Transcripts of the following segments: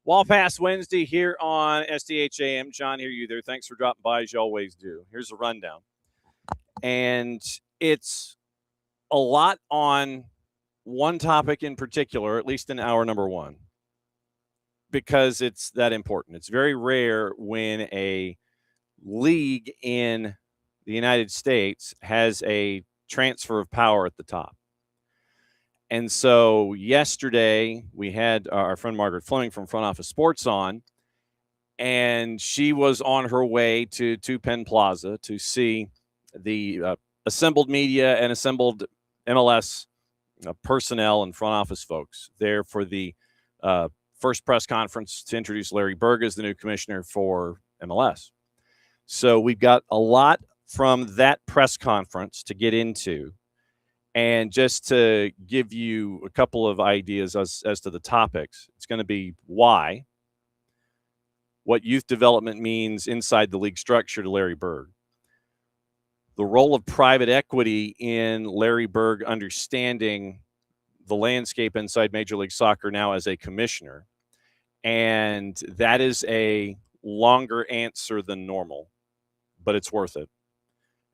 Wall Pass Wednesday here on SDH AM. John, hear you there. Thanks for dropping by, as you always do. Here's a rundown. And it's a lot on one topic in particular, at least in hour number one, because it's that important. It's very rare when a league in the United States has a transfer of power at the top. And so yesterday we had our friend Margaret Fleming from Front Office Sports on, and she was on her way to Penn Plaza to see the assembled media and assembled MLS personnel and front office folks there for the first press conference to introduce Larry Berg as the new commissioner for MLS. So we've got a lot from that press conference to get into. And just to give you a couple of ideas as to the topics, it's going to be why, what youth development means inside the league structure to Larry Berg, the role of private equity in Larry Berg understanding the landscape inside Major League Soccer now as a commissioner. And that is a longer answer than normal, but it's worth it.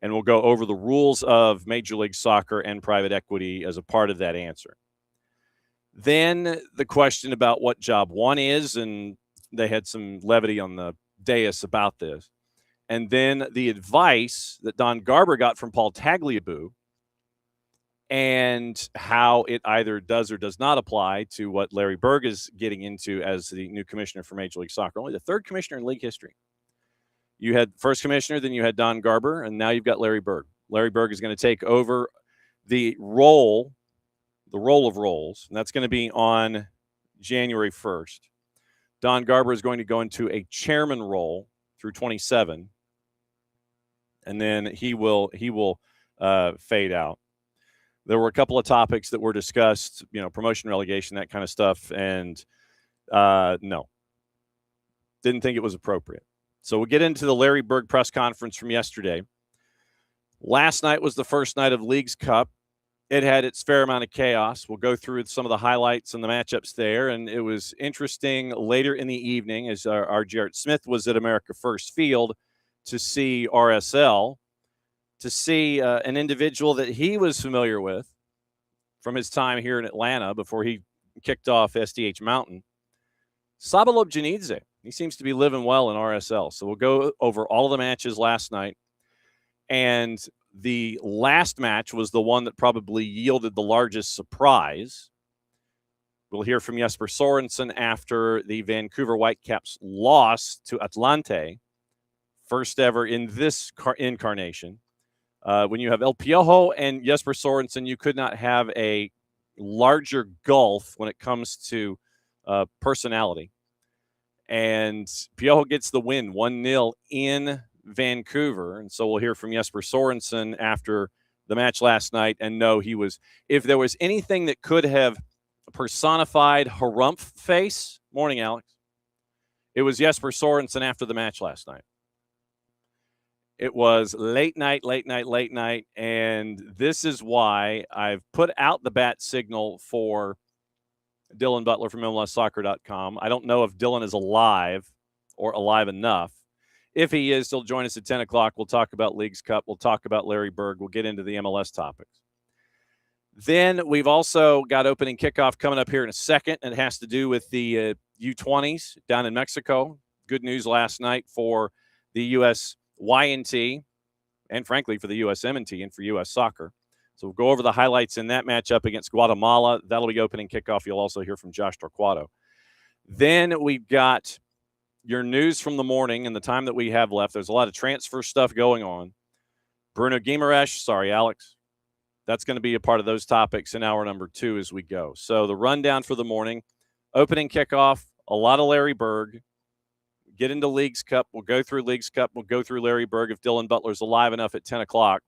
And we'll go over the rules of Major League Soccer and private equity as a part of that answer. Then the question about what job one is, and they had some levity on the dais about this. And then the advice that Don Garber got from Paul Tagliabue and how it either does or does not apply to what Larry Berg is getting into as the new commissioner for Major League Soccer, only the third commissioner in league history. You had first commissioner, then you had Don Garber, and now you've got Larry Berg. Larry Berg is going to take over the role of roles, and that's going to be on January 1st. Don Garber is going to go into a chairman role through 27, and then he will fade out. There were a couple of topics that were discussed, promotion, relegation, that kind of stuff, and no, didn't think it was appropriate. So we'll get into the Larry Berg press conference from yesterday. Last night was the first night of Leagues Cup. It had its fair amount of chaos. We'll go through some of the highlights and the matchups there. And it was interesting later in the evening as our Jarrett Smith was at America First Field to see RSL, to see an individual that he was familiar with from his time here in Atlanta before he kicked off SDH Mountain, Sabalob Janidze. He seems to be living well in RSL. So we'll go over all of the matches last night. And the last match was the one that probably yielded the largest surprise. We'll hear from Jesper Sorensen after the Vancouver Whitecaps loss to Atlante, first ever in this incarnation. When you have El Piojo and Jesper Sorensen, you could not have a larger gulf when it comes to personality. And Piojo gets the win, 1-0 in Vancouver. And so we'll hear from Jesper Sorensen after the match last night. And no, he was, if there was anything that could have personified harumph face, morning, Alex, it was Jesper Sorensen after the match last night. It was late night. And this is why I've put out the bat signal for Dylan Butler from MLSsoccer.com. I don't know if Dylan is alive or alive enough. If he is, he'll join us at 10 o'clock. We'll talk about Leagues Cup. We'll talk about Larry Berg. We'll get into the MLS topics. Then we've also got opening kickoff coming up here in a second. It has to do with the U20s down in Mexico. Good news last night for the USYNT and, frankly, for the USMNT and for U.S. Soccer. So we'll go over the highlights in that matchup against Guatemala. That'll be opening kickoff. You'll also hear from Josh Torquato. Then we've got your news from the morning and the time that we have left. There's a lot of transfer stuff going on. Bruno Guimaraes, sorry, Alex. That's going to be a part of those topics in hour number 2 as we go. So the rundown for the morning, opening kickoff, a lot of Larry Berg, get into Leagues Cup. We'll go through Leagues Cup. We'll go through Larry Berg if Dylan Butler's alive enough at 10 o'clock.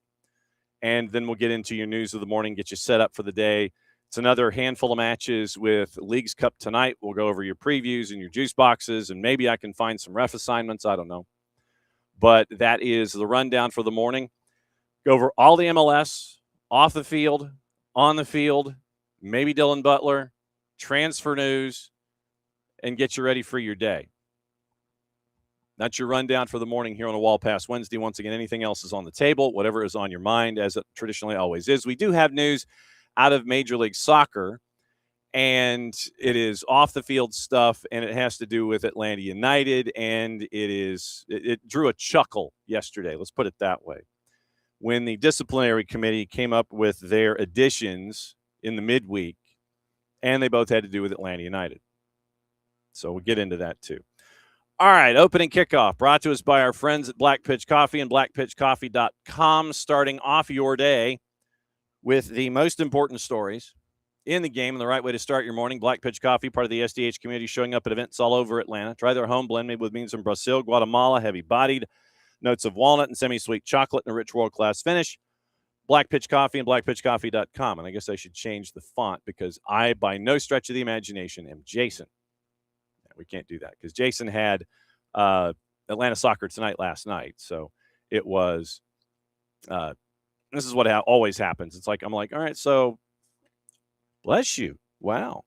And then we'll get into your news of the morning, get you set up for the day. It's another handful of matches with Leagues Cup tonight. We'll go over your previews and your juice boxes, and maybe I can find some ref assignments. I don't know. But that is the rundown for the morning. Go over all the MLS, off the field, on the field, maybe Dylan Butler, transfer news, and get you ready for your day. That's your rundown for the morning here on a Wall Pass Wednesday. Once again, anything else is on the table, whatever is on your mind, as it traditionally always is. We do have news out of Major League Soccer, and it is off-the-field stuff, and it has to do with Atlanta United, and it drew a chuckle yesterday. Let's put it that way. When the disciplinary committee came up with their additions in the midweek, and they both had to do with Atlanta United. So we'll get into that too. All right, opening kickoff brought to us by our friends at Black Pitch Coffee and blackpitchcoffee.com, starting off your day with the most important stories in the game and the right way to start your morning. Black Pitch Coffee, part of the SDH community, showing up at events all over Atlanta. Try their home blend made with beans from Brazil, Guatemala, heavy-bodied, notes of walnut and semi-sweet chocolate, and a rich world-class finish. Black Pitch Coffee and blackpitchcoffee.com. And I guess I should change the font because I, by no stretch of the imagination, am Jason. We can't do that because Jason had Atlanta Soccer tonight last night. So it was this is what always happens. It's like, I'm like, all right, so bless you. Wow.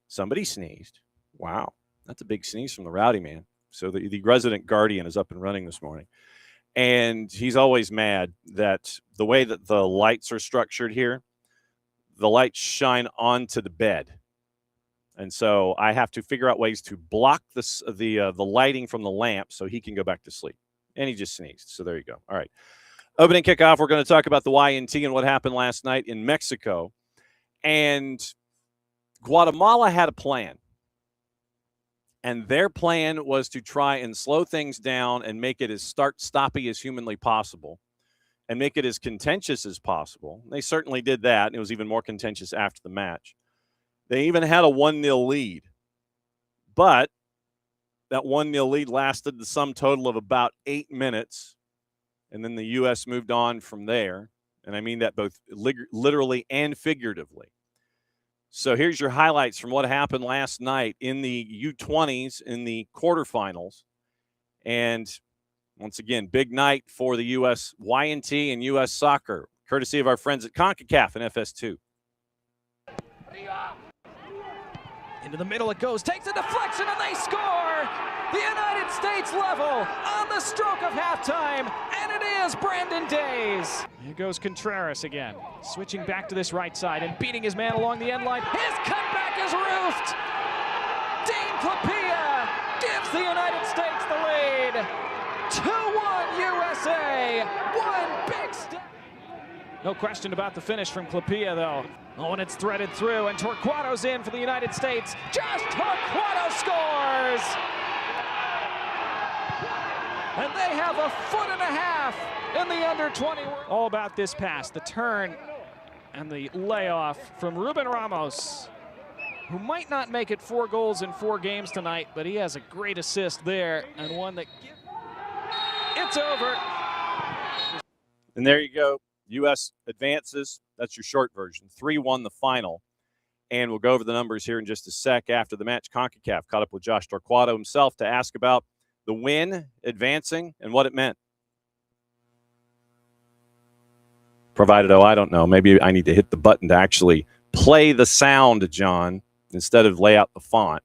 Somebody sneezed. Wow. That's a big sneeze from the rowdy man. So the resident guardian is up and running this morning. And he's always mad that the way that the lights are structured here, the lights shine onto the bed. And so I have to figure out ways to block the lighting from the lamp so he can go back to sleep. And he just sneezed. So there you go. All right. Opening kickoff, we're going to talk about the YNT and what happened last night in Mexico. And Guatemala had a plan. And their plan was to try and slow things down and make it as start-stoppy as humanly possible and make it as contentious as possible. They certainly did that, and it was even more contentious after the match. They even had a 1-0 lead. But that 1-0 lead lasted the sum total of about 8 minutes, and then the U.S. moved on from there. And I mean that both literally and figuratively. So here's your highlights from what happened last night in the U20s in the quarterfinals. And once again, big night for the U.S. YNT and U.S. Soccer, courtesy of our friends at CONCACAF and FS2. Into the middle it goes, takes a deflection, and they score! The United States level on the stroke of halftime, and it is Brandon Days. Here goes Contreras again, switching back to this right side and beating his man along the end line. His cutback is roofed! Dean Klapia gives the United States the lead. 2-1 USA, one big step. No question about the finish from Klapia, though. Oh, and it's threaded through, and Torquato's in for the United States. Josh Torquato scores! And they have a 1.5 in the under-20. All about this pass, the turn, and the layoff from Ruben Ramos, who might not make it 4 goals in 4 games tonight, but he has a great assist there, and one that... It's over. And there you go. U.S. advances. That's your short version. 3-1 the final. And we'll go over the numbers here in just a sec. After the match, CONCACAF caught up with Josh Torquato himself to ask about the win, advancing, and what it meant. Provided, I don't know. Maybe I need to hit the button to actually play the sound, John, instead of lay out the font.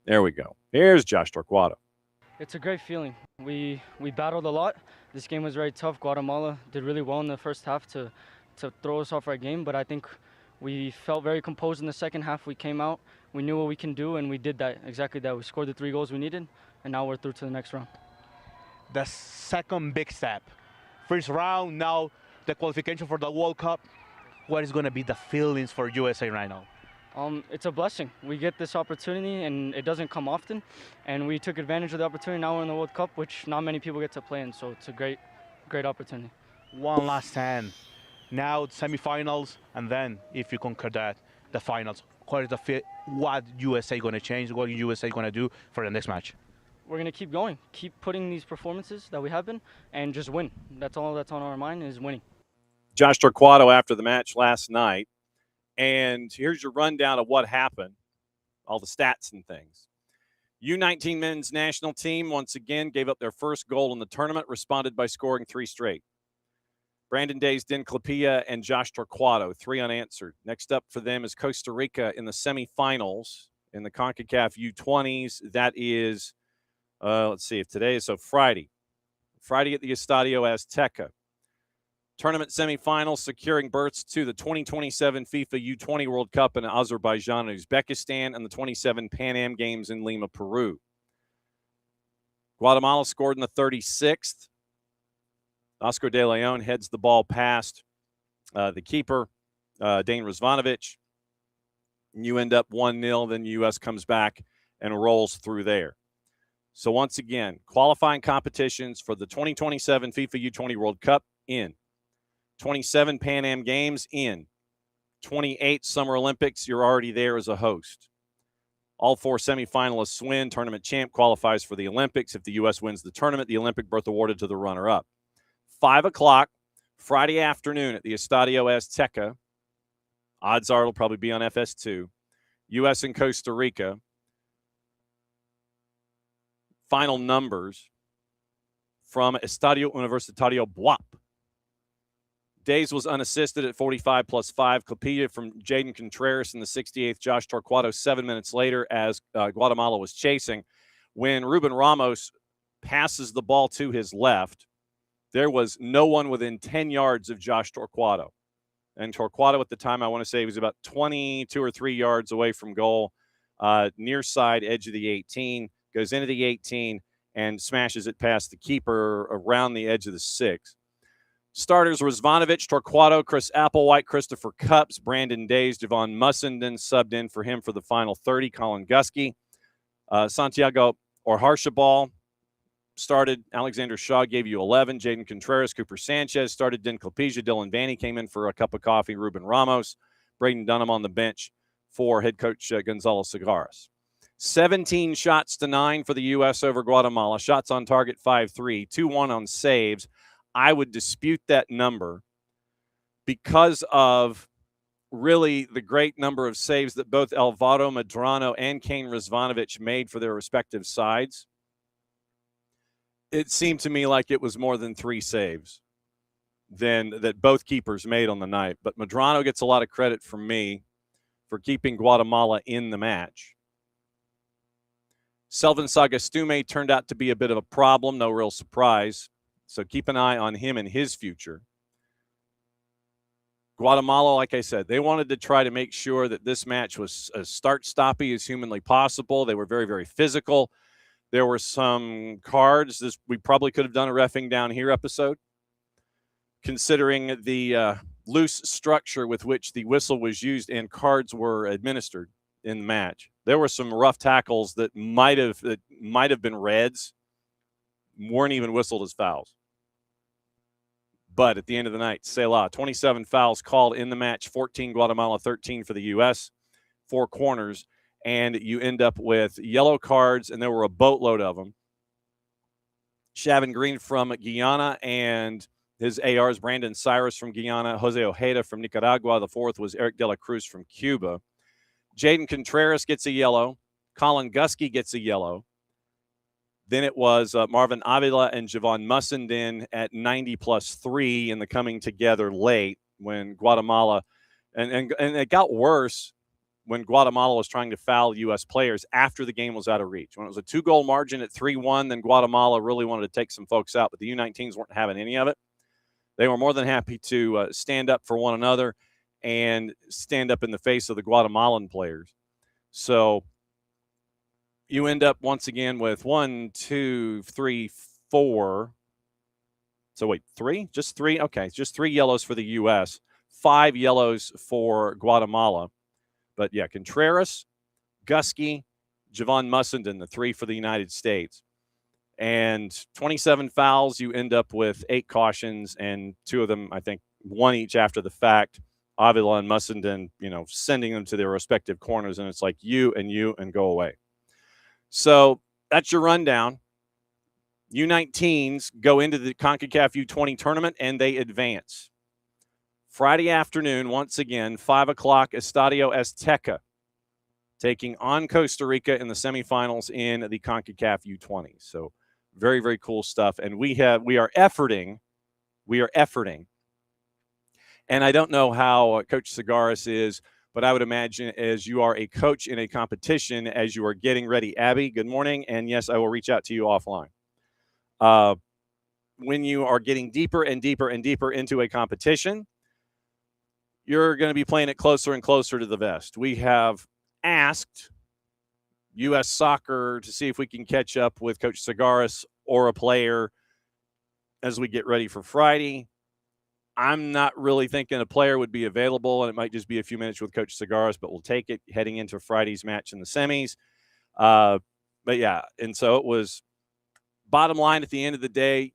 There we go. Here's Josh Torquato. It's a great feeling. We battled a lot. This game was very tough. Guatemala did really well in the first half to throw us off our game, but I think we felt very composed in the second half. We came out, we knew what we can do, and we did that, exactly that. We scored the 3 goals we needed, and now we're through to the next round. The second big step. First round, now the qualification for the World Cup. What is going to be the feelings for USA right now? It's a blessing. We get this opportunity, and it doesn't come often, and we took advantage of the opportunity. Now we're in the World Cup, which not many people get to play in, so it's a great opportunity. One last stand. Now semifinals, and then if you conquer that, the finals. What is what USA going to change? What USA going to do for the next match? we're going to keep going, keep putting these performances that we have been, and just win. That's all that's on our mind is winning. Josh Torquato after the match last night. And here's your rundown of what happened, all the stats and things. U19 men's national team once again gave up their first goal in the tournament, responded by scoring 3 straight. Brandon Days, Den Clapia, and Josh Torquato, 3 unanswered. Next up for them is Costa Rica in the semifinals in the CONCACAF U20s. That is, let's see if today is, so Friday. Friday at the Estadio Azteca. Tournament semifinals securing berths to the 2027 FIFA U20 World Cup in Azerbaijan and Uzbekistan and the 27 Pan Am Games in Lima, Peru. Guatemala scored in the 36th. Oscar de Leon heads the ball past the keeper, Dane Razvanovic. You end up 1-0. Then the U.S. comes back and rolls through there. So once again, qualifying competitions for the 2027 FIFA U20 World Cup in. 27 Pan Am Games in. 28 Summer Olympics, you're already there as a host. All 4 semifinalists win. Tournament champ qualifies for the Olympics. If the U.S. wins the tournament, the Olympic berth awarded to the runner-up. 5 o'clock Friday afternoon at the Estadio Azteca. Odds are it'll probably be on FS2. U.S. and Costa Rica. Final numbers from Estadio Universitario Buap. Days was unassisted at 45 plus 5. Clapilla from Jaden Contreras in the 68th. Josh Torquato 7 minutes later as Guatemala was chasing. When Ruben Ramos passes the ball to his left, there was no one within 10 yards of Josh Torquato. And Torquato at the time, I want to say, he was about 22 or 3 yards away from goal, near side edge of the 18, goes into the 18 and smashes it past the keeper around the edge of the 6. Starters were Razvanovic, Torquato, Chris Applewhite, Christopher Cupps, Brandon Days, Javon Mussenden subbed in for him for the final 30, Colin Gusky. Santiago Orharshabal started. Alexander Shaw gave you 11. Jaden Contreras, Cooper Sanchez started. Den Clapija, Dylan Vanny came in for a cup of coffee. Ruben Ramos, Braden Dunham on the bench for head coach Gonzalo Segares. 17 shots to 9 for the U.S. over Guatemala. Shots on target 5-3, 2-1 on saves. I would dispute that number because of really the great number of saves that both Alvaro Medrano and Kane Razvanovic made for their respective sides. It seemed to me like it was more than 3 saves that both keepers made on the night. But Medrano gets a lot of credit from me for keeping Guatemala in the match. Selvin Sagastume turned out to be a bit of a problem, no real surprise. So keep an eye on him and his future. Guatemala, like I said, they wanted to try to make sure that this match was as start-stoppy as humanly possible. They were very, very physical. There were some cards. We probably could have done a reffing down here episode, considering the loose structure with which the whistle was used and cards were administered in the match. There were some rough tackles that might have been reds, weren't even whistled as fouls. But at the end of the night, Selah, 27 fouls called in the match, 14 Guatemala, 13 for the U.S., 4 corners, and you end up with yellow cards, and there were a boatload of them. Shavin Green from Guyana and his ARs, Brandon Cyrus from Guyana, Jose Ojeda from Nicaragua. The 4th was Eric De La Cruz from Cuba. Jaden Contreras gets a yellow. Colin Gusky gets a yellow. Then it was Marvin Avila and Javon Mussenden at 90 plus 3 in the coming together late when Guatemala, and it got worse when Guatemala was trying to foul U.S. players after the game was out of reach. When it was a 2-goal margin at 3-1, then Guatemala really wanted to take some folks out, but the U19s weren't having any of it. They were more than happy to stand up for one another and stand up in the face of the Guatemalan players. So you end up once again with 1, 2, 3, 4. So wait, 3? Just 3? Okay, just 3 yellows for the U.S., 5 yellows for Guatemala. But yeah, Contreras, Gusky, Javon Mussenden, the 3 for the United States. And 27 fouls, you end up with 8 cautions, and 2 of them, I think, 1 each after the fact. Avila and Mussenden, sending them to their respective corners, and it's like you and go away. So that's your rundown. U19s go into the CONCACAF U20 tournament, and they advance. Friday afternoon, once again, 5 o'clock, Estadio Azteca, taking on Costa Rica in the semifinals in the CONCACAF U20. So very, very cool stuff. And we are efforting. And I don't know how Coach Segaris is, but I would imagine as you are a coach in a competition, as you are getting ready. Abby, good morning. And yes, I will reach out to you offline. When you are getting deeper and deeper and deeper into a competition, you're going to be playing it closer and closer to the vest. We have asked U.S. Soccer to see if we can catch up with Coach Segaris or a player as we get ready for Friday. I'm not really thinking a player would be available, and it might just be a few minutes with Coach Segaris, but we'll take it heading into Friday's match in the semis. But, yeah, and so it was bottom line at the end of the day,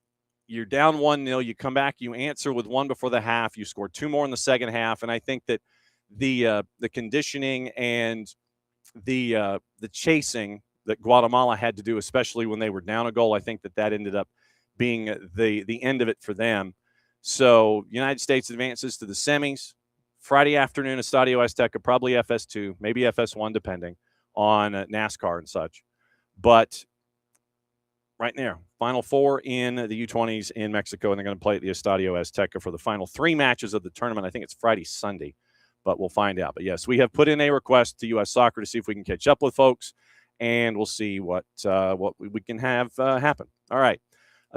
you're down 1-0, you come back, you answer with one before the half, you score two more in the second half, and I think that the conditioning and the chasing that Guatemala had to do, especially when they were down a goal, I think that ended up being the end of it for them. So United States advances to the semis. Friday afternoon, Estadio Azteca, probably FS2, maybe FS1, depending on NASCAR and such. But right now, Final Four in the U20s in Mexico, and they're going to play at the Estadio Azteca for the final three matches of the tournament. I think it's Friday, Sunday, but we'll find out. But, yes, we have put in a request to U.S. Soccer to see if we can catch up with folks, and we'll see what we can have happen. All right.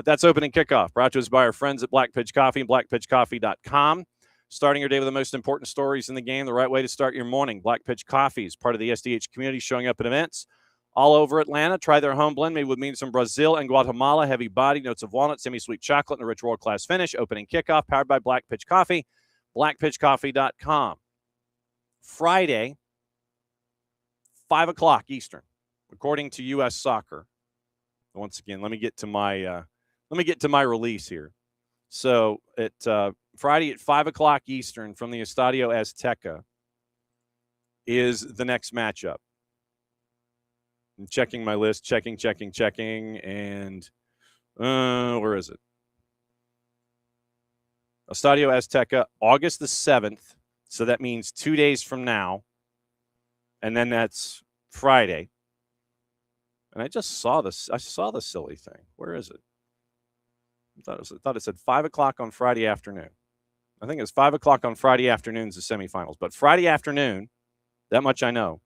That's opening kickoff, brought to us by our friends at Black Pitch Coffee and blackpitchcoffee.com. Starting your day with the most important stories in the game, the right way to start your morning. Black Pitch Coffee is part of the SDH community, showing up at events all over Atlanta. Try their home blend made with beans from Brazil and Guatemala. Heavy body, notes of walnut, semi-sweet chocolate, and a rich world-class finish. Opening kickoff, powered by Black Pitch Coffee, blackpitchcoffee.com. Friday, 5 o'clock Eastern, according to U.S. Soccer. Once again, let me get to my release here. So at Friday at 5 o'clock Eastern from the Estadio Azteca is the next matchup. I'm checking my list, checking, and where is it? Estadio Azteca, August the 7th, so that means 2 days from now, and then that's Friday. And I just saw this. I saw the silly thing. Where is it? I thought it said 5 o'clock on Friday afternoon. I think it's 5 o'clock on Friday afternoons, the semifinals. But Friday afternoon, that much I know.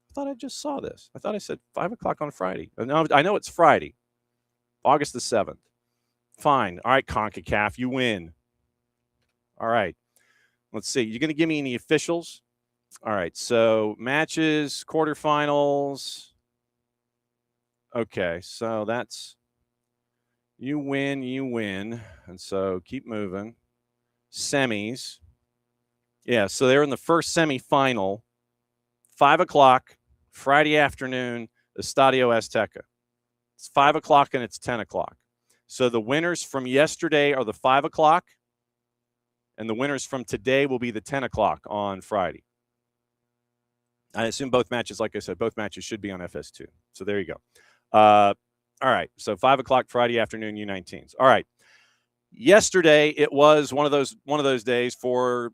I thought I just saw this. I thought I said 5 o'clock on Friday. No, I know it's Friday, August the 7th. Fine. All right, CONCACAF, you win. All right. Let's see. You're going to give me any officials? All right. So matches, quarterfinals. Okay. So that's you win. And so keep moving. Semis. Yeah. So they're in the first semifinal. 5 o'clock, Friday afternoon, Estadio Azteca. It's 5 o'clock and it's 10 o'clock. So the winners from yesterday are the 5 o'clock, and the winners from today will be the 10 o'clock on Friday. I assume both matches, like I said, both matches should be on FS2. So there you go. All right. So 5 o'clock Friday afternoon, U19s. All right. Yesterday, it was one of those days for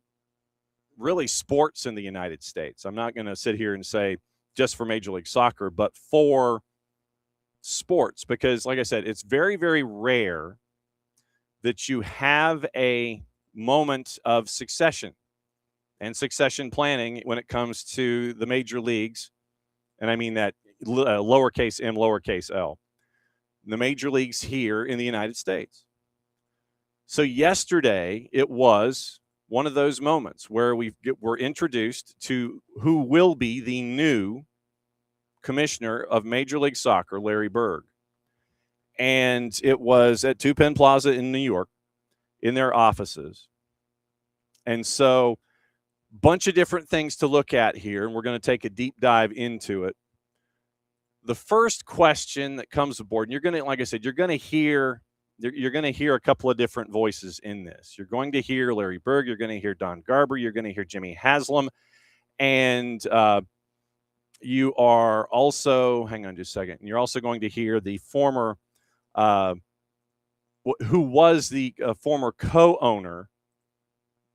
really sports in the United States. I'm not going to sit here and say just for Major League Soccer, but for sports, because like I said, it's very, very rare that you have a moment of succession and succession planning when it comes to the major leagues. And I mean that lowercase m, lowercase l, the major leagues here in the United States. So yesterday, it was one of those moments where we're introduced to who will be the new commissioner of Major League Soccer, Larry Berg. And it was at Two Penn Plaza in New York in their offices. And so bunch of different things to look at here, and we're going to take a deep dive into it. The first question that comes aboard, and you're going to, like I said, you're going to hear a couple of different voices in this. You're going to hear Larry Berg. You're going to hear Don Garber. You're going to hear Jimmy Haslam. And You are also, hang on just a second, you're also going to hear the former, who was the former co-owner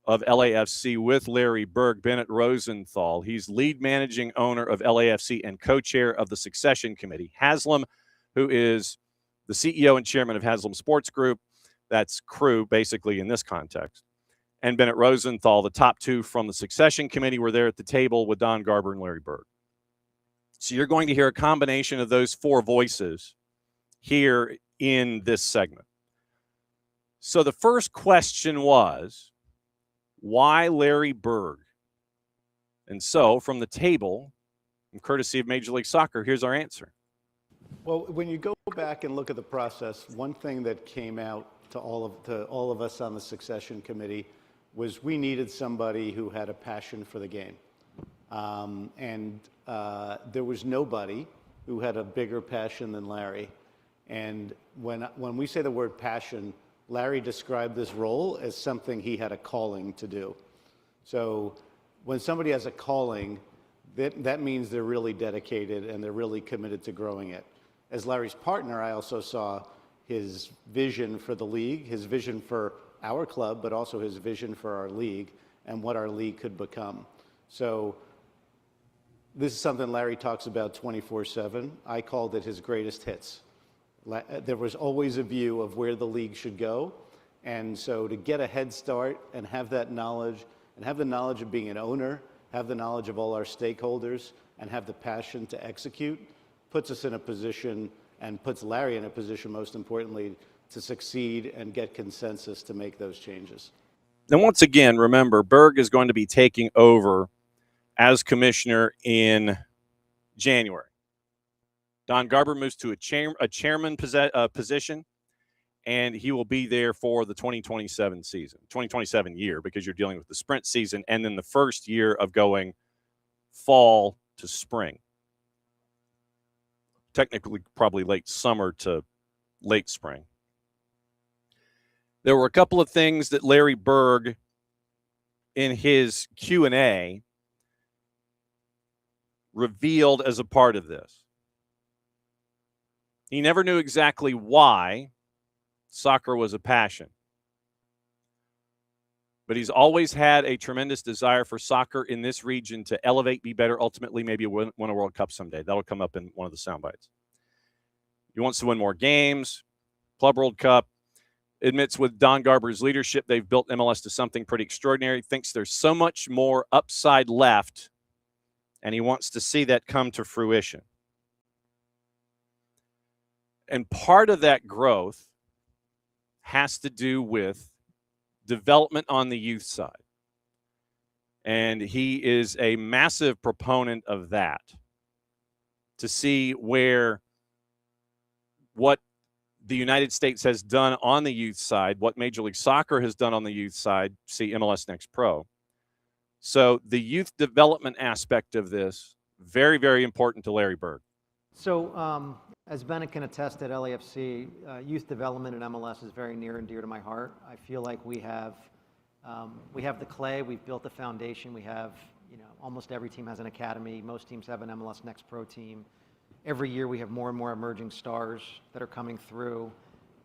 of LAFC with Larry Berg, Bennett Rosenthal. He's lead managing owner of LAFC and co-chair of the succession committee. Haslam, who is the CEO and chairman of Haslam Sports Group, that's crew basically in this context, and Bennett Rosenthal, the top two from the succession committee, were there at the table with Don Garber and Larry Berg. So you're going to hear a combination of those four voices here in this segment. So the first question was, why Larry Berg? And so from the table, and courtesy of Major League Soccer, here's our answer. Well, when you go back and look at the process, one thing that came out to all of us on the succession committee was we needed somebody who had a passion for the game. There was nobody who had a bigger passion than Larry. And when we say the word passion, Larry described this role as something he had a calling to do. So when somebody has a calling, that means they're really dedicated and they're really committed to growing it. As Larry's partner, I also saw his vision for the league, his vision for our club, but also his vision for our league and what our league could become. So this is something Larry talks about 24/7. I called it his greatest hits. There was always a view of where the league should go. And so to get a head start and have that knowledge, and have the knowledge of being an owner, have the knowledge of all our stakeholders, and have the passion to execute, puts us in a position, and puts Larry in a position, most importantly, to succeed and get consensus to make those changes. And once again, remember, Berg is going to be taking over as commissioner in January. Don Garber moves to a chairman position, and he will be there for the 2027 year, because you're dealing with the sprint season and then the first year of going fall to spring. Technically, probably late summer to late spring. There were a couple of things that Larry Berg, in his Q&A, revealed as a part of this. He never knew exactly why soccer was a passion, but he's always had a tremendous desire for soccer in this region to elevate, be better, ultimately maybe win a World Cup someday. That'll come up in one of the sound bites. He wants to win more games, Club World Cup. Admits with Don Garber's leadership, they've built MLS to something pretty extraordinary. Thinks there's so much more upside left, and he wants to see that come to fruition. And part of that growth has to do with development on the youth side. And he is a massive proponent of that, to see where what the United States has done on the youth side, what Major League Soccer has done on the youth side, see MLS Next Pro. So the youth development aspect of this, very, very important to Larry Berg. So as Bennett can attest at LAFC, youth development in MLS is very near and dear to my heart. I feel like we have the clay, we've built the foundation, we have, almost every team has an academy, most teams have an MLS Next Pro team. Every year we have more and more emerging stars that are coming through.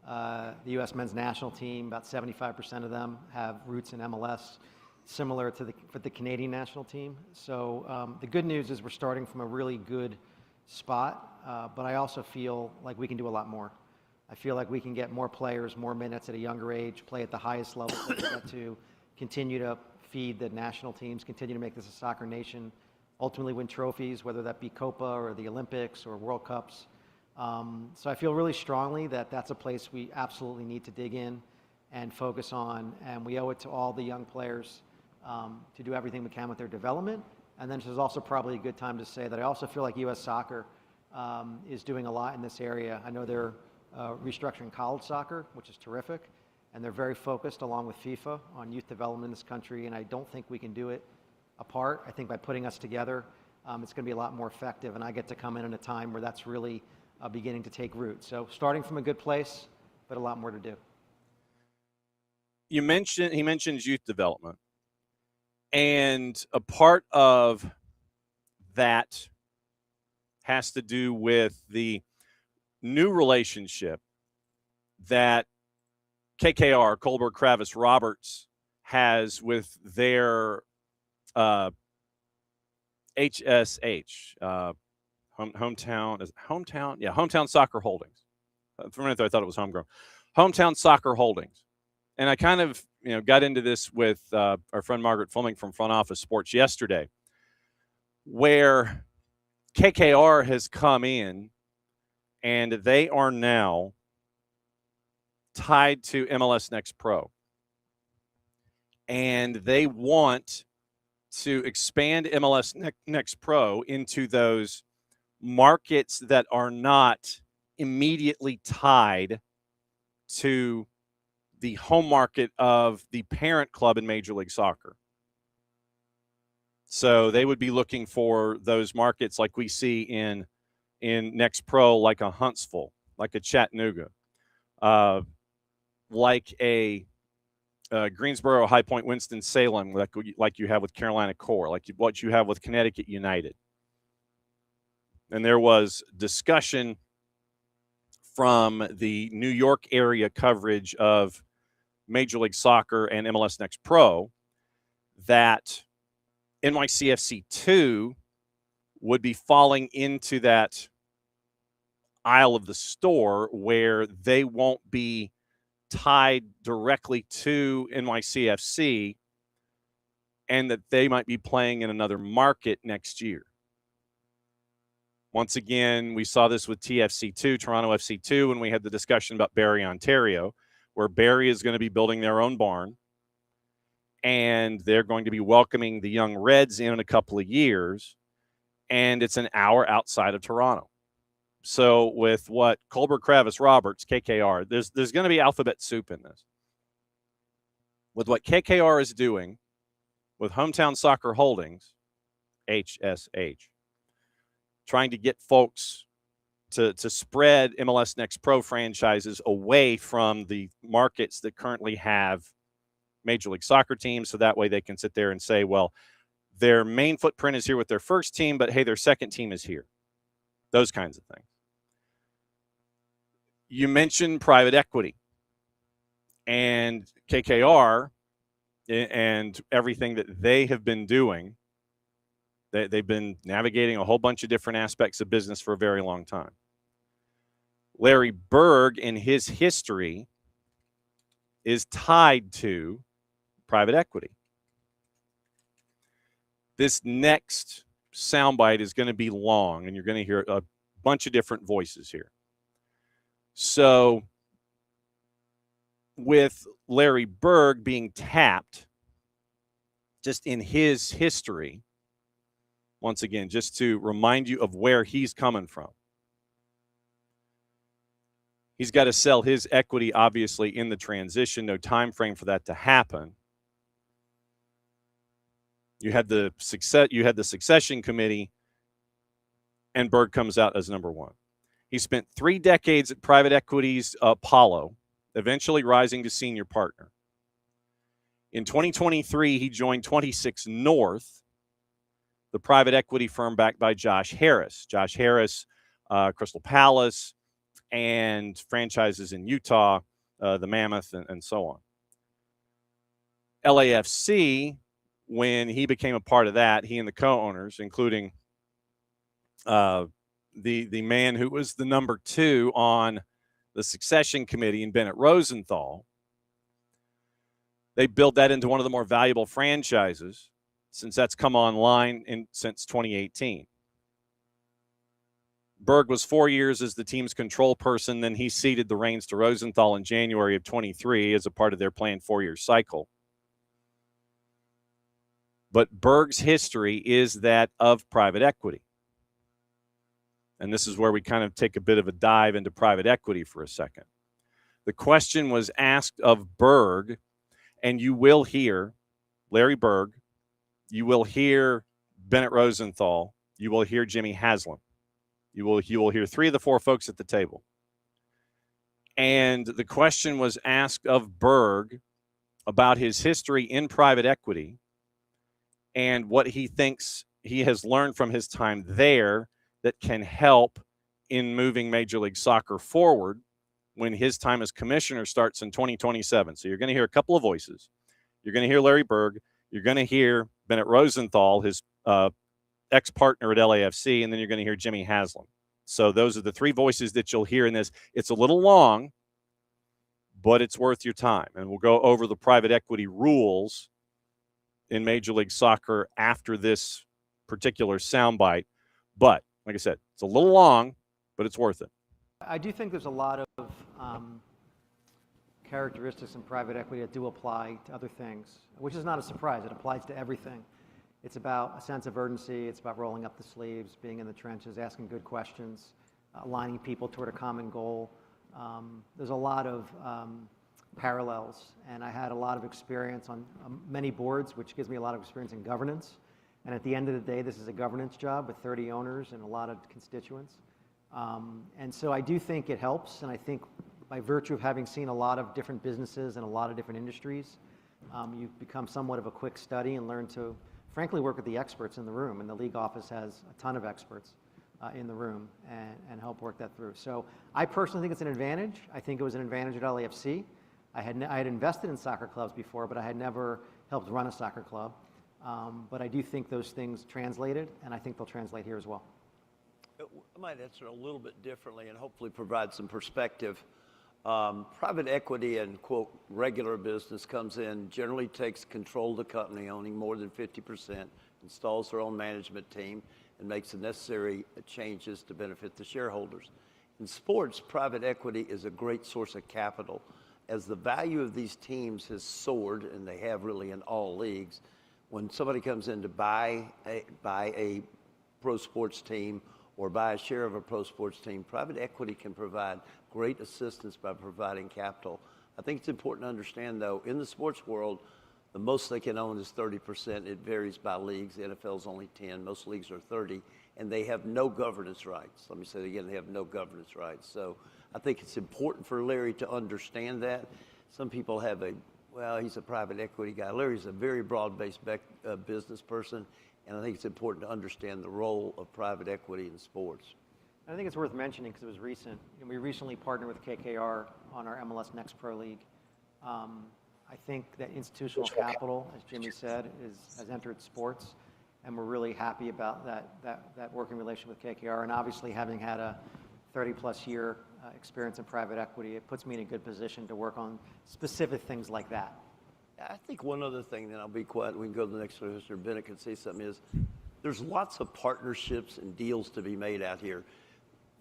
The U.S. men's national team, about 75% of them have roots in MLS, similar to the Canadian national team. So the good news is we're starting from a really good spot, but I also feel like we can do a lot more. I feel like we can get more players, more minutes at a younger age, play at the highest level that we get to, continue to feed the national teams, continue to make this a soccer nation, ultimately win trophies, whether that be Copa or the Olympics or World Cups. So I feel really strongly that that's a place we absolutely need to dig in and focus on, and we owe it to all the young players to do everything we can with their development. And then this is also probably a good time to say that I also feel like U.S. Soccer is doing a lot in this area. I know they're restructuring college soccer, which is terrific, and they're very focused, along with FIFA, on youth development in this country, and I don't think we can do it apart. I think by putting us together, it's going to be a lot more effective, and I get to come in a time where that's really beginning to take root. So starting from a good place, but a lot more to do. He mentions youth development, and a part of that has to do with the new relationship that KKR, Colbert Kravis Roberts, has with their HSH, Hometown Soccer Holdings. For a minute there, I thought it was homegrown. Hometown Soccer Holdings. And I kind of, got into this with our friend Margaret Fleming from Front Office Sports yesterday, where KKR has come in and they are now tied to MLS Next Pro. And they want to expand MLS Next Pro into those markets that are not immediately tied to the home market of the parent club in Major League Soccer. So they would be looking for those markets like we see in Next Pro, like a Huntsville, like a Chattanooga, like a Greensboro, High Point, Winston-Salem, like you have with Carolina Core, like what you have with Connecticut United. And there was discussion from the New York area coverage of Major League Soccer and MLS Next Pro that NYCFC 2 would be falling into that aisle of the store where they won't be tied directly to NYCFC and that they might be playing in another market next year. Once again, we saw this with TFC2, Toronto FC2, when we had the discussion about Barrie, Ontario, where Barrie is going to be building their own barn, and they're going to be welcoming the Young Reds in a couple of years, and it's an hour outside of Toronto. So with what Colbert Kravis Roberts, KKR, there's going to be alphabet soup in this. With what KKR is doing with Hometown Soccer Holdings, HSH, trying to get folks to spread MLS Next Pro franchises away from the markets that currently have Major League Soccer teams, so that way they can sit there and say, well, their main footprint is here with their first team, but hey, their second team is here. Those kinds of things. You mentioned private equity and KKR and everything that they have been doing. They've been navigating a whole bunch of different aspects of business for a very long time. Larry Berg, in his history, is tied to private equity. This next soundbite is going to be long, and you're going to hear a bunch of different voices here. So, with Larry Berg being tapped, just in his history, once again, just to remind you of where he's coming from. He's got to sell his equity, obviously, in the transition. No time frame for that to happen. You had the succession committee, and Berg comes out as number one. He spent 3 decades at private equity's Apollo, eventually rising to senior partner. In 2023, he joined 26 North, the private equity firm backed by Josh Harris. Josh Harris, Crystal Palace, and franchises in Utah, the Mammoth, and so on. LAFC, when he became a part of that, he and the co-owners, including the man who was the number 2 on the succession committee in Bennett Rosenthal, they built that into one of the more valuable franchises since that's come online since 2018. Berg was 4 years as the team's control person. Then he ceded the reins to Rosenthal in January of 23 as a part of their planned 4-year cycle. But Berg's history is that of private equity. And this is where we kind of take a bit of a dive into private equity for a second. The question was asked of Berg, and you will hear Larry Berg, you will hear Bennett Rosenthal, you will hear Jimmy Haslam. You will hear 3 of the 4 folks at the table. And the question was asked of Berg about his history in private equity and what he thinks he has learned from his time there that can help in moving Major League Soccer forward when his time as commissioner starts in 2027. So you're going to hear a couple of voices. You're going to hear Larry Berg. You're going to hear Bennett Rosenthal, his ex-partner at LAFC, and then you're going to hear Jimmy Haslam. So those are the three voices that you'll hear in this. It's a little long, but it's worth your time. And we'll go over the private equity rules in Major League Soccer after this particular soundbite. But like I said, it's a little long, but it's worth it. I do think there's a lot of characteristics in private equity that do apply to other things, which is not a surprise. It applies to everything. It's about a sense of urgency. It's about rolling up the sleeves, being in the trenches, asking good questions, aligning people toward a common goal. There's a lot of parallels, and I had a lot of experience on many boards, which gives me a lot of experience in governance. And at the end of the day, this is a governance job with 30 owners and a lot of constituents. And so I do think it helps, and I think by virtue of having seen a lot of different businesses and a lot of different industries, you've become somewhat of a quick study and learn to, frankly, work with the experts in the room. And the league office has a ton of experts in the room and help work that through. So I personally think it's an advantage. I think it was an advantage at LAFC. I had invested in soccer clubs before, but I had never helped run a soccer club. But I do think those things translated, and I think they'll translate here as well. I might answer a little bit differently and hopefully provide some perspective. Private equity and, quote, regular business comes in, generally takes control of the company, owning more than 50%, installs their own management team, and makes the necessary changes to benefit the shareholders. In sports, private equity is a great source of capital. As the value of these teams has soared, and they have really in all leagues, when somebody comes in to buy a pro sports team or buy a share of a pro sports team, private equity can provide great assistance by providing capital. I think it's important to understand, though, in the sports world, the most they can own is 30%. It varies by leagues. The NFL's only 10. Most leagues are 30, and they have no governance rights. Let me say it again, they have no governance rights. So I think it's important for Larry to understand that. Some people have well, he's a private equity guy. Larry's a very broad-based business person, and I think it's important to understand the role of private equity in sports. I think it's worth mentioning because it was recent. We recently partnered with KKR on our MLS Next Pro League. I think that institutional capital, as Jimmy said, has entered sports, and we're really happy about that working relationship with KKR. And obviously, having had a 30-plus year experience in private equity, it puts me in a good position to work on specific things like that. I think one other thing, then I'll be quiet, we can go to the next one, Mr. Bennett can say something, is there's lots of partnerships and deals to be made out here.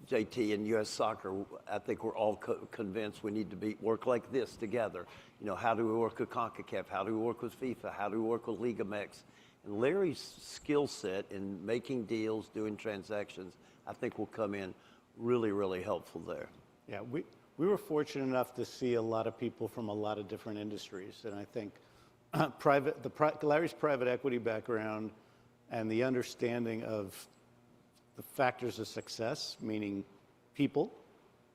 JT and U.S. Soccer, I think we're all convinced we need to work like this together. You know, how do we work with CONCACAF? How do we work with FIFA? How do we work with Liga MX? And Larry's skill set in making deals, doing transactions, I think will come in really, really helpful there. Yeah, we were fortunate enough to see a lot of people from a lot of different industries, and I think Larry's private equity background and the understanding of the factors of success, meaning people,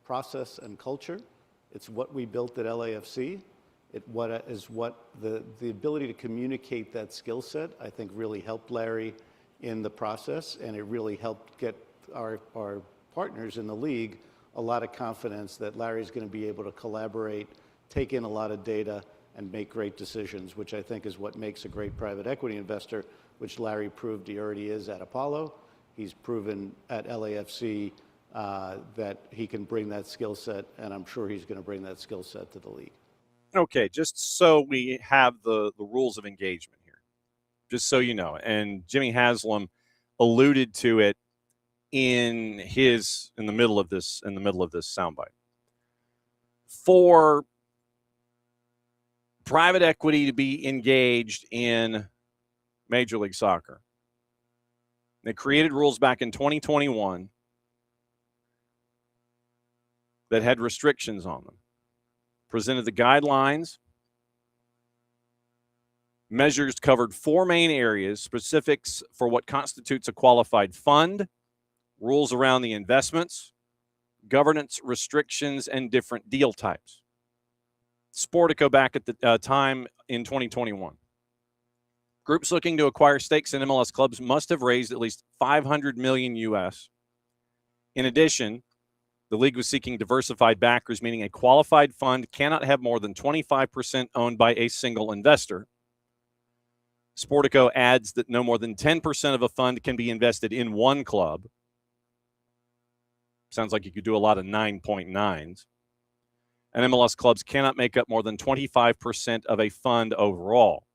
process, and culture. It's what we built at LAFC. The ability to communicate that skill set, I think, really helped Larry in the process, and it really helped get our partners in the league a lot of confidence that Larry's going to be able to collaborate, take in a lot of data, and make great decisions, which I think is what makes a great private equity investor, which Larry proved he already is at Apollo. He's proven at LAFC that he can bring that skill set, and I'm sure he's going to bring that skill set to the league. Okay, just so we have the rules of engagement here, just so you know, and Jimmy Haslam alluded to it in the middle of this soundbite. For private equity to be engaged in Major League Soccer, they created rules back in 2021 that had restrictions on them, presented the guidelines. Measures covered four main areas: specifics for what constitutes a qualified fund, rules around the investments, governance restrictions, and different deal types. Sportico back at the time in 2021. Groups looking to acquire stakes in MLS clubs must have raised at least $500 million US In addition, the league was seeking diversified backers, meaning a qualified fund cannot have more than 25% owned by a single investor. Sportico adds that no more than 10% of a fund can be invested in one club. Sounds like you could do a lot of 9.9s. And MLS clubs cannot make up more than 25% of a fund overall.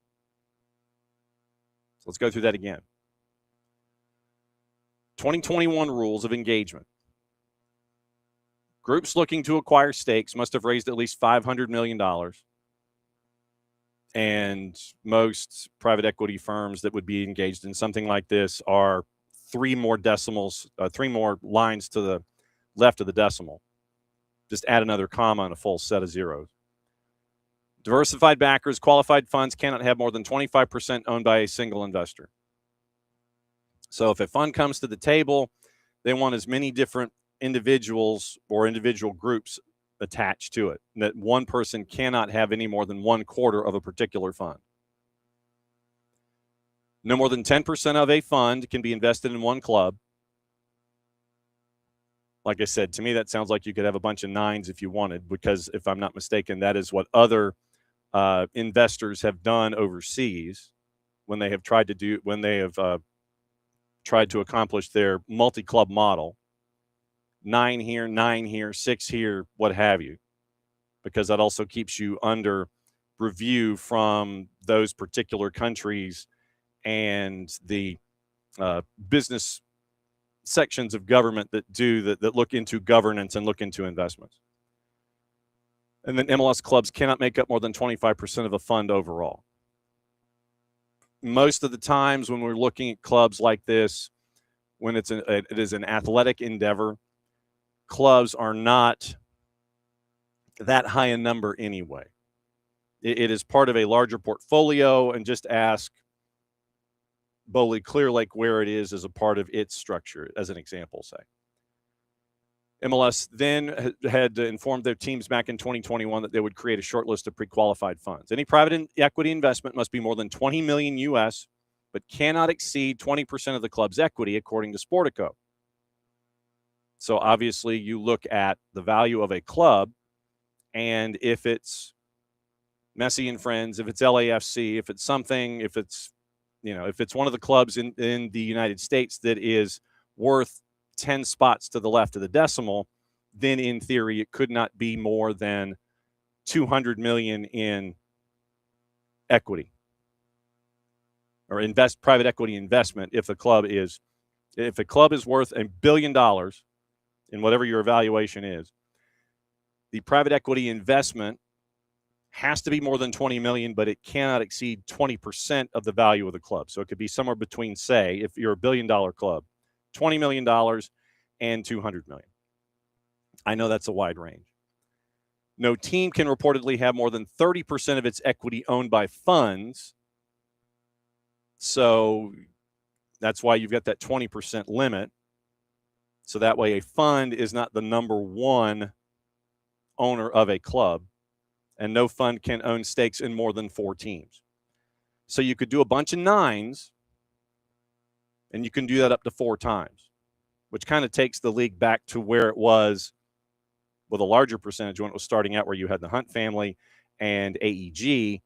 So let's go through that again. 2021 rules of engagement. Groups looking to acquire stakes must have raised at least $500 million. And most private equity firms that would be engaged in something like this are three more lines to the left of the decimal. Just add another comma and a full set of zeros. Diversified backers, qualified funds cannot have more than 25% owned by a single investor. So if a fund comes to the table, they want as many different individuals or individual groups attached to it. That one person cannot have any more than 1/4 of a particular fund. No more than 10% of a fund can be invested in one club. Like I said, to me, that sounds like you could have a bunch of 9s if you wanted, because if I'm not mistaken, that is what other investors have done overseas when they have tried to accomplish their multi-club model. 9 here, 6 here, what have you, because that also keeps you under review from those particular countries and the business sections of government that look into governance and look into investments. And then MLS clubs cannot make up more than 25% of a fund overall. Most of the times when we're looking at clubs like this, when it is an athletic endeavor, clubs are not that high a number anyway. It is part of a larger portfolio, and just ask Bowley Clear Lake where it is as a part of its structure, as an example, say. MLS then had informed their teams back in 2021 that they would create a short list of pre-qualified funds. Any private equity investment must be more than $20 million US, but cannot exceed 20% of the club's equity, according to Sportico. So obviously you look at the value of a club, and if it's Messi and Friends, if it's LAFC, if it's something, if it's one of the clubs in the United States that is worth 10 spots to the left of the decimal, then in theory it could not be more than $200 million in equity or private equity investment. If a club is worth $1 billion in whatever your evaluation is, the private equity investment has to be more than $20 million, but it cannot exceed 20% of the value of the club. So it could be somewhere between, say, if you're $1 billion club, $20 million and $200 million. I know that's a wide range. No team can reportedly have more than 30% of its equity owned by funds. So that's why you've got that 20% limit. So that way a fund is not the number one owner of a club, and no fund can own stakes in more than 4 teams. So you could do a bunch of 9s, and you can do that up to 4 times, which kind of takes the league back to where it was with a larger percentage when it was starting out, where you had the Hunt family and AEG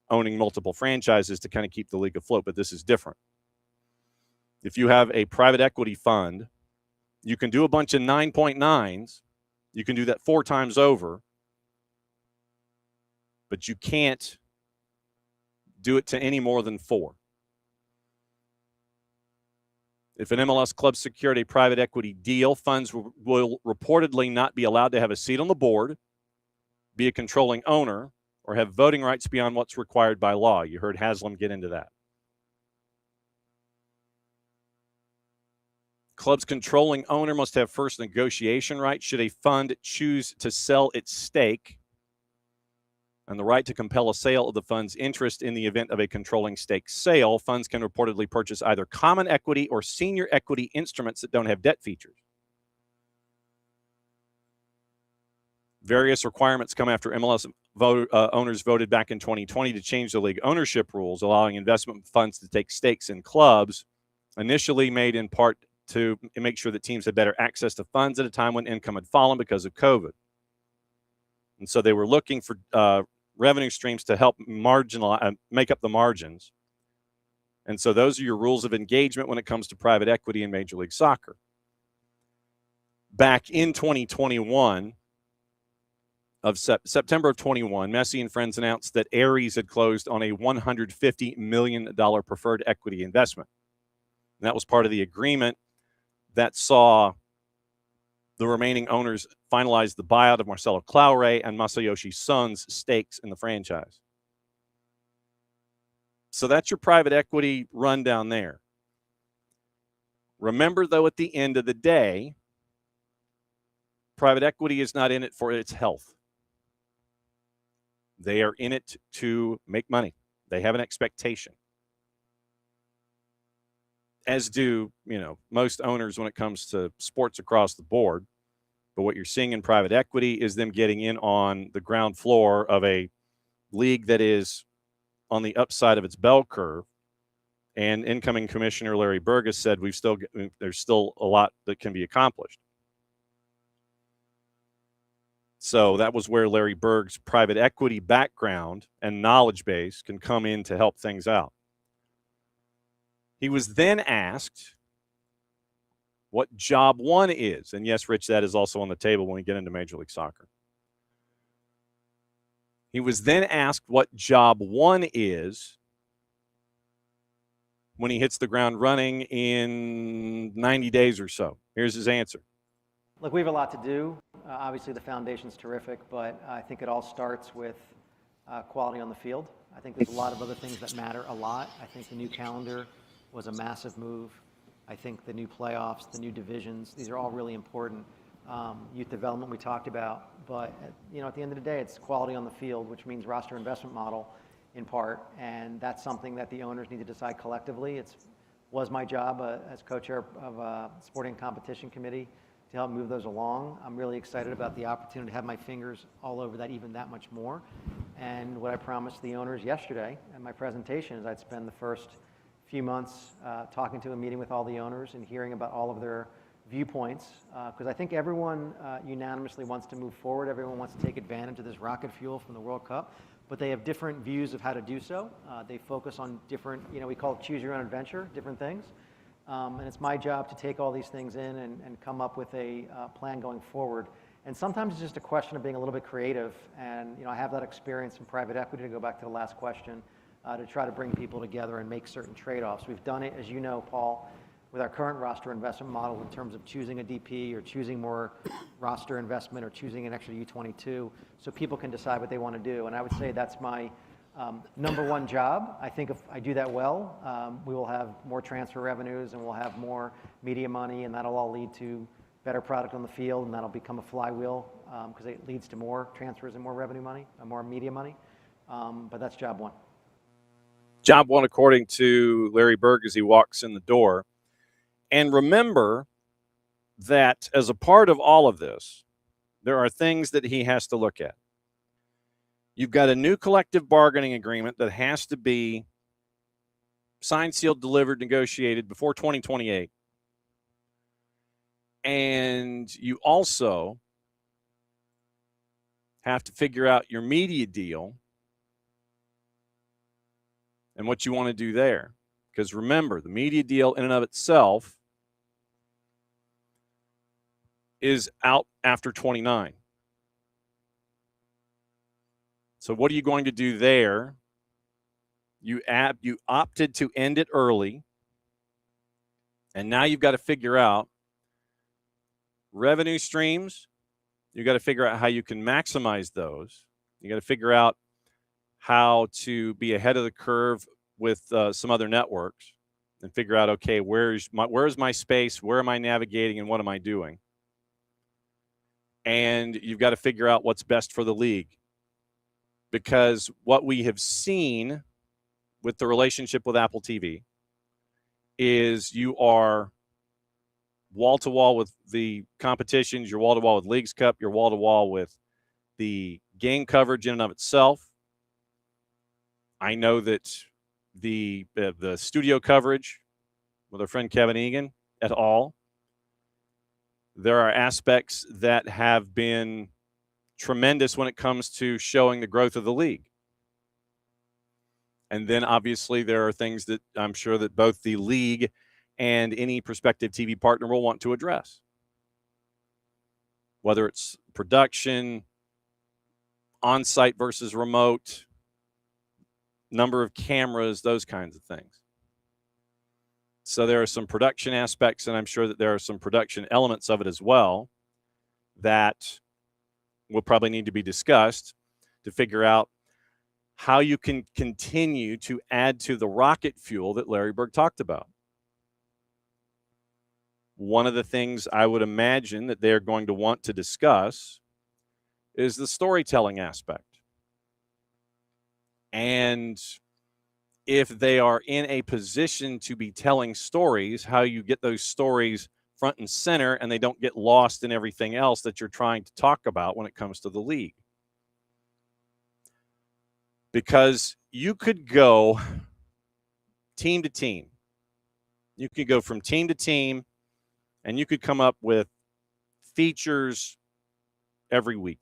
owning multiple franchises to kind of keep the league afloat. But this is different. If you have a private equity fund, you can do a bunch of 9.9s. You can do that 4 times over, but you can't do it to any more than 4. If an MLS club secured a private equity deal, funds will reportedly not be allowed to have a seat on the board, be a controlling owner, or have voting rights beyond what's required by law. You heard Haslam get into that. Club's controlling owner must have first negotiation rights should a fund choose to sell its stake, and the right to compel a sale of the fund's interest in the event of a controlling stake sale. Funds can reportedly purchase either common equity or senior equity instruments that don't have debt features. Various requirements come after MLS owners voted back in 2020 to change the league ownership rules, allowing investment funds to take stakes in clubs, initially made in part to make sure that teams had better access to funds at a time when income had fallen because of COVID. And so they were looking for revenue streams to help make up the margins. And so those are your rules of engagement when it comes to private equity in Major League Soccer. Back in 2021, September of 21, Messi and friends announced that Ares had closed on a $150 million preferred equity investment. And that was part of the agreement that saw the remaining owners finalize the buyout of Marcelo Claure and Masayoshi Son's stakes in the franchise. So that's your private equity rundown there. Remember, though, at the end of the day, private equity is not in it for its health. They are in it to make money. They have an expectation. As do, most owners when it comes to sports across the board. But what you're seeing in private equity is them getting in on the ground floor of a league that is on the upside of its bell curve. And incoming Commissioner Larry Berg has said there's still a lot that can be accomplished. So that was where Larry Berg's private equity background and knowledge base can come in to help things out. He was then asked what job one is. And yes, Rich, that is also on the table when we get into Major League Soccer. He was then asked what job one is when he hits the ground running in 90 days or so. Here's his answer. Look, we have a lot to do. Obviously, the foundation's terrific, but I think it all starts with quality on the field. I think there's a lot of other things that matter a lot. I think the new calendar was a massive move. I think the new playoffs, the new divisions, these are all really important. Youth development we talked about, but at the end of the day, it's quality on the field, which means roster investment model in part, and that's something that the owners need to decide collectively. It was my job as co-chair of Sporting Competition Committee to help move those along. I'm really excited about the opportunity to have my fingers all over that, even that much more. And what I promised the owners yesterday in my presentation is I'd spend the first few months talking to and meeting with all the owners and hearing about all of their viewpoints, because I think everyone unanimously wants to move forward. Everyone wants to take advantage of this rocket fuel from the World Cup, but they have different views of how to do so. They focus on different, we call it choose your own adventure, different things. And it's my job to take all these things in and come up with a plan going forward. And sometimes it's just a question of being a little bit creative. And I have that experience in private equity, to go back to the last question, to try to bring people together and make certain trade-offs. We've done it, as you know, Paul, with our current roster investment model in terms of choosing a DP or choosing more roster investment or choosing an extra U22 so people can decide what they want to do. And I would say that's my number one job. I think if I do that well, we will have more transfer revenues and we'll have more media money, and that'll all lead to better product on the field, and that'll become a flywheel because it leads to more transfers and more revenue money, more media money. But that's job one. Job one, according to Larry Berg, as he walks in the door. And remember that as a part of all of this, there are things that he has to look at. You've got a new collective bargaining agreement that has to be signed, sealed, delivered, negotiated before 2028. And you also have to figure out your media deal and what you want to do there. Because remember, the media deal in and of itself is out after 29. So what are you going to do there? You opted to end it early, and now you've got to figure out revenue streams. You've got to figure out how you can maximize those. You got to figure out how to be ahead of the curve with some other networks and figure out, okay, where's my space? Where am I navigating, and what am I doing? And you've got to figure out what's best for the league. Because what we have seen with the relationship with Apple TV is you are wall-to-wall with the competitions, you're wall-to-wall with Leagues Cup, you're wall-to-wall with the game coverage in and of itself. I know that the studio coverage with our friend Kevin Egan et al. There are aspects that have been tremendous when it comes to showing the growth of the league. And then obviously there are things that I'm sure that both the league and any prospective TV partner will want to address. Whether it's production, on-site versus remote, number of cameras, those kinds of things. So there are some production aspects, and I'm sure that there are some production elements of it as well that will probably need to be discussed to figure out how you can continue to add to the rocket fuel that Larry Berg talked about. One of the things I would imagine that they're going to want to discuss is the storytelling aspect. And if they are in a position to be telling stories, how you get those stories front and center and they don't get lost in everything else that you're trying to talk about when it comes to the league. Because you could go team to team. You could go from team to team, and you could come up with features every week.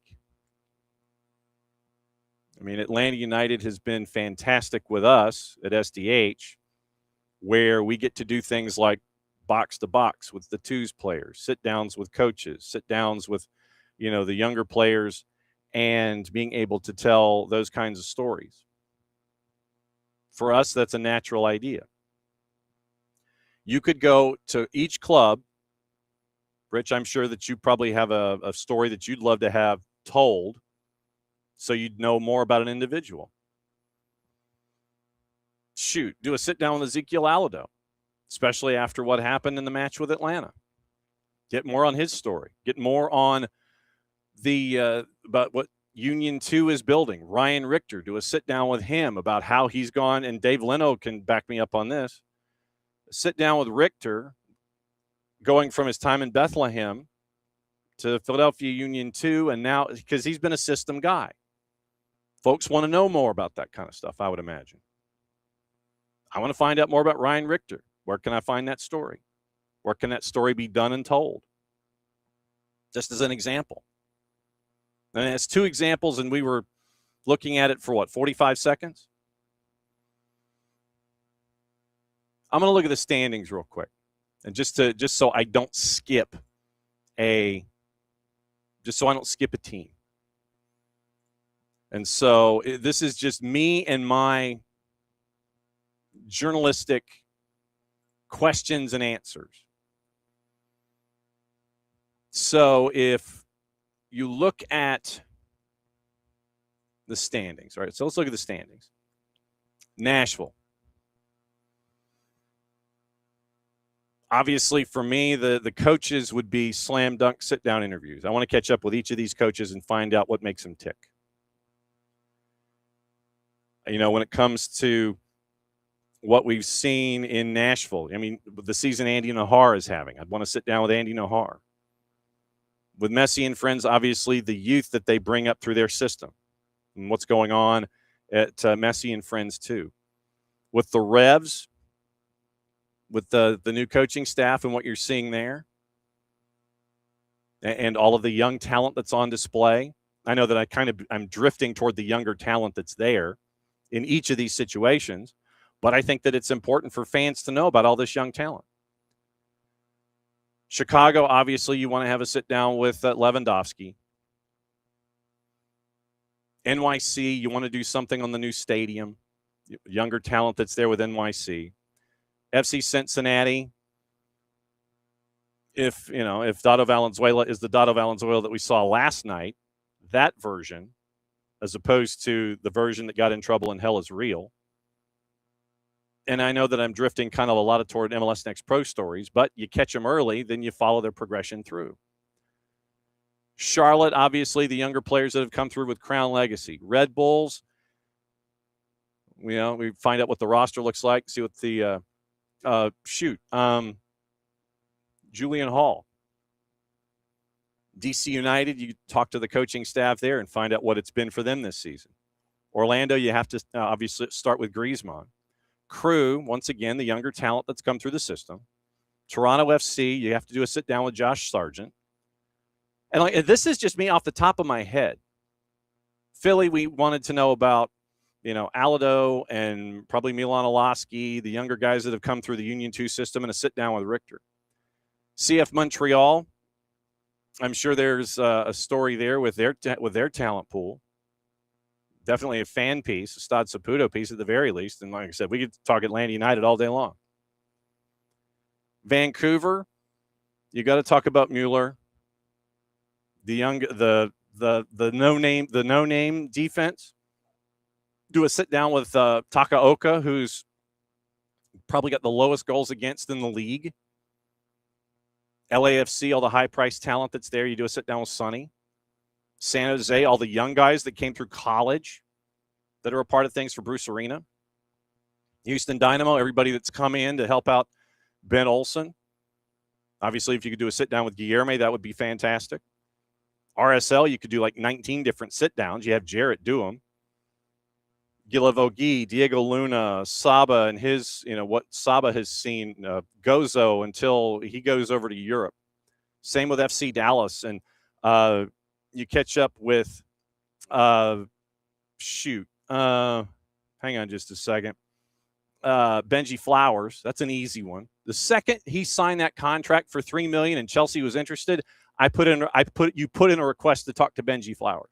I mean, Atlanta United has been fantastic with us at SDH, where we get to do things like box to box with the twos players, sit downs with coaches, sit downs with, the younger players, and being able to tell those kinds of stories. For us, that's a natural idea. You could go to each club. Rich, I'm sure that you probably have a story that you'd love to have told so you'd know more about an individual. Shoot, do a sit down with Ezekiel Alado, especially after what happened in the match with Atlanta. Get more on his story. Get more on about what Union 2 is building. Ryan Richter, do a sit down with him about how he's gone, and Dave Leno can back me up on this. Sit down with Richter, going from his time in Bethlehem to Philadelphia Union 2, and now because he's been a system guy. Folks want to know more about that kind of stuff, I would imagine. I want to find out more about Ryan Richter. Where can I find that story? Where can that story be done and told? Just as an example. And it's two examples, and we were looking at it for 45 seconds? I'm going to look at the standings real quick. And just so I don't skip a team. And so this is just me and my journalistic questions and answers. So if you look at the standings, all right, so let's look at the standings. Nashville. Obviously, for me, the coaches would be slam dunk sit-down interviews. I want to catch up with each of these coaches and find out what makes them tick. When it comes to what we've seen in Nashville, I mean, the season Andy Nahar is having, I'd want to sit down with Andy Nahar. With Messi and friends, obviously, the youth that they bring up through their system and what's going on at Messi and friends, too. With the Revs, with the new coaching staff and what you're seeing there, and all of the young talent that's on display. I know that I'm drifting toward the younger talent that's there in each of these situations, but I think that it's important for fans to know about all this young talent. Chicago, obviously, you want to have a sit-down with Lewandowski. NYC, you want to do something on the new stadium, younger talent that's there with NYC. FC Cincinnati, if Dado Valenzuela is the Dado Valenzuela that we saw last night, that version, as opposed to the version that got in trouble in Hell is Real. And I know that I'm drifting kind of a lot toward MLS Next Pro stories, but you catch them early, then you follow their progression through. Charlotte, obviously, the younger players that have come through with Crown Legacy. Red Bulls, we find out what the roster looks like, see what the Julian Hall. DC United, you talk to the coaching staff there and find out what it's been for them this season. Orlando, you have to obviously start with Griezmann. Crew, once again, the younger talent that's come through the system. Toronto FC, you have to do a sit-down with Josh Sargent. And like, this is just me off the top of my head. Philly, we wanted to know about, Alado and probably Milan Olaski, the younger guys that have come through the Union 2 system, and a sit down with Richter. CF Montreal, I'm sure there's a story there with their talent pool. Definitely a fan piece, a Stade Saputo piece at the very least. And like I said, we could talk Atlanta United all day long. Vancouver, you got to talk about Mueller. The no name defense. Do a sit down with Takaoka, who's probably got the lowest goals against in the league. LAFC, all the high priced talent that's there. You do a sit down with Sonny. San Jose, all the young guys that came through college that are a part of things for Bruce Arena. Houston Dynamo, everybody that's come in to help out Ben Olsen. Obviously, if you could do a sit down with Guilherme, that would be fantastic. RSL, you could do like 19 different sit downs. You have Jarrett do them. Gilavogi, Diego Luna, Saba, and his, what Saba has seen, Gozo until he goes over to Europe. Same with FC Dallas. And you catch up with, hang on just a second. Benji Flowers. That's an easy one. The second he signed that contract for $3 million and Chelsea was interested, you put in a request to talk to Benji Flowers.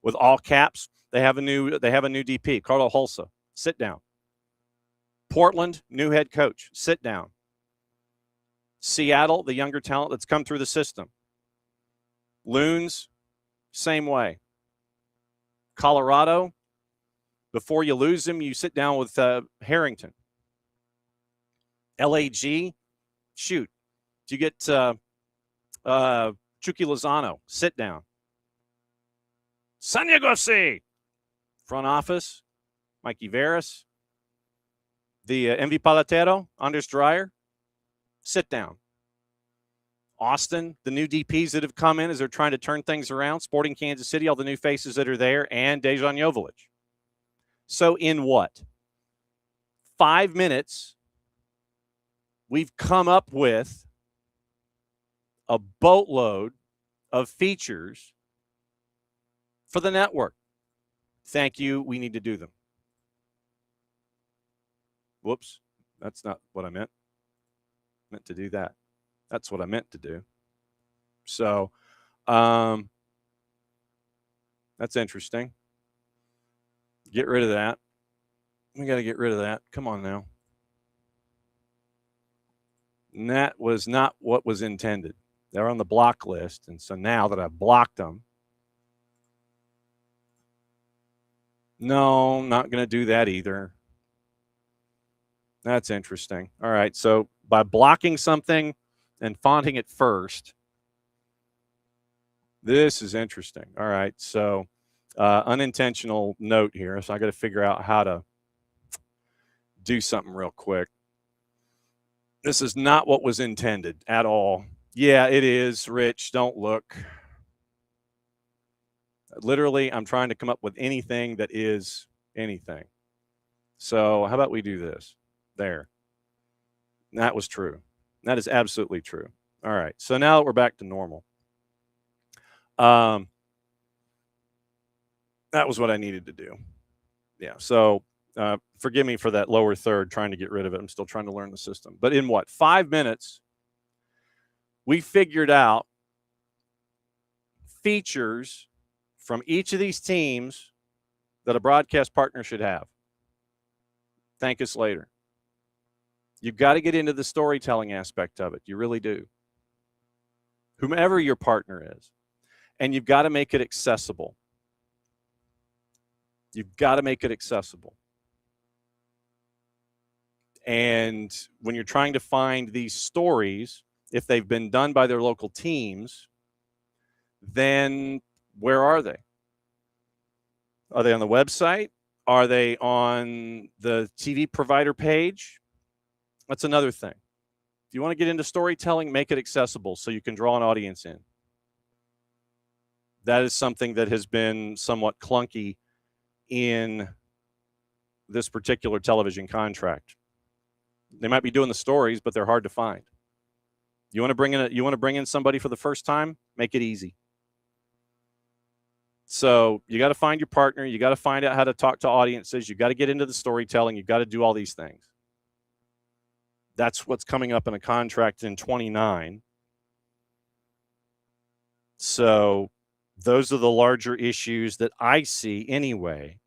With all caps, they have a new DP, Carlo Holsa. Sit down. Portland, new head coach. Sit down. Seattle, the younger talent that's come through the system. Loons, same way. Colorado, before you lose him, you sit down with Harrington. LAG, shoot. You get Chucky Lozano, sit down. San Jose, front office, Mikey Veras. The MV Palatero, Anders Dreyer, sit down. Austin, the new DPs that have come in as they're trying to turn things around. Sporting Kansas City, all the new faces that are there, and Dejan Joveljic. So in what? 5 minutes, we've come up with a boatload of features for the network. Thank you. We need to do them. Whoops. That's not what I meant. I meant to do that. That's what I meant to do. So, that's interesting. Get rid of that. We got to get rid of that. Come on now. And that was not what was intended. They're on the block list. And so now that I've blocked them, no, not going to do that either. That's interesting. All right. So by blocking something and fonting it first, this is interesting. All right. So unintentional note here. So I got to figure out how to do something real quick. This is not what was intended at all. Yeah, it is, Rich. Don't look. Literally, I'm trying to come up with anything that is anything. So how about we do this? There. That was true. That is absolutely true. All right. So now that we're back to normal. That was what I needed to do. Yeah. So forgive me for that lower third, trying to get rid of it. I'm still trying to learn the system. But in what? 5 minutes, we figured out features from each of these teams that a broadcast partner should have. Thank us later. You've got to get into the storytelling aspect of it. You really do. Whomever your partner is. And you've got to make it accessible. You've got to make it accessible. And when you're trying to find these stories, if they've been done by their local teams, then where are they? Are they on the website? Are they on the TV provider page? That's another thing. If you want to get into storytelling, make it accessible so you can draw an audience in. That is something that has been somewhat clunky in this particular television contract. They might be doing the stories, but they're hard to find. You want to bring in somebody for the first time? Make it easy. So you got to find your partner. You got to find out how to talk to audiences. You got to get into the storytelling. You got to do all these things. That's what's coming up in a contract in 29. So those are the larger issues that I see anyway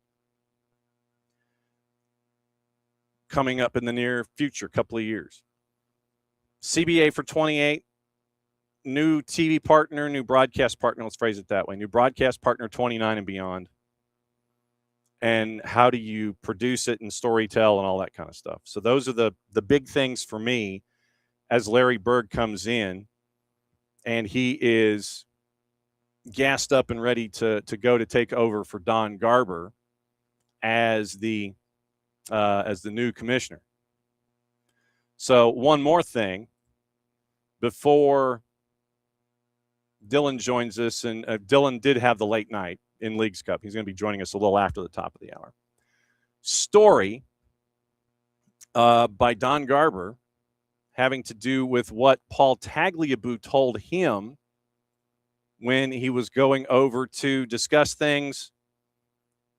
coming up in the near future, couple of years. CBA for 28. New TV partner, new broadcast partner, let's phrase it that way. New broadcast partner 29 and beyond. And how do you produce it and storytell and all that kind of stuff. So those are the big things for me as Larry Berg comes in and he is gassed up and ready to go to take over for Don Garber as the new commissioner. So one more thing before Dylan joins us, and Dylan did have the late night in Leagues Cup. He's going to be joining us a little after the top of the hour. Story by Don Garber having to do with what Paul Tagliabue told him when he was going over to discuss things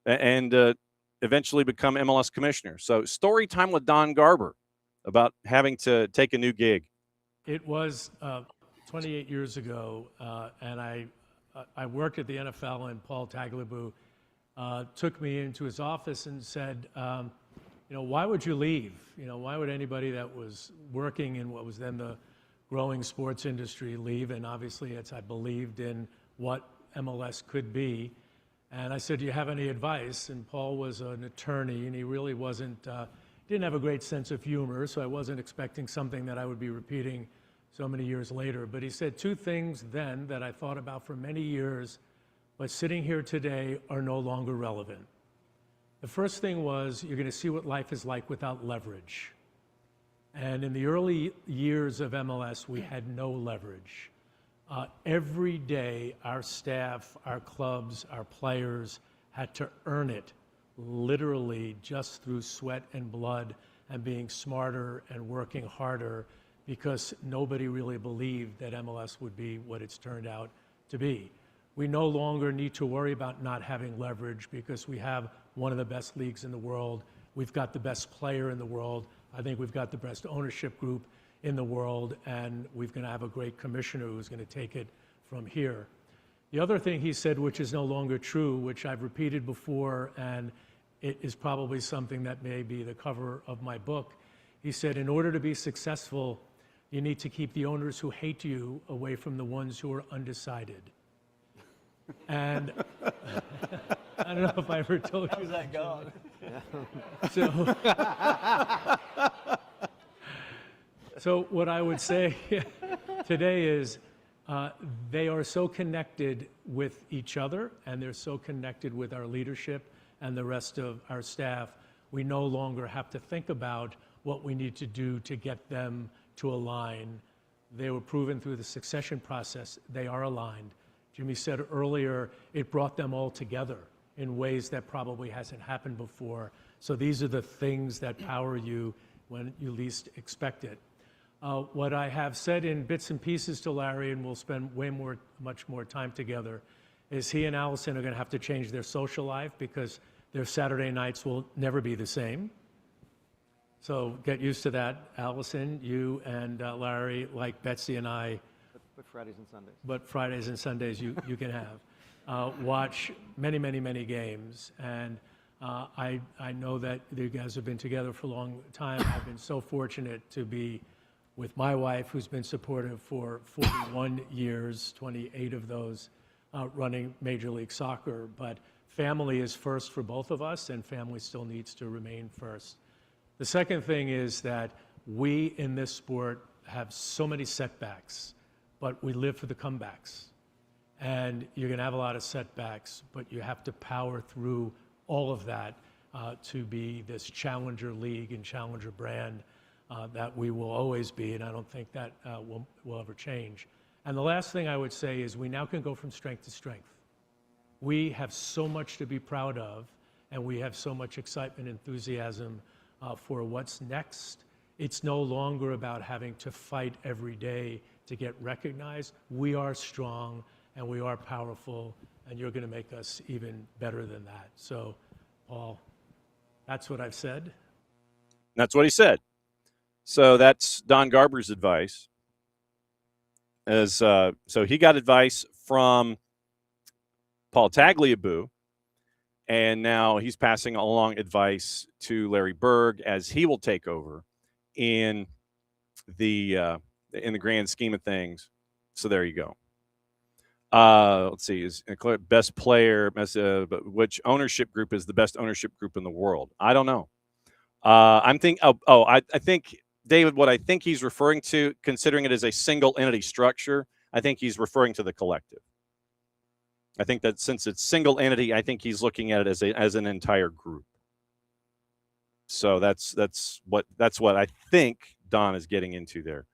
and eventually become MLS commissioner. So story time with Don Garber about having to take a new gig. It was 28 years ago, and I worked at the NFL, and Paul Tagliabue took me into his office and said, why would you leave? Why would anybody that was working in what was then the growing sports industry leave? And obviously, I believed in what MLS could be. And I said, do you have any advice? And Paul was an attorney, and he really didn't have a great sense of humor, so I wasn't expecting something that I would be repeating so many years later. But he said two things then that I thought about for many years, but sitting here today are no longer relevant. The first thing was, you're going to see what life is like without leverage. And in the early years of MLS, we had no leverage. Every day, our staff, our clubs, our players had to earn it, literally just through sweat and blood and being smarter and working harder, because nobody really believed that MLS would be what it's turned out to be. We no longer need to worry about not having leverage because we have one of the best leagues in the world. We've got the best player in the world. I think we've got the best ownership group in the world, and we're going to have a great commissioner who's going to take it from here. The other thing he said, which is no longer true, which I've repeated before, and it is probably something that may be the cover of my book. He said, in order to be successful, you need to keep the owners who hate you away from the ones who are undecided. And I don't know if I ever told you that. Gone? So what I would say today is they are so connected with each other, and they're so connected with our leadership and the rest of our staff. We no longer have to think about what we need to do to get them to align. They were proven through the succession process. They are aligned. Jimmy said earlier, it brought them all together in ways that probably hasn't happened before. So these are the things that power you when you least expect it. What I have said in bits and pieces to Larry, and we'll spend much more time together, is he and Allison are going to have to change their social life because their Saturday nights will never be the same. So get used to that. Allison, you and Larry, like Betsy and I. But Fridays and Sundays. But Fridays and Sundays you can have. Watch many, many, many games. And I know that you guys have been together for a long time. I've been so fortunate to be with my wife, who's been supportive for 41 years, 28 of those running Major League Soccer. But family is first for both of us, and family still needs to remain first. The second thing is that we in this sport have so many setbacks, but we live for the comebacks. And you're going to have a lot of setbacks, but you have to power through all of that to be this challenger league and challenger brand that we will always be, and I don't think that will ever change. And the last thing I would say is we now can go from strength to strength. We have so much to be proud of, and we have so much excitement and enthusiasm for what's next. It's no longer about having to fight every day to get recognized. We are strong and we are powerful, and you're going to make us even better than that. So, Paul, that's what I've said. That's what he said. So that's Don Garber's advice. So he got advice from Paul Tagliabue, and now he's passing along advice to Larry Berg as he will take over in the grand scheme of things. So there you go. Let's see, is best player, which ownership group is the best ownership group in the world? I don't know. I think, David, what I think he's referring to, considering it as a single entity structure, I think he's referring to the collective. I think that since it's single entity, I think he's looking at it as an entire group. So that's what I think Don is getting into there.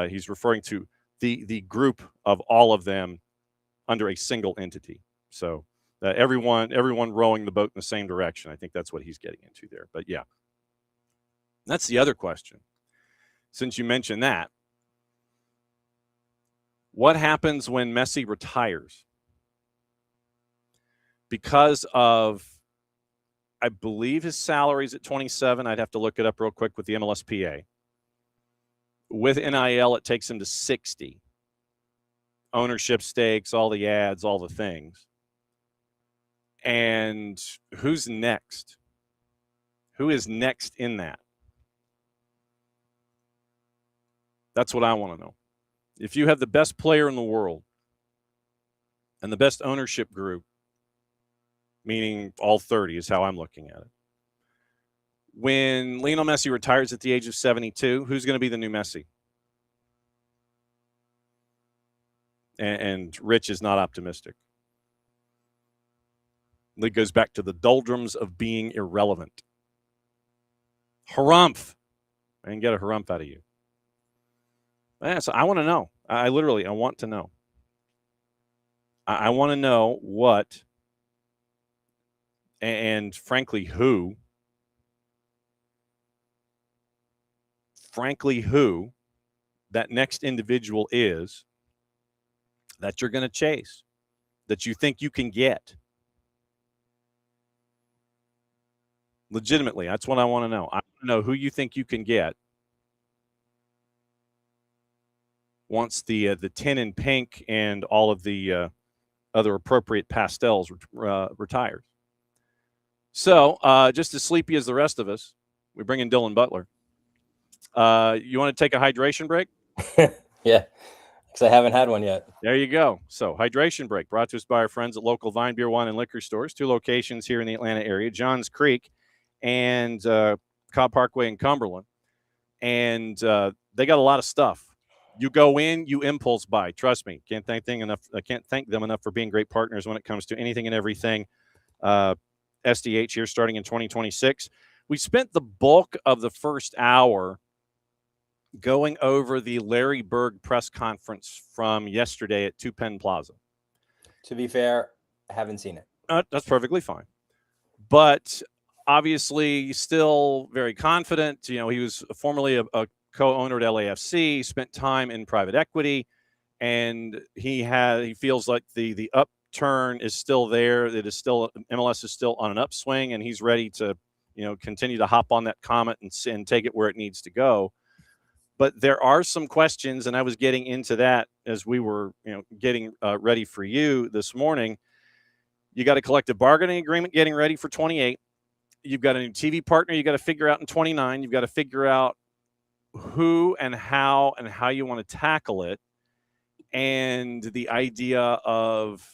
He's referring to the group of all of them under a single entity. So everyone rowing the boat in the same direction. I think that's what he's getting into there. But yeah, that's the other question. Since you mentioned that, what happens when Messi retires? Because of, I believe his salary is at 27. I'd have to look it up real quick with the MLSPA. With NIL, it takes him to 60. Ownership stakes, all the ads, all the things. And who's next? Who is next in that? That's what I want to know. If you have the best player in the world and the best ownership group, meaning all 30 is how I'm looking at it. When Lionel Messi retires at the age of 72, who's going to be the new Messi? And Rich is not optimistic. It goes back to the doldrums of being irrelevant. Harumph. I didn't get a harumph out of you. Yeah, so I want to know. I want to know. I want to know what, and frankly, who that next individual is that you're going to chase, that you think you can get. Legitimately, that's what I want to know. I want to know who you think you can get once the tin and pink and all of the other appropriate pastels retires. So, just as sleepy as the rest of us, we bring in Dylan Butler. You want to take a hydration break? Yeah, because I haven't had one yet. There you go. So, hydration break brought to us by our friends at local Vine Beer, Wine, and Liquor stores. 2 locations here in the Atlanta area, Johns Creek and Cobb Parkway in Cumberland. And they got a lot of stuff. You go in, you impulse buy. Trust me, can't thank them enough for being great partners when it comes to anything and everything SDH here starting in 2026. We spent the bulk of the first hour going over the Larry Berg press conference from yesterday at 2 Penn Plaza. To be fair, I haven't seen it. That's perfectly fine. But obviously still very confident. You know, he was formerly a co-owner at LAFC, spent time in private equity, and he feels like the upturn is still there. It is still, MLS is still on an upswing, and he's ready to, continue to hop on that comet and take it where it needs to go. But there are some questions, and I was getting into that as we were, getting ready for you this morning. You got a collective bargaining agreement getting ready for 28. You've got a new TV partner you got to figure out in 29. You've got to figure out who and how you want to tackle it, and the idea of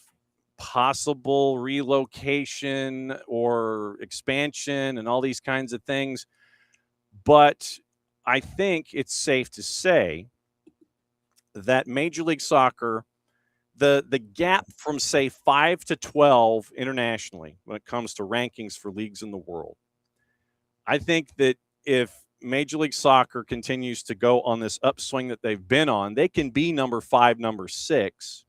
possible relocation or expansion and all these kinds of things. But I think it's safe to say that Major League Soccer, the gap from, say, 5 to 12 internationally when it comes to rankings for leagues in the world, I think that if Major League Soccer continues to go on this upswing that they've been on, they can be number 5, number 6,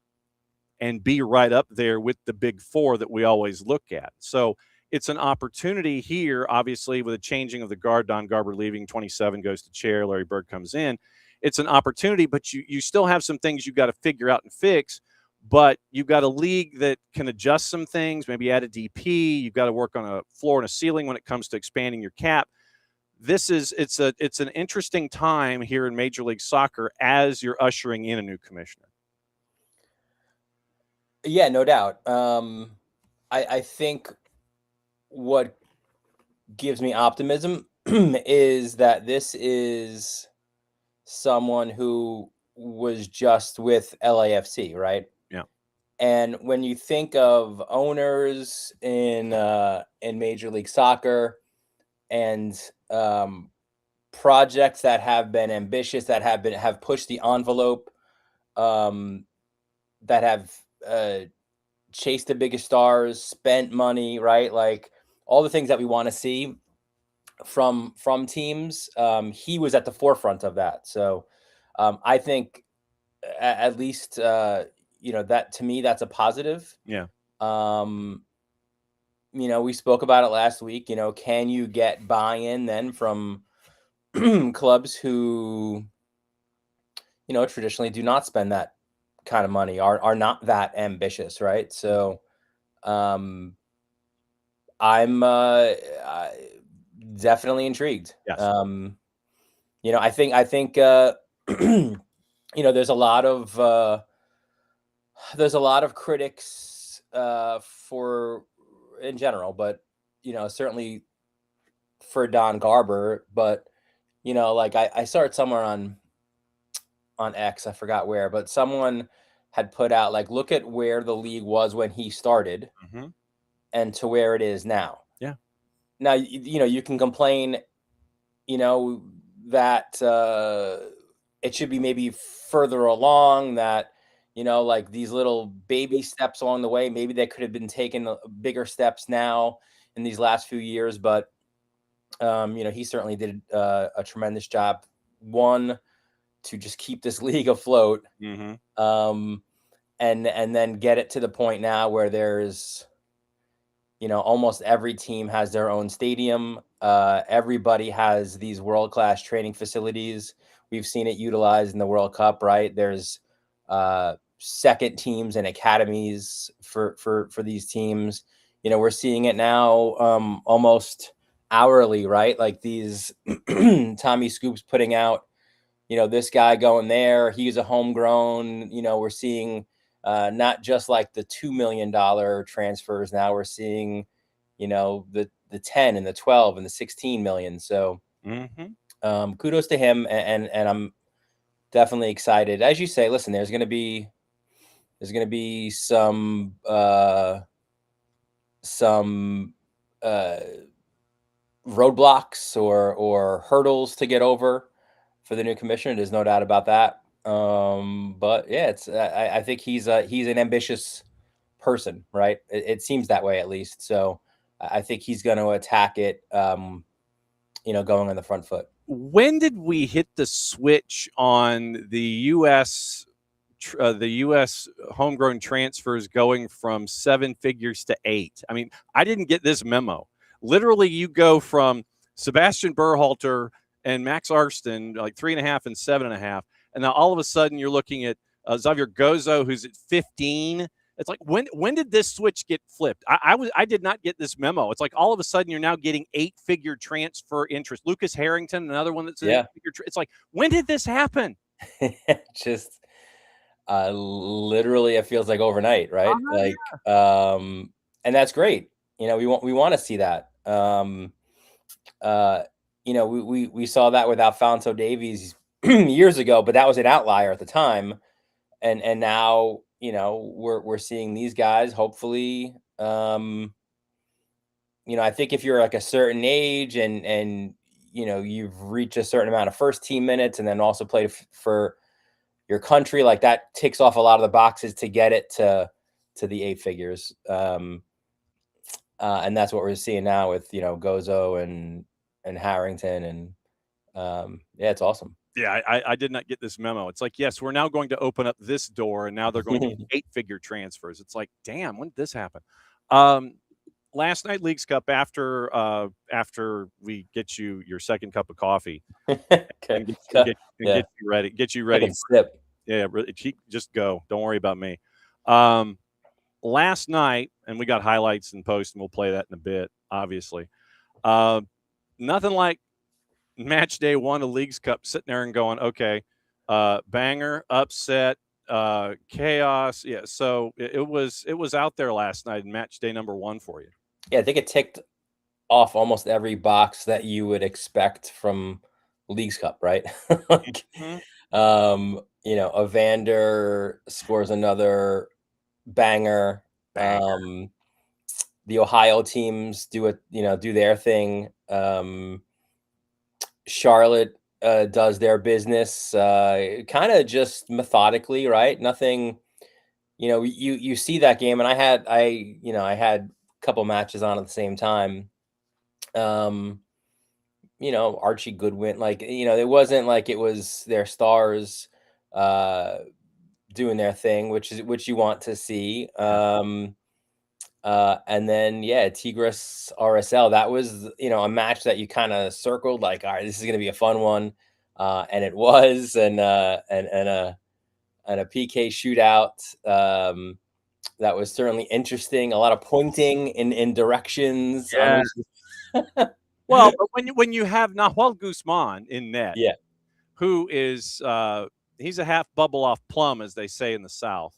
and be right up there with the big 4 that we always look at. So it's an opportunity here, obviously, with a changing of the guard, Don Garber leaving, 27 goes to chair, Larry Berg comes in. it's an opportunity, but you still have some things you've got to figure out and fix. But you've got a league that can adjust some things, maybe add a DP. You've got to work on a floor and a ceiling when it comes to expanding your cap. It's an interesting time here in Major League Soccer as you're ushering in a new commissioner. Yeah, no doubt. I think what gives me optimism is that this is someone who was just with LAFC, right? Yeah. And when you think of owners in Major League Soccer and projects that have been ambitious, that have pushed the envelope, that have chased the biggest stars, spent money, right? Like all the things that we want to see from teams. He was at the forefront of that. So I think at least that to me that's a positive. Yeah. We spoke about it last week. Can you get buy-in then from clubs who traditionally do not spend that kind of money, are not that ambitious, right? So I'm definitely intrigued. Yes. I think there's a lot of critics for in general, but certainly for Don Garber. But like I saw it somewhere on X, I forgot where, but someone had put out like, look at where the league was when he started and to where it is now. Yeah. Now you can complain that it should be maybe further along, that like these little baby steps along the way, maybe they could have been taken bigger steps now in these last few years. But he certainly did a tremendous job, one, to just keep this league afloat, and then get it to the point now where there's almost every team has their own stadium. Everybody has these world-class training facilities. We've seen it utilized in the World Cup, right? There's second teams and academies for these teams. We're seeing it now almost hourly, right? Like these Tommy Scoops putting out, this guy going there. He's a homegrown. We're seeing not just like the $2 million transfers. Now we're seeing, the 10 and the 12 and the 16 million. So kudos to him. And I'm definitely excited. As you say, listen, there's going to be some roadblocks or hurdles to get over for the new commissioner. There's no doubt about that. But yeah, it's I think he's an ambitious person, right? It seems that way, at least. So I think he's going to attack it, going on the front foot. When did we hit the switch on the U.S. homegrown transfers going from 7 figures to 8? I mean, I didn't get this memo. Literally, you go from Sebastian Berhalter and Max Arston, like 3.5 and 7.5. And now all of a sudden you're looking at Xavier Gozo, who's at 15. It's like, when did this switch get flipped? I did not get this memo. It's like all of a sudden you're now getting 8-figure transfer interest. Lucas Harrington, another one that's an 8-figure. It's like, when did this happen? Just literally, it feels like overnight, right? And that's great. We want to see that. We saw that with Alphonso Davies years ago, but that was an outlier at the time. And now, we're seeing these guys, hopefully, I think if you're like a certain age and you've reached a certain amount of first team minutes and then also played for your country, like that ticks off a lot of the boxes to get it to the 8 figures. And that's what we're seeing now with, Gozo and Harrington. And it's awesome. Yeah, I did not get this memo. It's like, yes, we're now going to open up this door, and now they're going to get 8-figure transfers. It's like, damn, when did this happen? last night Leagues Cup after we get you your second cup of coffee Okay. and Yeah. get you ready. Get you I ready. can sip. Yeah, just go. Don't worry about me. Last night, and we got highlights and posts, and we'll play that in a bit, obviously. Nothing like match day 1 of Leagues Cup sitting there and going, okay, banger, upset, chaos. Yeah, so it was out there last night in match day number 1 for you. Yeah, I think it ticked off almost every box that you would expect from Leagues Cup, right? Like, Evander scores another banger. The Ohio teams do their thing. Charlotte does their business kind of just methodically, right? Nothing, you see that game, and I had a couple matches on at the same time. Archie Goodwin, it wasn't like it was their stars doing their thing, which you want to see. And then Tigres RSL, that was a match that you kind of circled like, all right, this is going to be a fun one, and it was, and a PK shootout that was certainly interesting. A lot of pointing in directions. Yeah. Well, but when you have Nahuel Guzman in net, Yeah, who is he's a half bubble off plum, as they say in the South.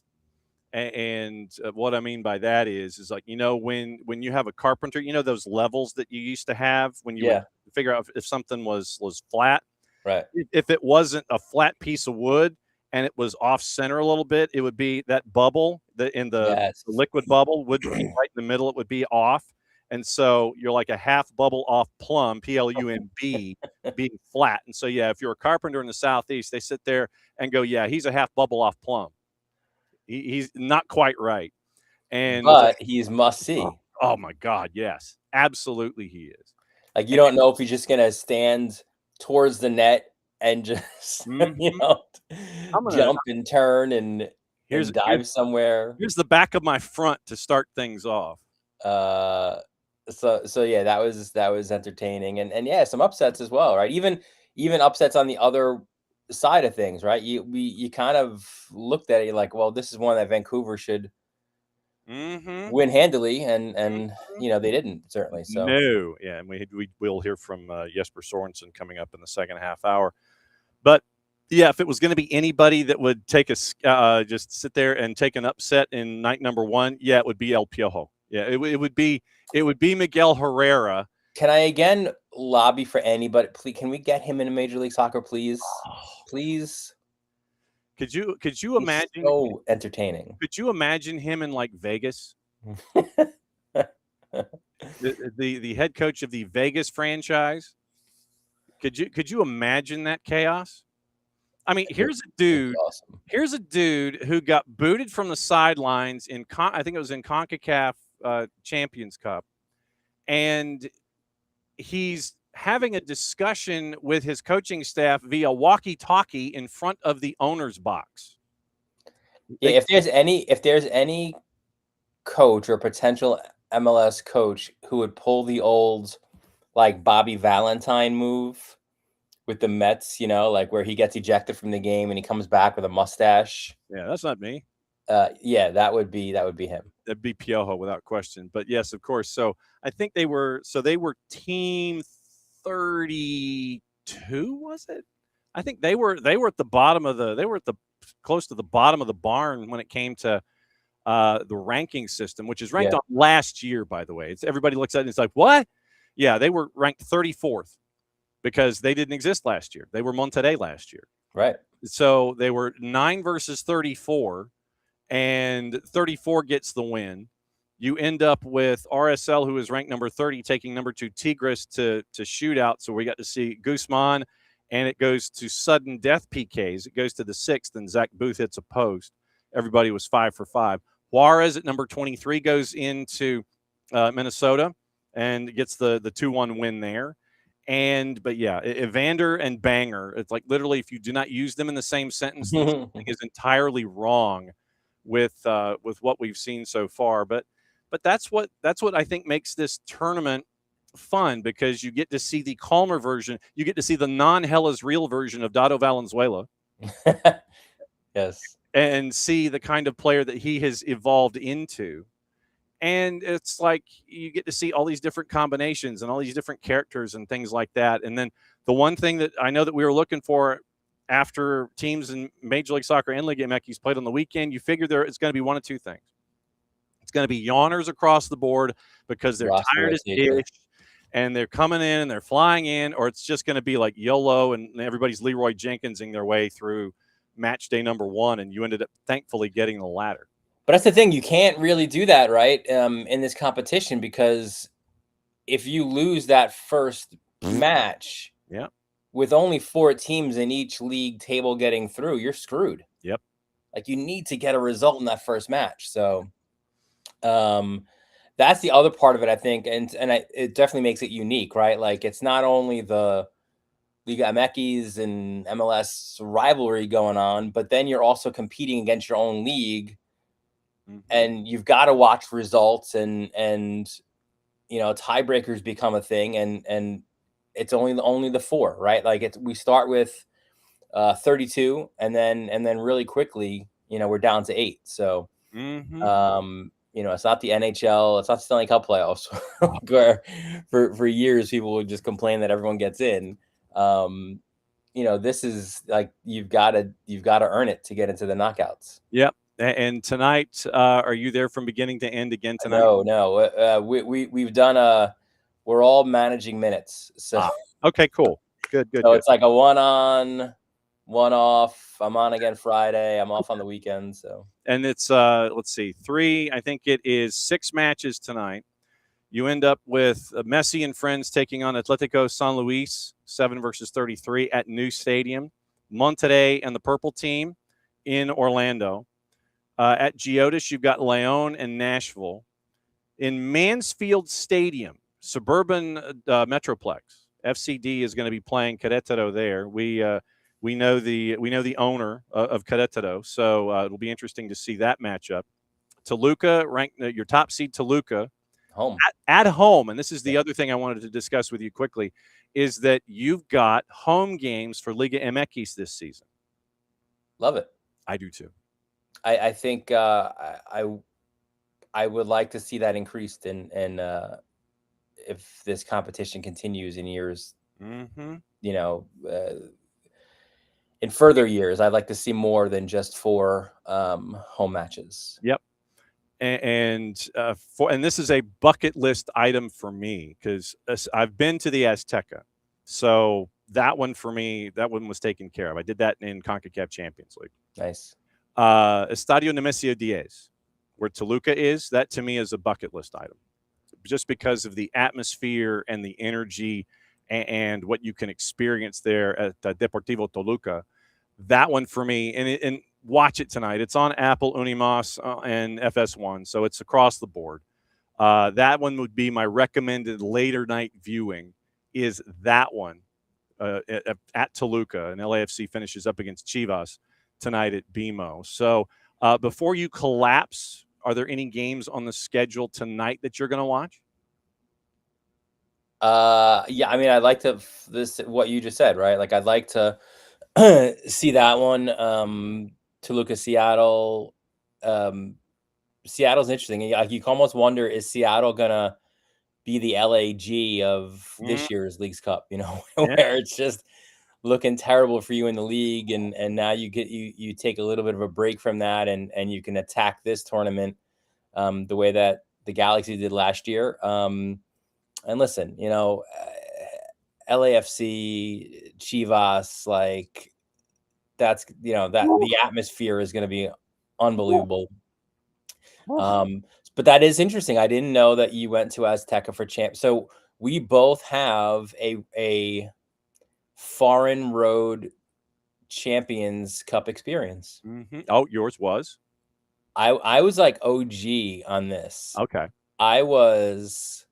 And what I mean by that is like, when you have a carpenter, those levels that you used to have when you would figure out if something was flat, right. If it wasn't a flat piece of wood and it was off center a little bit, it would be that bubble the liquid bubble would be right in the middle. It would be off. And so you're like a half bubble off plumb, PLUMB, being flat. And so, if you're a carpenter in the Southeast, they sit there and go, he's a half bubble off plumb. He's not quite right. But he's must see. Oh my God, yes. Absolutely he is. Like, you don't know if he's just going to stand towards the net and just, jump and turn and dive somewhere. Here's the back of my front to start things off. So that was entertaining, and some upsets as well, right? Even upsets on the other side of things, right? You kind of looked at it like, well, this is one that Vancouver should win handily, and they didn't, certainly. So no, and we will hear from Jesper Sorensen coming up in the second half hour. But if it was going to be anybody that would take just sit there and take an upset in night number 1, it would be El Piojo. Yeah, it would be Miguel Herrera. Can I again lobby for anybody? Please, can we get him in Major League Soccer, please? Please. Could you imagine? So entertaining. Could you imagine him in like Vegas? the head coach of the Vegas franchise. Could you imagine that chaos? I mean, here's a dude. Awesome. Here's a dude who got booted from the sidelines I think it was in CONCACAF Champions Cup, and he's having a discussion with his coaching staff via walkie-talkie in front of the owner's box. Yeah, if there's any coach or potential MLS coach who would pull the old like Bobby Valentine move with the Mets, like where he gets ejected from the game and he comes back with a mustache. Yeah, that's not me. That would be him. That'd be Piojo without question. But yes, of course. So I think they were team 32, was it? I think they were at the bottom of close to the bottom of the barn when it came to the ranking system, which is ranked on last year, by the way. Everybody looks at it and it's like, what? Yeah, they were ranked 34th because they didn't exist last year. They were Monterrey last year. Right. So they were 9 versus 34, and 34 gets the win. You end up with RSL, who is ranked number 30, taking number 2 Tigres to shootout. So we got to see Guzman, and it goes to sudden death PKs. It goes to the 6th, and Zach Booth hits a post. Everybody was 5 for 5. Juarez at number 23 goes into Minnesota and gets the 2-1 win there. But Evander and banger, it's like literally if you do not use them in the same sentence, something is entirely wrong with what we've seen so far. But But that's what I think makes this tournament fun, because you get to see the calmer version. You get to see the non-Hellas real version of Dado Valenzuela. Yes. And see the kind of player that he has evolved into. And it's like you get to see all these different combinations and all these different characters and things like that. And then the one thing that I know that we were looking for after teams in Major League Soccer and Liga MX played on the weekend, you figure it's going to be one of two things. It's going to be yawners across the board because they're tired as dish and they're coming in and they're flying in, or it's just going to be like YOLO and everybody's Leroy Jenkinsing their way through match day number 1, and you ended up thankfully getting the latter. But that's the thing, you can't really do that, right, in this competition, because if you lose that first match, yeah, with only 4 teams in each league table getting through, you're screwed. Yep. Like, you need to get a result in that first match. So that's the other part of it, I think, and it definitely makes it unique, right? Like, it's not only the Liga MX and MLS rivalry going on, but then you're also competing against your own league, and you've got to watch results, and tiebreakers become a thing, and it's only the 4, right? Like, we start with 32, and then really quickly, we're down to 8. So it's not the NHL, it's not the Stanley Cup playoffs, where for years people would just complain that everyone gets in. This is like, you've got to earn it to get into the knockouts. Yep. And tonight, are you there from beginning to end again tonight? No. We've done we're all managing minutes. So okay, cool. Good. So it's like a 1 on, 1 off. I'm on again Friday. I'm off on the weekend. So, and it's let's see, 3. I think it is 6 matches tonight. You end up with Messi and friends taking on Atletico San Luis, 7 versus 33 at New Stadium. Monterrey and the Purple Team in Orlando. At Geodis, you've got León and Nashville. In Mansfield Stadium, Suburban Metroplex, FCD is going to be playing Querétaro there. We know the owner of Querétaro, so it'll be interesting to see that matchup. Toluca, ranked your top seed Toluca, home at home, and this is the other thing I wanted to discuss with you quickly, is that you've got home games for Liga MX this season. Love it. I do too. I think I would like to see that increased in if this competition continues in years, in further years, I'd like to see more than just 4 home matches. Yep. And this is a bucket list item for me, because I've been to the Azteca. So that one for me, that one was taken care of. I did that in CONCACAF Champions League. Nice. Estadio Nemesio Diaz, where Toluca is, that to me is a bucket list item, just because of the atmosphere and the energy and what you can experience there at Deportivo Toluca. That one for me, and watch it tonight. It's on Apple, Unimas, and FS1, so it's across the board. That one would be my recommended later night viewing, is that one at Toluca, and LAFC finishes up against Chivas tonight at BMO. So before you collapse, are there any games on the schedule tonight that you're going to watch? Yeah, I mean, I'd like to what you just said, right? Like, I'd like to see that one. Toluca, Seattle. Seattle's interesting. Like, you can almost wonder, is Seattle gonna be the LAG of this year's Leagues Cup? Where it's just looking terrible for you in the league, and now you take a little bit of a break from that, and you can attack this tournament the way that the Galaxy did last year. And listen, LAFC, Chivas, like, that's that the atmosphere is going to be unbelievable. But that is interesting. I didn't know that you went to Azteca for champ. So we both have a foreign road Champions Cup experience. Oh, yours was? I was like OG on this. Okay. I was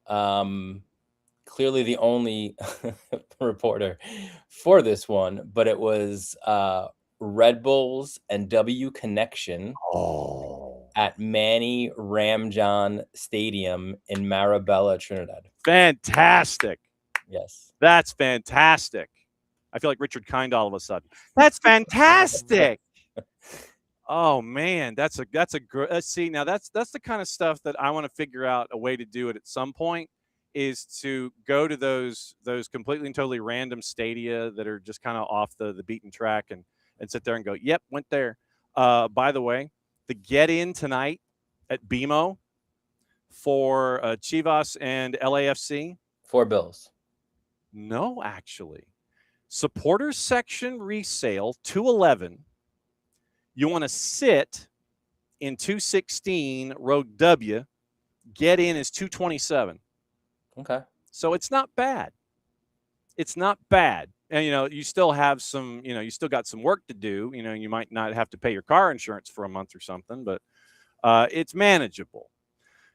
clearly the only reporter for this one, but it was Red Bulls and W Connection at Manny Ramjohn Stadium in Marabella, Trinidad. Fantastic. Yes. That's fantastic. I feel like Richard Kind all of a sudden. That's fantastic. Oh man, that's a good. See, now that's the kind of stuff that I want to figure out a way to do it at some point, is to go to those completely and totally random stadia that are just kind of off the beaten track and sit there and go, yep, went there. By the way, the get in tonight at BMO for Chivas and LAFC. 4 bills. No, actually, supporters section resale 211. You want to sit in 216 row W. Get in is 227. Okay. So it's not bad. It's not bad. And, you still have some, you still got some work to do. You might not have to pay your car insurance for a month or something, but it's manageable.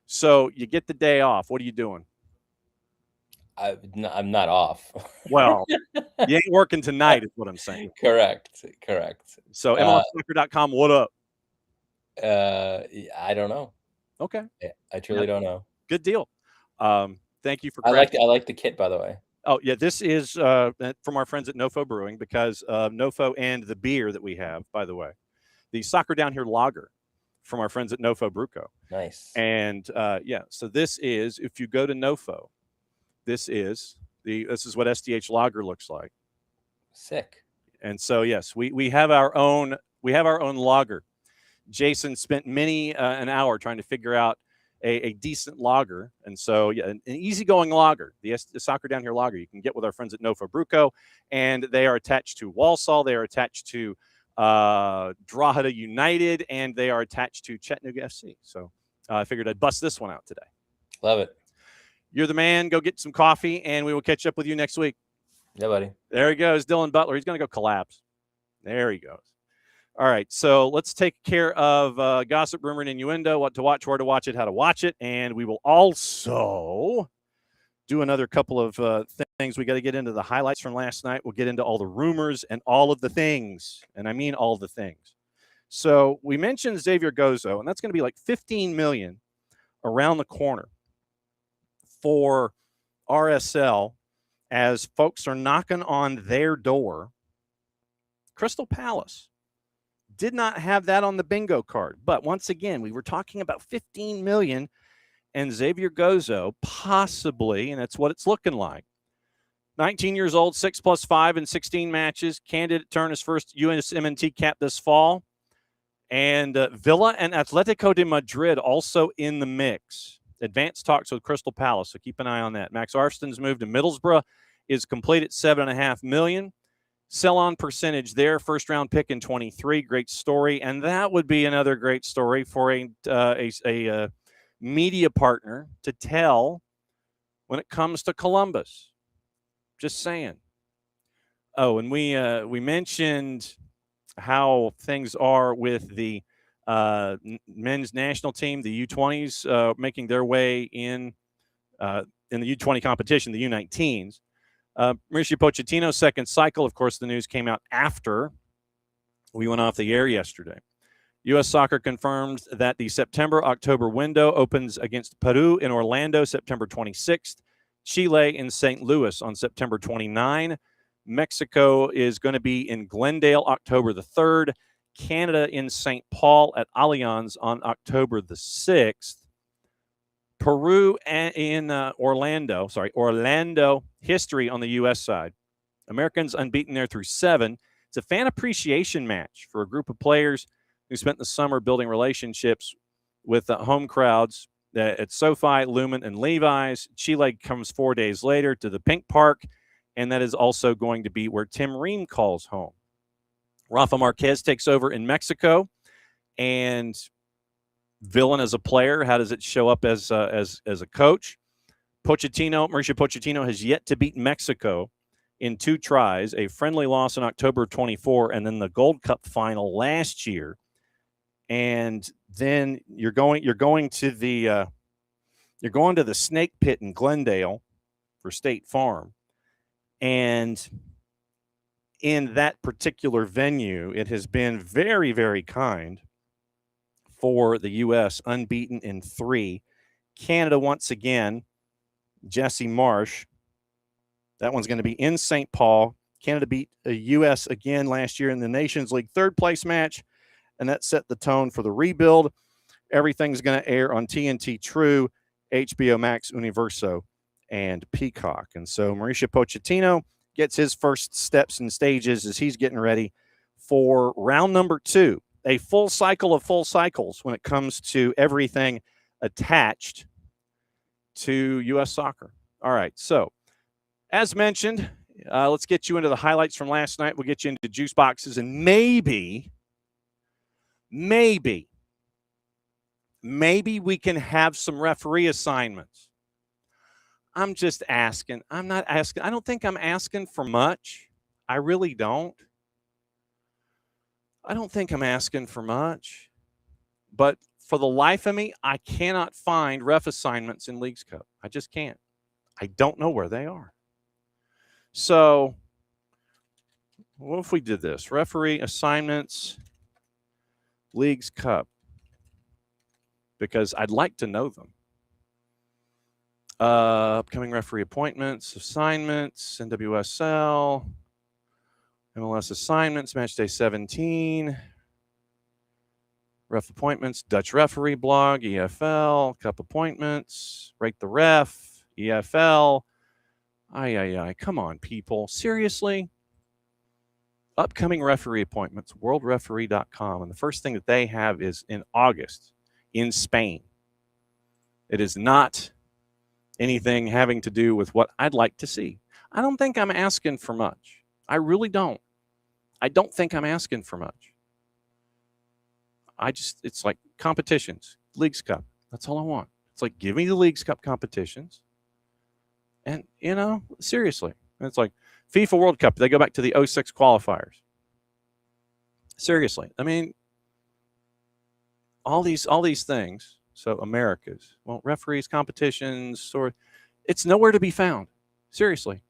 So you get the day off. What are you doing? I'm not off. Well, you ain't working tonight is what I'm saying. Correct. So MLSsoccer.com, what up? I don't know. Okay. I truly don't know. Good deal. Thank you for I like the kit, by the way. Oh, yeah, this is from our friends at Nofo Brewing, because Nofo and the beer that we have, by the way, the Soccer Down Here lager from our friends at Nofo Brewco. Nice. And so this is, if you go to Nofo, this is what SDH lager looks like. Sick. And so yes, we have our own lager. Jason spent many an hour trying to figure out a decent lager, and so yeah, an easygoing lager, the Soccer Down Here lager, you can get with our friends at Nofo Brewco, and they are attached to Walsall, they are attached to Drogheda United, and they are attached to Chattanooga FC. So I figured I'd bust this one out today. Love it. You're the man. Go get some coffee, and we will catch up with you next week. Yeah, buddy. There he goes, Dylan Butler. He's going to go collapse. There he goes. All right, so let's take care of gossip, rumor, and innuendo, what to watch, where to watch it, how to watch it, and we will also do another couple of things. We got to get into the highlights from last night. We'll get into all the rumors and all of the things, and I mean all the things. So we mentioned Xavier Gozo, and that's going to be like $15 million around the corner for RSL as folks are knocking on their door. Crystal Palace did not have that on the bingo card. But once again, we were talking about $15 million and Xavier Gozo possibly, and that's what it's looking like. 19 years old, 6+5 in 16 matches, candidate to earn his first USMNT cap this fall. And Villa and Atletico de Madrid also in the mix. Advanced talks with Crystal Palace, so keep an eye on that. Max Arfsten's move to Middlesbrough is complete at $7.5 million. Sell-on percentage there, first-round pick in 23. Great story, and that would be another great story for a media partner to tell when it comes to Columbus. Just saying. Oh, and we mentioned how things are with the men's national team, the U20s making their way in the U20 competition, the U19s. Mauricio Pochettino's second cycle, of course, the news came out after we went off the air yesterday. U.S. Soccer confirms that the September-October window opens against Peru in Orlando September 26th, Chile in St. Louis on September 29. Mexico is going to be in Glendale October the 3rd, Canada in St. Paul at Allianz on October the 6th. Peru in Orlando history on the U.S. side. Americans unbeaten there through 7. It's a fan appreciation match for a group of players who spent the summer building relationships with home crowds at SoFi, Lumen, and Levi's. Chile comes 4 days later to the Pink Park, and that is also going to be where Tim Ream calls home. Rafa Marquez takes over in Mexico, and Villain as a player, how does it show up as a coach? Mauricio Pochettino has yet to beat Mexico in 2 tries, a friendly loss in October 24, and then the Gold Cup final last year. And then you're going to the Snake Pit in Glendale for State Farm, and in that particular venue, it has been very, very kind for the U.S., unbeaten in 3. Canada once again, Jesse Marsh. That one's going to be in St. Paul. Canada beat the U.S. again last year in the Nations League third-place match, and that set the tone for the rebuild. Everything's going to air on TNT True, HBO Max, Universo, and Peacock. And so Mauricio Pochettino gets his first steps and stages as he's getting ready for round number 2, a full cycle of full cycles when it comes to everything attached to U.S. soccer. All right, so as mentioned, let's get you into the highlights from last night. We'll get you into juice boxes, and maybe we can have some referee assignments. I'm just asking. I'm not asking. I don't think I'm asking for much. I really don't. I don't think I'm asking for much. But for the life of me, I cannot find ref assignments in Leagues Cup. I just can't. I don't know where they are. So what if we did this? Referee assignments, Leagues Cup. Because I'd like to know them. Upcoming referee appointments, assignments, NWSL, MLS assignments, match day 17, ref appointments, Dutch referee blog, EFL, cup appointments, rate the ref, EFL. Come on, people. Seriously? Upcoming referee appointments, worldreferee.com. And the first thing that they have is in August in Spain. It is not anything having to do with what I'd like to see. I don't think I'm asking for much. I really don't. I don't think I'm asking for much. It's like competitions, Leagues Cup. That's all I want. It's like, give me the Leagues Cup competitions. And, seriously. It's like FIFA World Cup. They go back to the 06 qualifiers. Seriously. I mean, all these things. So Americas, well, referees, competitions, it's nowhere to be found. Seriously.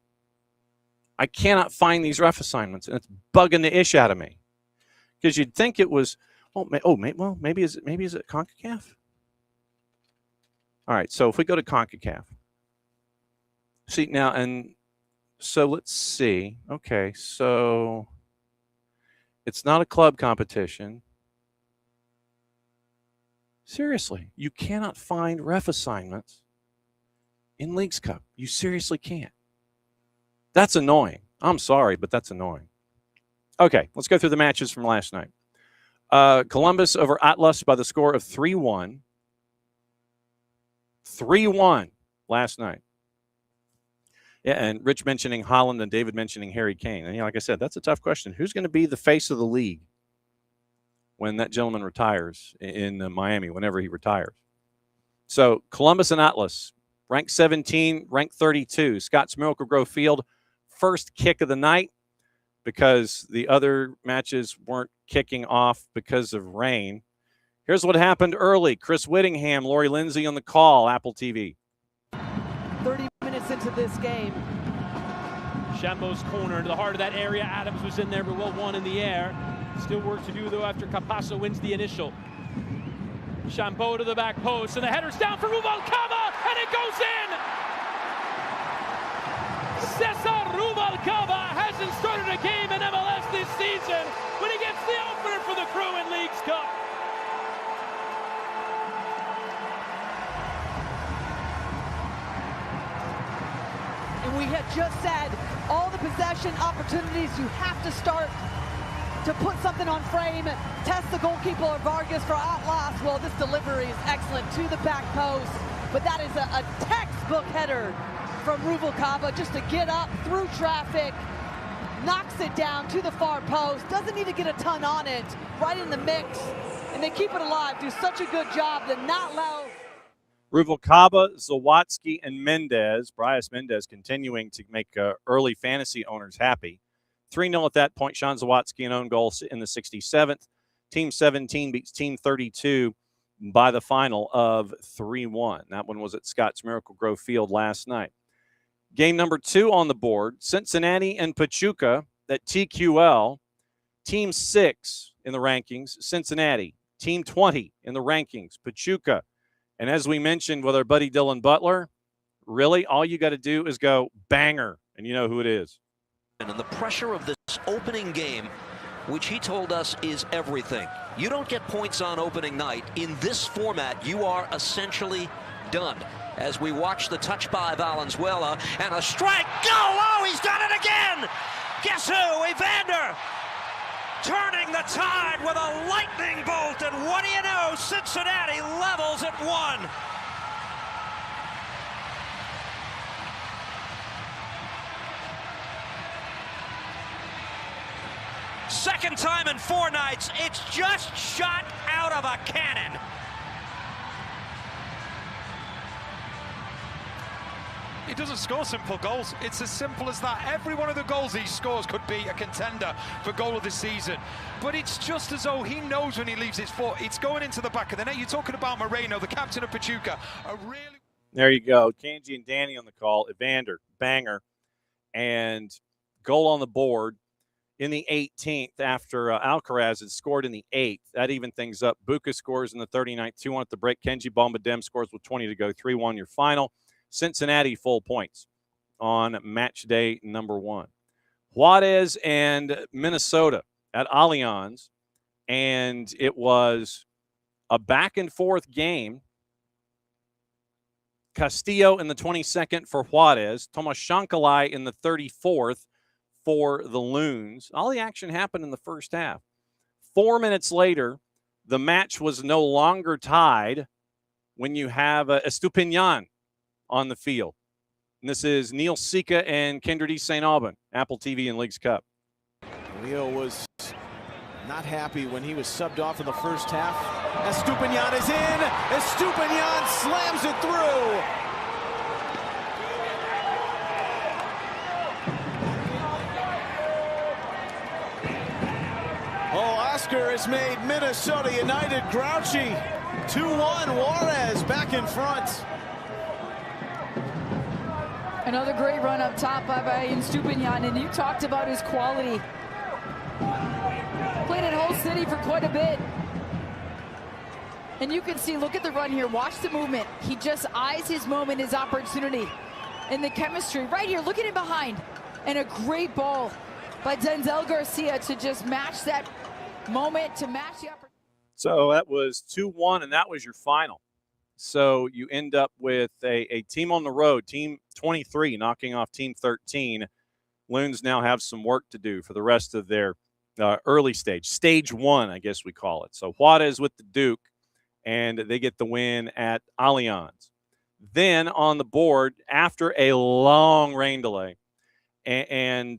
I cannot find these ref assignments, and it's bugging the ish out of me. Because you'd think it was, maybe is it CONCACAF? All right, so if we go to CONCACAF. See, now, and so let's see. Okay, so it's not a club competition. Seriously, you cannot find ref assignments in Leagues Cup. You seriously can't. That's annoying. I'm sorry, but that's annoying. Okay, let's go through the matches from last night. Columbus over Atlas by the score of 3-1. 3-1 last night. Yeah, and Rich mentioning Holland and David mentioning Harry Kane. And like I said, that's a tough question. Who's going to be the face of the league when that gentleman retires in Miami, whenever he retires? So Columbus and Atlas, ranked 17, ranked 32. Scott's Miracle Grove Field, first kick of the night because the other matches weren't kicking off because of rain. Here's what happened early. Chris Whittingham, Lori Lindsay on the call, Apple TV. 30 minutes into this game. Shambo's corner into the heart of that area. Adams was in there, but well won in the air. Still work to do, though, after Capasso wins the initial. Chambeau to the back post, and the header's down for Rubalcaba, and it goes in! Cesar Rubalcaba hasn't started a game in MLS this season, but he gets the opener for the Crew in Leagues Cup. And we had just said, all the possession opportunities, you have to start to put something on frame, test the goalkeeper Vargas for Atlas. Well, this delivery is excellent to the back post, but that is a textbook header from Rubalcaba just to get up through traffic, knocks it down to the far post, doesn't need to get a ton on it, right in the mix, and they keep it alive, do such a good job to not allow. Rubalcaba, Zawadzki, and Mendez. Bryce Mendez continuing to make early fantasy owners happy. 3-0 at that point. Sean Zawadzki, an own goal in the 67th. Team 17 beats Team 32 by the final of 3-1. That one was at Scott's Miracle Grove Field last night. Game number 2 on the board, Cincinnati and Pachuca at TQL. Team 6 in the rankings, Cincinnati. Team 20 in the rankings, Pachuca. And as we mentioned with our buddy Dylan Butler, really all you got to do is go banger, and you know who it is. And the pressure of this opening game, which he told us is everything. You don't get points on opening night. In this format, you are essentially done. As we watch the touch by Valenzuela, and a strike, go! Oh, he's done it again! Guess who? Evander! Turning the tide with a lightning bolt, and what do you know? Cincinnati levels at 1. Second time in 4 nights, it's just shot out of a cannon. He doesn't score simple goals. It's as simple as that. Every one of the goals he scores could be a contender for goal of the season. But it's just as though he knows when he leaves his foot, it's going into the back of the net. You're talking about Moreno, the captain of Pachuca. There you go. Kanji and Danny on the call. Evander, banger, and goal on the board in the 18th after Alcaraz had scored in the 8th. That evened things up. Buca scores in the 39th, 2-1 at the break. Kenji Bombadem scores with 20 to go, 3-1 your final. Cincinnati full points on match day number 1. Juarez and Minnesota at Allianz, and it was a back-and-forth game. Castillo in the 22nd for Juarez. Tomas Shankalai in the 34th for the Loons. All the action happened in the first half. 4 minutes later, the match was no longer tied when you have Estupiñán on the field. And this is Neil Sika and Kendrick St. Aubin, Apple TV and Leagues Cup. Leo was not happy when he was subbed off in the first half. Estupiñán is in. Estupiñán slams it through. Oh, Oscar has made Minnesota United grouchy. 2-1, Juarez back in front. Another great run up top by Estupiñán, and you talked about his quality. Played at Hull City for quite a bit. And you can see, look at the run here, watch the movement. He just eyes his moment, his opportunity. And the chemistry, right here, look at him behind. And a great ball by Denzel Garcia to just match that moment, to match the opportunity. So that was 2-1, and that was your final. So you end up with a team on the road, Team 23, knocking off Team 13. Loons now have some work to do for the rest of their early stage 1, I guess we call it. So Juarez with the Duke, and they get the win at Allianz. Then on the board, after a long rain delay, and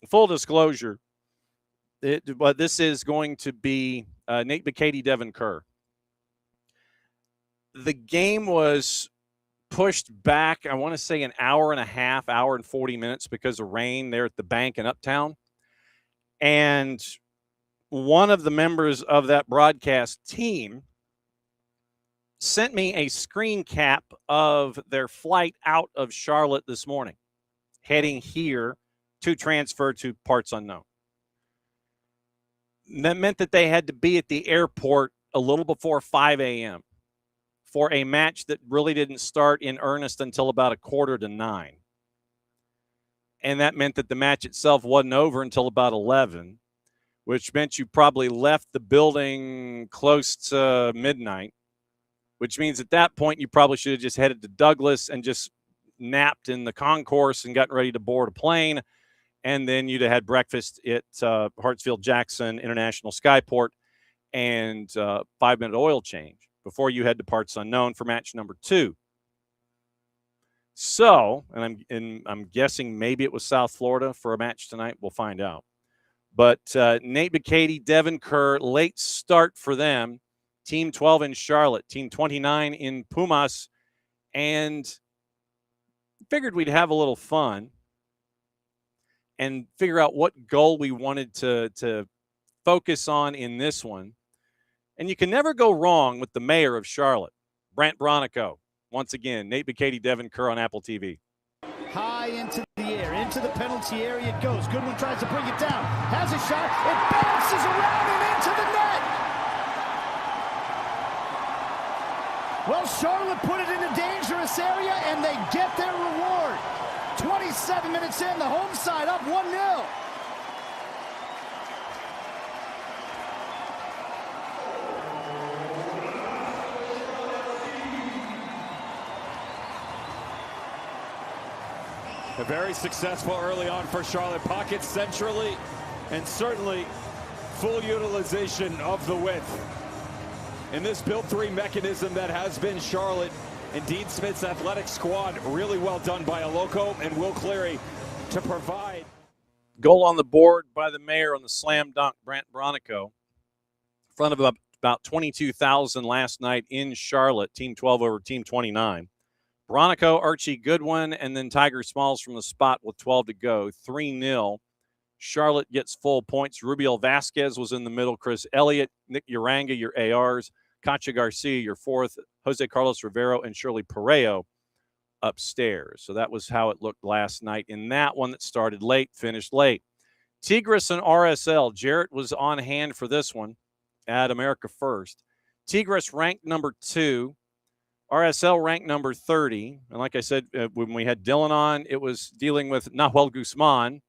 full disclosure, but this is going to be Nate Bacady, Devin Kerr. The game was pushed back, I want to say an hour and a half, hour and 40 minutes because of rain there at the bank in Uptown. And one of the members of that broadcast team sent me a screen cap of their flight out of Charlotte this morning, heading here to transfer to parts unknown. That meant that they had to be at the airport a little before 5 a.m. for a match that really didn't start in earnest until about 8:45. And that meant that the match itself wasn't over until about 11, which meant you probably left the building close to midnight, which means at that point you probably should have just headed to Douglas and just napped in the concourse and gotten ready to board a plane. And then you'd have had breakfast at Hartsfield-Jackson International Skyport and 5-minute oil change before you head to parts unknown for match number 2. So, and I'm guessing maybe it was South Florida for a match tonight. We'll find out. But Nate Bacady, Devin Kerr, late start for them. Team 12 in Charlotte, Team 29 in Pumas, and figured we'd have a little fun and figure out what goal we wanted to focus on in this one. And you can never go wrong with the mayor of Charlotte, Brant Bronico. Once again, Nate Bacady, Devin Kerr on Apple TV. High into the air, into the penalty area it goes. Goodwin tries to bring it down, has a shot, it bounces around and into the net. Well, Charlotte put it in a dangerous area, and they get their reward. 27 minutes in, the home side up 1-0. Very successful early on for Charlotte. Pockets centrally, and certainly full utilization of the width. In this build 3 mechanism that has been Charlotte, and Dean Smith's athletic squad, really well done by Aloko and Will Cleary to provide. Goal on the board by the mayor on the slam dunk, Brant Bronico. In front of about 22,000 last night in Charlotte, Team 12 over Team 29. Bronico, Archie Goodwin, and then Tiger Smalls from the spot with 12 to go. 3-0. Charlotte gets full points. Rubiel Vasquez was in the middle. Chris Elliott, Nick Uranga, your ARs. Kacha Garcia, your fourth. Jose Carlos Rivero and Shirley Pareo upstairs. So that was how it looked last night in that one that started late, finished late. Tigres and RSL. Jarrett was on hand for this one at America First. Tigres ranked number 2. RSL ranked number 30. And like I said, when we had Dylan on, it was dealing with Nahuel Guzman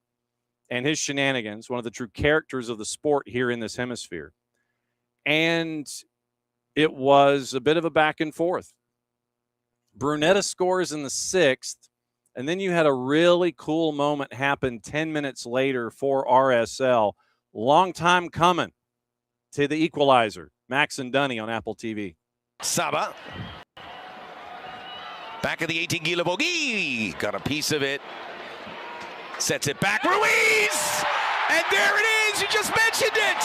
and his shenanigans, one of the true characters of the sport here in this hemisphere. And it was a bit of a back and forth. Brunetta scores in the 6th, and then you had a really cool moment happen 10 minutes later for RSL. Long time coming to the equalizer. Max and Dunny on Apple TV. Saba. Back of the 18-kilo bogey. Got a piece of it. Sets it back. Ruiz! And there it is. You just mentioned it.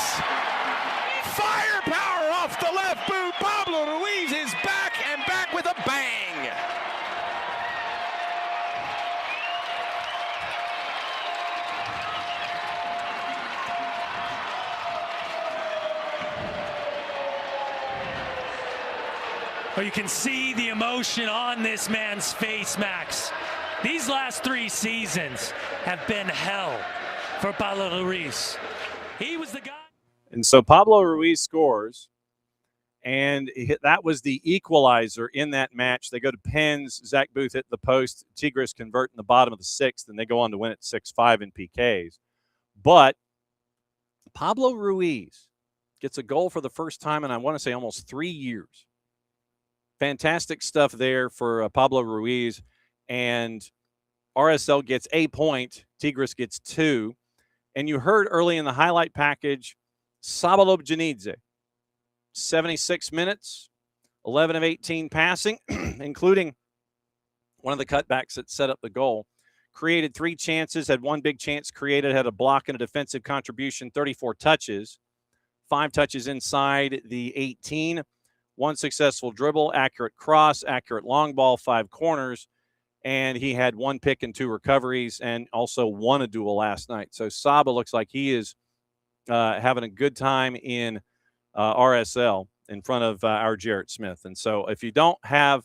Firepower off the left boot. Pablo Ruiz is back and back with a bang. Well, you can see the emotion on this man's face, Max. These last 3 seasons have been hell for Pablo Ruiz. He was the guy. And so Pablo Ruiz scores, and that was the equalizer in that match. They go to pens. Zach Booth hit the post. Tigres convert in the bottom of the 6th, and they go on to win it 6-5 in PKs. But Pablo Ruiz gets a goal for the first time in, I want to say, almost 3 years. Fantastic stuff there for Pablo Ruiz. And RSL gets a point. Tigres gets 2. And you heard early in the highlight package, Sabalob Janidze, 76 minutes, 11 of 18 passing, including one of the cutbacks that set up the goal. Created 3 chances, had 1 big chance created, had a block and a defensive contribution, 34 touches, 5 touches inside the 18, 1 successful dribble, accurate cross, accurate long ball, 5 corners, and he had 1 pick and 2 recoveries and also won a duel last night. So Saba looks like he is having a good time in RSL in front of our Jarrett Smith. And so if you don't have,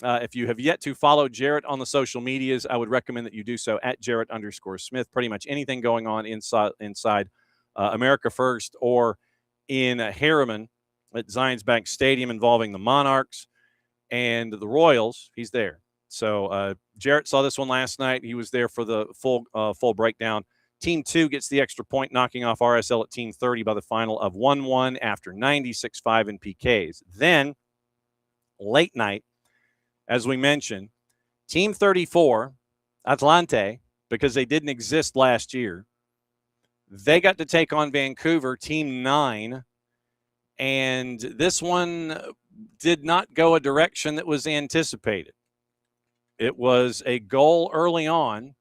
if you have yet to follow Jarrett on the social medias, I would recommend that you do so at Jarrett_Smith. Pretty much anything going on inside America First or in Harriman at Zions Bank Stadium involving the Monarchs and the Royals, he's there. So Jarrett saw this one last night. He was there for the full breakdown. Team 2 gets the extra point, knocking off RSL at Team 30 by the final of 1-1 after 96-5 in PKs. Then, late night, as we mentioned, Team 34, Atlante, because they didn't exist last year, they got to take on Vancouver, Team 9, and this one did not go a direction that was anticipated. It was a goal early on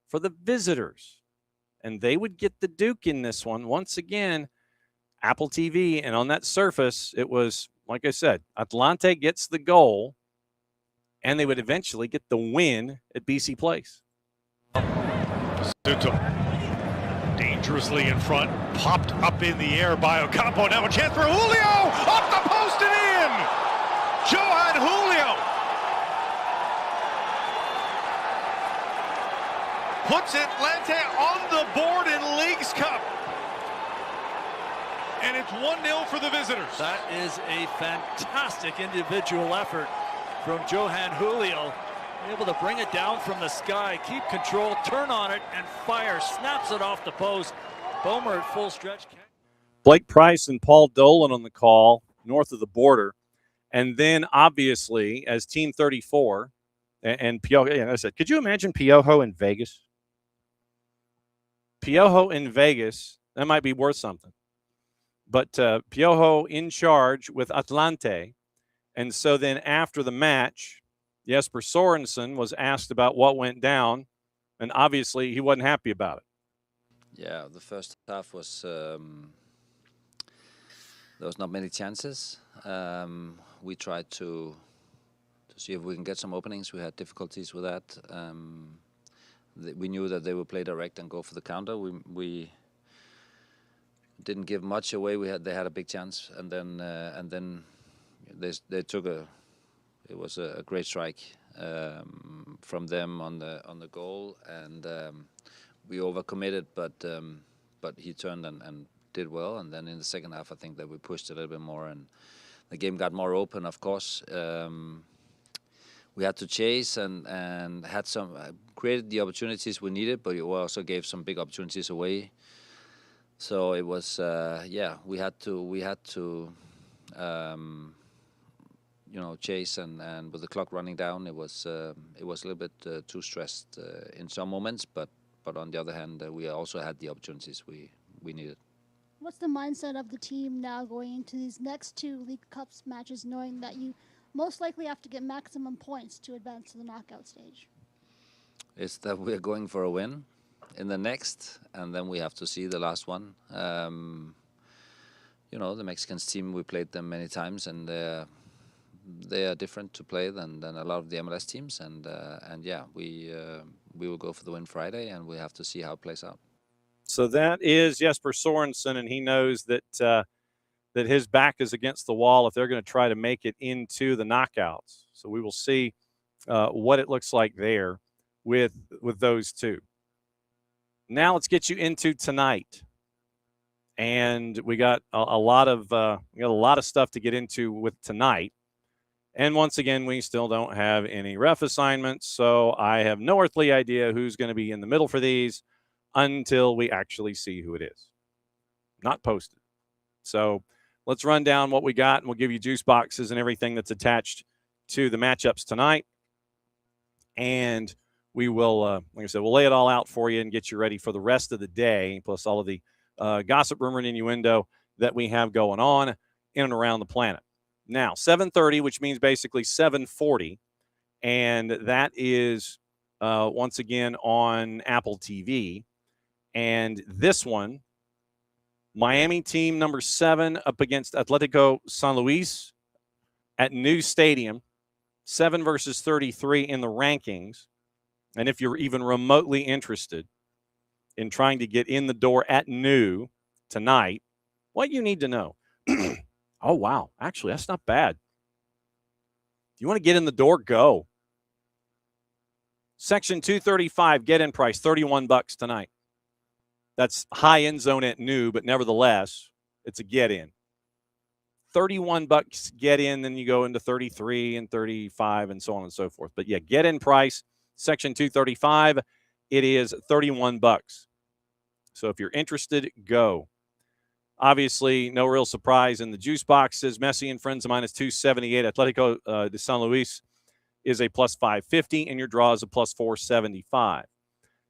for the visitors, and they would get the Duke in this one. Once again, Apple TV, and on that surface, it was, like I said, Atlante gets the goal, and they would eventually get the win at BC Place. Dangerously in front, popped up in the air by Ocampo. Now a chance for Julio, off the post and in! Johan Julio puts Atlante on the board in Leagues Cup. and it's 1-0 for the visitors. That is a fantastic individual effort from Johan Julio. Able to bring it down from the sky, keep control, turn on it, and fire. Snaps it off the post. Bomer at full stretch. Blake Price and Paul Dolan on the call north of the border. And then, obviously, as Team 34 and Piojo, and I said, could you imagine Piojo in Vegas? Piojo in Vegas, that might be worth something. But Piojo in charge with Atlante. And so then after the match, Jesper Sorensen was asked about what went down, and obviously he wasn't happy about it. Yeah, the first half was there was not many chances. We tried to see if we can get some openings. We had difficulties with that. We knew that they would play direct and go for the counter. We didn't give much away. They had a big chance, and then they took it was a great strike from them on the goal, and we overcommitted, but he turned and did well. And then in the second half, I think that we pushed a little bit more, and the game got more open. Of course, we had to chase and had some created the opportunities we needed, but we also gave some big opportunities away. So it was we had to. Chase and with the clock running down, it was a little bit too stressed in some moments, but on the other hand, we also had the opportunities we needed. What's the mindset of the team now going into these next 2 League Cups matches, knowing that you most likely have to get maximum points to advance to the knockout stage? It's that we're going for a win in the next, and then we have to see the last one. The Mexicans team, we played them many times, and they are different to play than a lot of the MLS teams, and we will go for the win Friday, and we have to see how it plays out. So that is Jesper Sorensen, and he knows that that his back is against the wall if they're going to try to make it into the knockouts. So we will see what it looks like there with those two. Now let's get you into tonight, and we got a lot of stuff to get into with tonight. And once again, we still don't have any ref assignments, so I have no earthly idea who's going to be in the middle for these until we actually see who it is. Not posted. So let's run down what we got, and we'll give you juice boxes and everything that's attached to the matchups tonight. And we will, like I said, we'll lay it all out for you and get you ready for the rest of the day, plus all of the gossip, rumor, and innuendo that we have going on in and around the planet. Now, 7:30, which means basically 7:40, and that is once again on Apple TV. And this one, Miami team number 7 up against Atletico San Luis at New Stadium, 7 versus 33 in the rankings. And if you're even remotely interested in trying to get in the door at New tonight, what you need to know. Oh, wow. Actually, that's not bad. If you want to get in the door, go. Section 235, get-in price, $31 tonight. That's high end zone at New, but nevertheless, it's a get-in. $31 get-in, then you go into 33 and 35 and so on and so forth. But, yeah, get-in price, Section 235, it is $31. So if you're interested, go. Obviously, no real surprise in the juice boxes. Messi and friends of mine is $278. Atletico de San Luis is a plus 550, and your draw is a plus 475.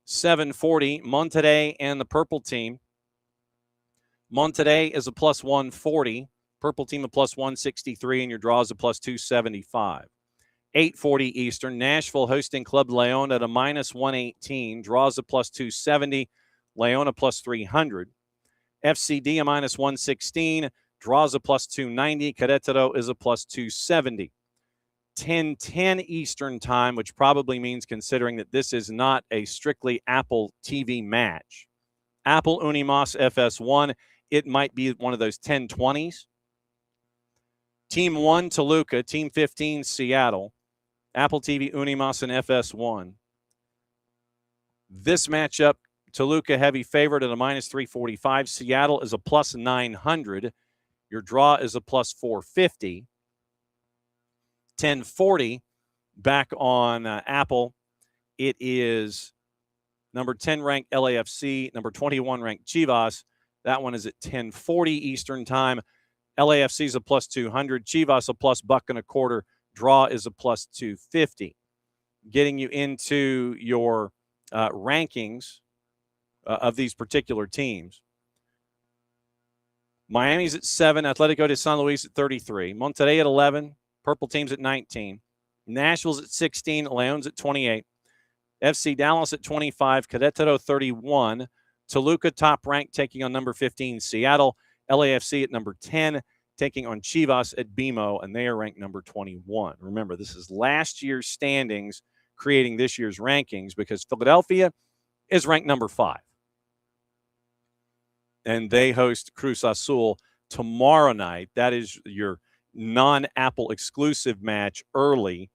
740, Monterrey and the purple team. Monterrey is a plus 140. Purple team a plus 163, and your draw is a plus 275. 840 Eastern, Nashville hosting Club Leon at a minus 118. Draws a plus 270. Leon a plus 300. FCD a minus 116, draws a plus 290. Querétaro is a plus 270. 10:10 Eastern time, which probably means, considering that this is not a strictly Apple TV match, Apple Unimas FS1, it might be one of those 10:20s. Team 1 Toluca, Team 15 Seattle, Apple TV Unimas and FS1. This matchup Toluca heavy favorite at a minus 345. Seattle is a plus 900. Your draw is a plus 450. 1040 back on Apple. It is number 10 ranked LAFC, number 21 ranked Chivas. That one is at 1040 Eastern time. LAFC is a plus 200. Chivas a plus $1.25. Draw is a plus 250. Getting you into your rankings of these particular teams. Miami's at 7. Atletico de San Luis at 33. Monterrey at 11. Purple team's at 19. Nashville's at 16. Leon's at 28. FC Dallas at 25. Querétaro 31. Toluca top ranked taking on number 15 Seattle. LAFC at number 10 taking on Chivas at BMO, and they are ranked number 21. Remember, this is last year's standings creating this year's rankings because Philadelphia is ranked number 5. And they host Cruz Azul tomorrow night. That is your non-Apple exclusive match early.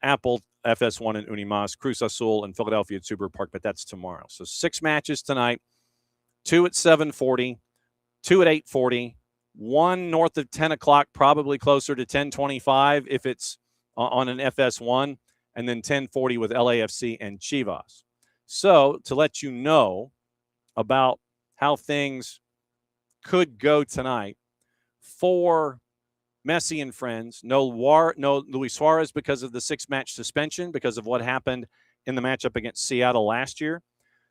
Apple, FS1 and Unimas, Cruz Azul, and Philadelphia at Subaru Park, but that's tomorrow. So 6 matches tonight, 2 at 7:40, 2 at 8:40, 1 north of 10 o'clock, probably closer to 10:25 if it's on an FS1, and then 10:40 with LAFC and Chivas. So to let you know about how things could go tonight, for Messi and friends, no Luis Suarez because of the 6-match suspension because of what happened in the matchup against Seattle last year.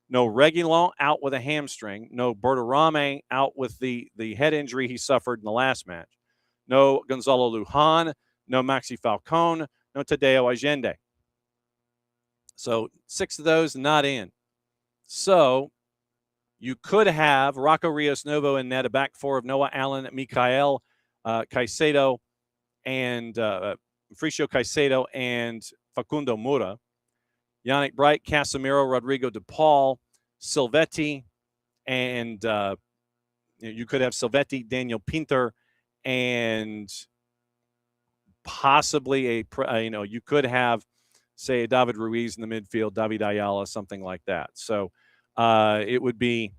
No Reguilon out with a hamstring. No Berterame out with the head injury he suffered in the last match. No Gonzalo Lujan. No Maxi Falcone. No Tadeo Allende. So 6 of those not in. So you could have Rocco Rios Novo in net, a back 4 of Noah Allen, Mikael Caicedo, and Fricio Caicedo and Facundo Moura. Yannick Bright, Casemiro, Rodrigo De Paul, Silvetti, and you could have Silvetti, Daniel Pinter, and possibly you could have, say, David Ruiz in the midfield, David Ayala, something like that. So it would be,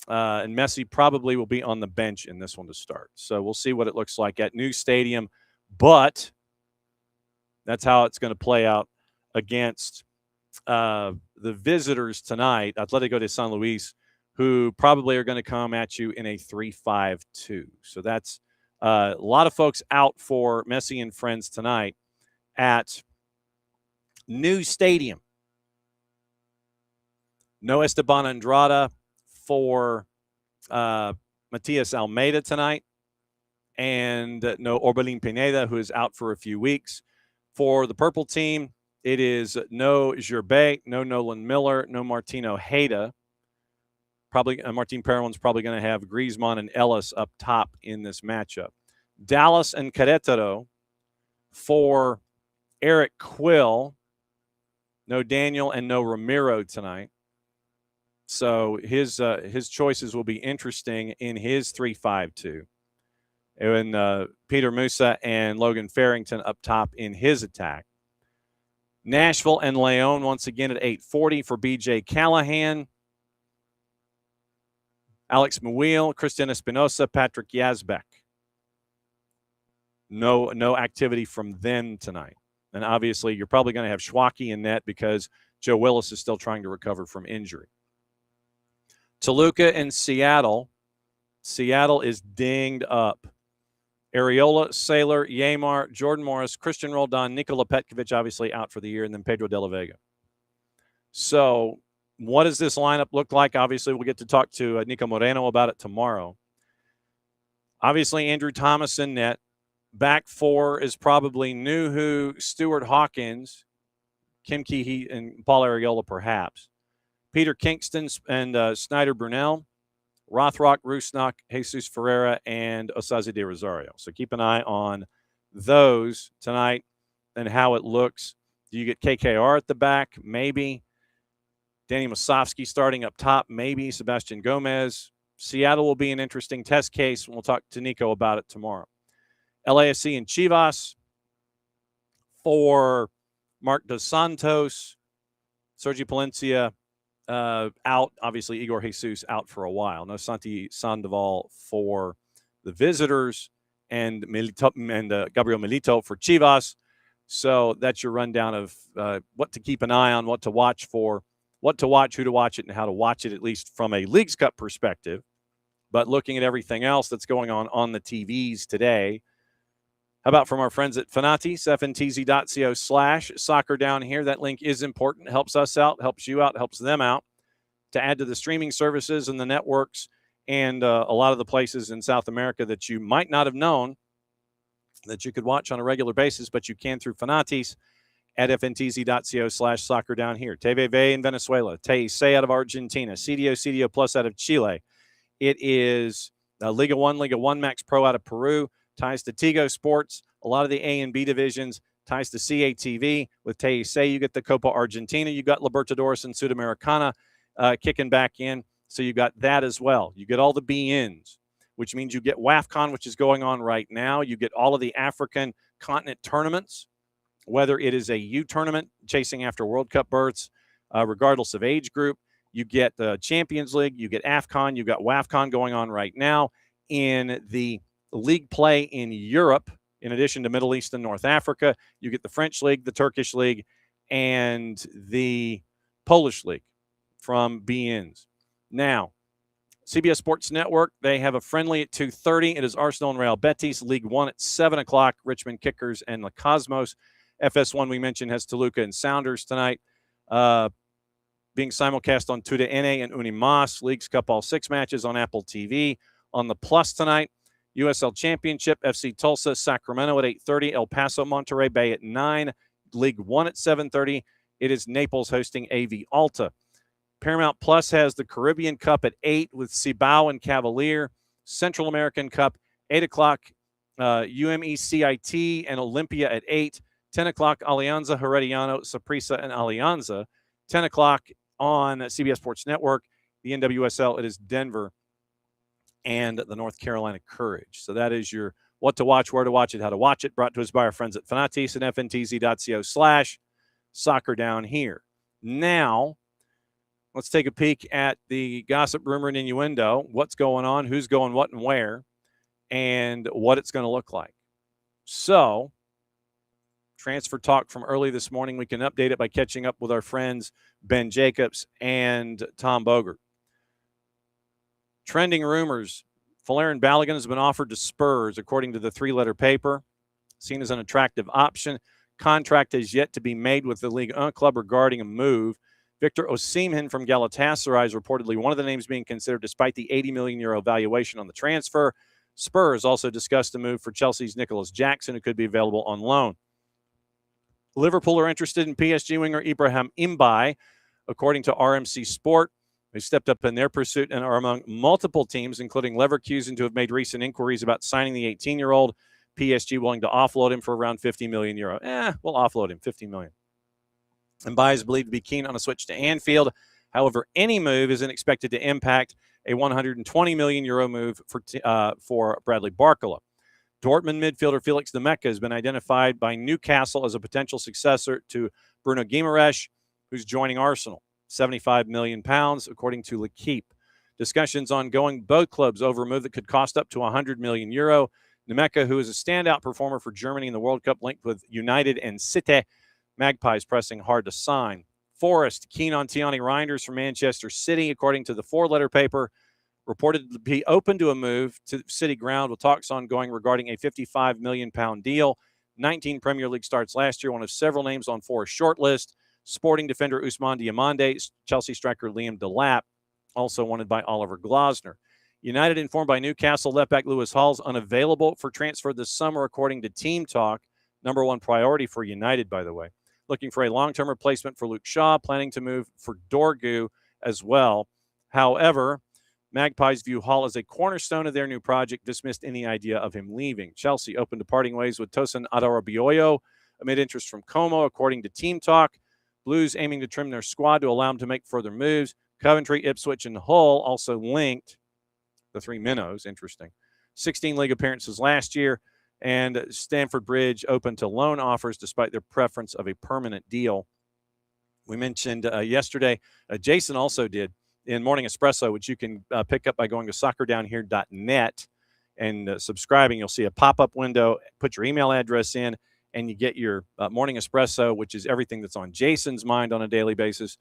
and Messi probably will be on the bench in this one to start. So we'll see what it looks like at New Stadium, but that's how it's going to play out against the visitors tonight, Atletico de San Luis, who probably are going to come at you in a 3-5-2. So that's a lot of folks out for Messi and friends tonight at New Stadium. No Esteban Andrada for Matias Almeida tonight, and no Orbelin Pineda, who is out for a few weeks. For the purple team, it is no Gervais, no Nolan Miller, no Martino Hayda. Probably Martin Perron's probably going to have Griezmann and Ellis up top in this matchup. Dallas and Querétaro for Eric Quill, no Daniel and no Ramiro tonight. So his choices will be interesting in his 3-5-2. And Peter Musa and Logan Farrington up top in his attack. Nashville and Leon once again at 8:40 for BJ Callahan. Alex Muil, Christian Espinosa, Patrick Yazbek. No activity from them tonight. And obviously you're probably going to have Schwacke in net because Joe Willis is still trying to recover from injury. Toluca and Seattle. Seattle is dinged up. Areola, Saylor, Yamar, Jordan Morris, Christian Roldan, Nikola Petkovic obviously out for the year, and then Pedro de la Vega. So what does this lineup look like? Obviously, we'll get to talk to Nico Moreno about it tomorrow. Obviously, Andrew Thomas in net. Back 4 is probably Nuhu, Stuart Hawkins, Kim Key, and Paul Areola perhaps. Peter Kingston and Snyder Brunel. Rothrock, Rusnak, Jesus Ferreira, and Osaze de Rosario. So keep an eye on those tonight and how it looks. Do you get KKR at the back? Maybe. Danny Musovsky starting up top? Maybe. Sebastian Gomez. Seattle will be an interesting test case, and we'll talk to Nico about it tomorrow. LAFC and Chivas for Marc Dos Santos, Sergi Palencia, out. Obviously, Igor Jesus out for a while. No Santi Sandoval for the visitors, and Gabriel Milito for Chivas. So that's your rundown of what to keep an eye on, what to watch for, what to watch, who to watch it, and how to watch it, at least from a Leagues Cup perspective. But looking at everything else that's going on the TVs today, how about from our friends at Fanatis, fntz.co/soccer down here. That link is important. Helps us out, helps you out, helps them out to add to the streaming services and the networks and a lot of the places in South America that you might not have known that you could watch on a regular basis, but you can through Fanatis at fntz.co/soccer down here. TVV in Venezuela, TIC out of Argentina, CDO Plus out of Chile. It is Liga 1 Max Pro out of Peru, ties to Tigo Sports, a lot of the A and B divisions, ties to CATV. With TIC, you get the Copa Argentina, you got Libertadores and Sudamericana kicking back in, so you got that as well. You get all the BNs, which means you get WAFCON, which is going on right now. You get all of the African continent tournaments, whether it is a U tournament chasing after World Cup berths, regardless of age group. You get the Champions League, you get AFCON, you got WAFCON going on right now. In the league play in Europe, in addition to Middle East and North Africa, you get the French League, the Turkish League, and the Polish League from BNs. Now, CBS Sports Network, they have a friendly at 2:30. It is Arsenal and Real Betis. League One at 7 o'clock, Richmond Kickers and the Cosmos. FS1, we mentioned, has Toluca and Sounders tonight. Being simulcast on TUDN and Unimas. Leagues Cup, all 6 matches on Apple TV. On the Plus tonight, USL Championship, FC Tulsa, Sacramento at 8:30. El Paso, Monterey Bay at 9. League One at 7:30. It is Naples hosting AV Alta. Paramount Plus has the Caribbean Cup at 8 with Cibao and Cavalier. Central American Cup, 8 o'clock, UMECIT and Olympia at 8. 10 o'clock, Alianza, Herediano, Saprissa, and Alianza. 10 o'clock on CBS Sports Network. The NWSL, it is Denver and the North Carolina Courage. So that is your what to watch, where to watch it, how to watch it, brought to us by our friends at Fanatis and fntz.co/soccer down here. Now, let's take a peek at the gossip, rumor, and innuendo. What's going on, who's going what and where, and what it's going to look like. So, transfer talk from early this morning. We can update it by catching up with our friends Ben Jacobs and Tom Bogert. Trending rumors. Folarin Balogun has been offered to Spurs, according to the 3-letter paper. Seen as an attractive option. Contract has yet to be made with the Ligue 1 club regarding a move. Victor Osimhen from Galatasaray is reportedly one of the names being considered despite the €80 million valuation on the transfer. Spurs also discussed a move for Chelsea's Nicholas Jackson, who could be available on loan. Liverpool are interested in PSG winger Ibrahim Mbaye, according to RMC Sport. They stepped up in their pursuit and are among multiple teams, including Leverkusen, to have made recent inquiries about signing the 18-year-old. PSG willing to offload him for around €50 million. We'll offload him, $50 million. Mbaye is believed to be keen on a switch to Anfield. However, any move isn't expected to impact a €120 million move for Bradley Barcola. Dortmund midfielder Felix Demeka has been identified by Newcastle as a potential successor to Bruno Guimaraes, who's joining Arsenal. £75 million, according to L'Equipe. Discussions ongoing, both clubs, over a move that could cost up to €100 million. Demeka, who is a standout performer for Germany in the World Cup, linked with United and City. Magpies pressing hard to sign. Forest keen on Tiani Reinders from Manchester City, according to the 4-letter paper. Reported to be open to a move to City ground with talks ongoing regarding a £55 million deal. 19 Premier League starts last year, one of several names on Forest's short list. Sporting defender Ousmane Diomande, Chelsea striker Liam Delap, also wanted by Oliver Glasner. United informed by Newcastle left back Lewis Hall's unavailable for transfer this summer, according to Team Talk. Number 1 priority for United, by the way. Looking for a long-term replacement for Luke Shaw, planning to move for Dorgu as well. However, Magpies view Hall as a cornerstone of their new project, dismissed any idea of him leaving. Chelsea open to parting ways with Tosin Adarabioyo amid interest from Como, according to Team Talk. Blues aiming to trim their squad to allow them to make further moves. Coventry, Ipswich, and Hull also linked. The 3 minnows, interesting. 16 league appearances last year. And Stamford Bridge open to loan offers despite their preference of a permanent deal. We mentioned yesterday, Jason also did in Morning Espresso, which you can pick up by going to soccerdownhere.net and subscribing. You'll see a pop-up window, put your email address in, and you get your Morning Espresso, which is everything that's on Jason's mind on a daily basis.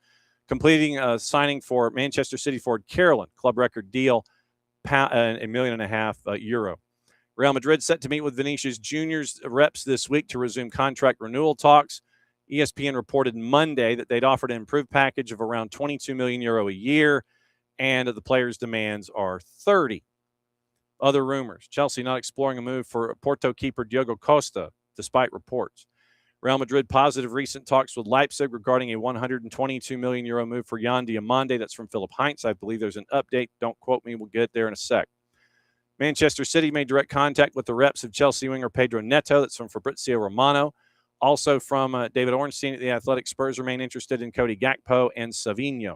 Completing signing for Manchester City forward Carolyn, club record deal, €1.5 million euro. Real Madrid set to meet with Vinicius Jr.'s reps this week to resume contract renewal talks. ESPN reported Monday that they'd offered an improved package of around €22 million a year, and the player's demands are 30. Other rumors: Chelsea not exploring a move for Porto keeper Diogo Costa, despite reports. Real Madrid positive recent talks with Leipzig regarding a €122 million move for Yan Diomande. That's from Philip Heinz. I believe there's an update. Don't quote me. We'll get there in a sec. Manchester City made direct contact with the reps of Chelsea winger Pedro Neto. That's from Fabrizio Romano. Also from David Ornstein at The Athletic, Spurs remain interested in Cody Gakpo and Savinho.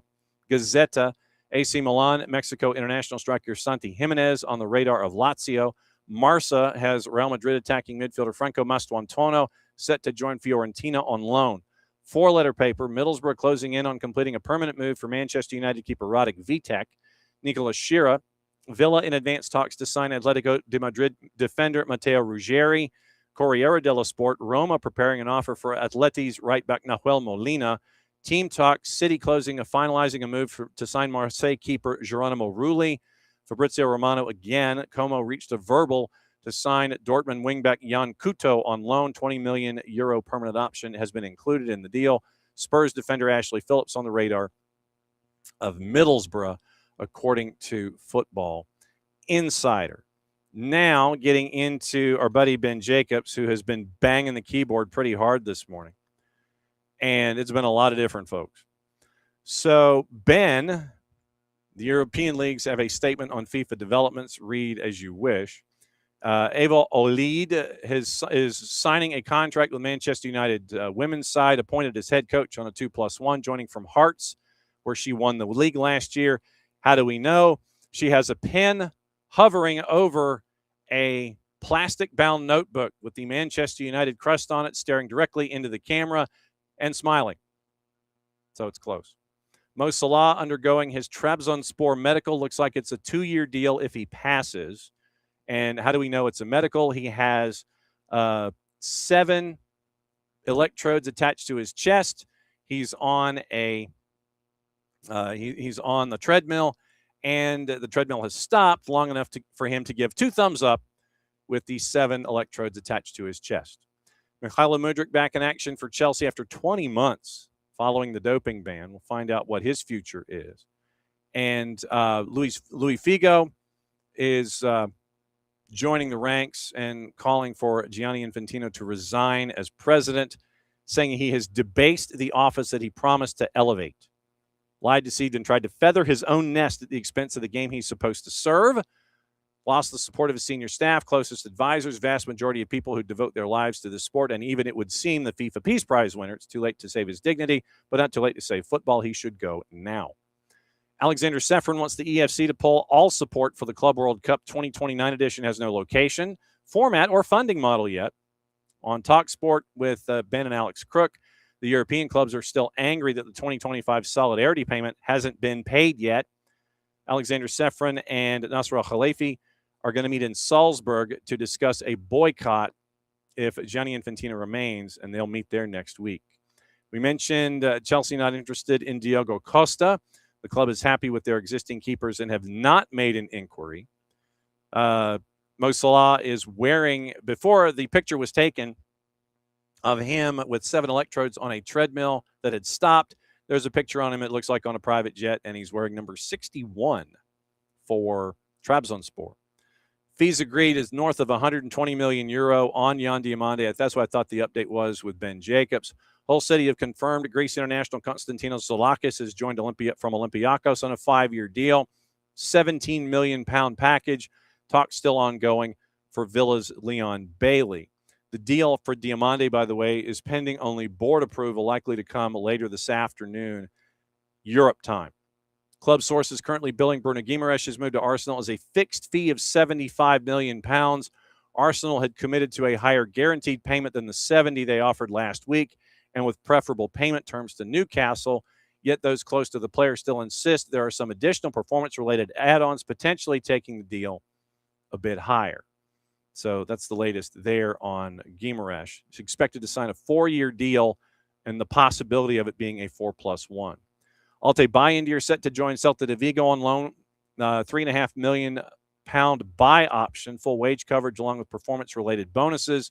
Gazzetta, AC Milan, Mexico international striker Santi Jimenez on the radar of Lazio. Marca has Real Madrid attacking midfielder Franco Mastuantuono set to join Fiorentina on loan. Four-letter paper, Middlesbrough closing in on completing a permanent move for Manchester United keeper Radek Vitek. Nicolas Shearer, Villa in advanced talks to sign Atletico de Madrid defender Matteo Ruggeri. Corriere dello Sport, Roma preparing an offer for Atleti's right back Nahuel Molina. Team talks, City finalizing a move to sign Marseille keeper Geronimo Rulli. Fabrizio Romano again. Como reached a verbal to sign Dortmund wingback Jan Couto on loan. €20 million permanent option has been included in the deal. Spurs defender Ashley Phillips on the radar of Middlesbrough, according to Football Insider. Now getting into our buddy Ben Jacobs, who has been banging the keyboard pretty hard this morning. And it's been a lot of different folks. So, Ben, the European leagues have a statement on FIFA developments. Read as you wish. Eva Olid is signing a contract with Manchester United women's side, appointed as head coach on a 2+1, joining from Hearts, where she won the league last year. How do we know? She has a pen hovering over a plastic-bound notebook with the Manchester United crest on it, staring directly into the camera and smiling. So it's close. Mo Salah undergoing his Trabzonspor medical. Looks like it's a 2-year deal if he passes. And how do we know it's a medical? He has 7 electrodes attached to his chest. He's on he's on the treadmill, and the treadmill has stopped long enough for him to give 2 thumbs up with the 7 electrodes attached to his chest. Mikhailo Mudryk back in action for Chelsea after 20 months following the doping ban. We'll find out what his future is. And Luis Figo is joining the ranks and calling for Gianni Infantino to resign as president, saying he has debased the office that he promised to elevate. Lied, deceived, and tried to feather his own nest at the expense of the game he's supposed to serve. Lost the support of his senior staff, closest advisors, vast majority of people who devote their lives to the sport, and even, it would seem, the FIFA Peace Prize winner. It's too late to save his dignity, but not too late to save football. He should go now. Alexander Sefrin wants the EFC to pull all support for the Club World Cup 2029 edition. Has no location, format, or funding model yet. On TalkSport with Ben and Alex Crook, the European clubs are still angry that the 2025 solidarity payment hasn't been paid yet. Alexander Sefrin and Nasser Al-Khalifi are going to meet in Salzburg to discuss a boycott if Gianni Infantino remains, and they'll meet there next week. We mentioned Chelsea not interested in Diogo Costa. The club is happy with their existing keepers and have not made an inquiry. Mo Salah is wearing, before the picture was taken of him with 7 electrodes on a treadmill that had stopped, there's a picture on him, it looks like on a private jet, and he's wearing number 61 for Trabzonspor. Fees agreed is north of €120 million on Yan Diomande. That's what I thought the update was with Ben Jacobs. Hull City have confirmed Greece international Konstantinos Zoulakis has joined from Olympiakos on a 5-year deal. £17 million package. Talk still ongoing for Villa's Leon Bailey. The deal for Diomande, by the way, is pending only board approval, likely to come later this afternoon, Europe time. Club sources currently billing Bruno Guimarães' move to Arsenal as a fixed fee of £75 million. Arsenal had committed to a higher guaranteed payment than the 70 they offered last week, and with preferable payment terms to Newcastle. Yet those close to the player still insist there are some additional performance-related add-ons, potentially taking the deal a bit higher. So that's the latest there on Guimaraes. He's expected to sign a 4-year deal and the possibility of it being a 4+1. Alte Bayindir set to join Celta de Vigo on loan, £3.5 million buy option, full wage coverage along with performance-related bonuses.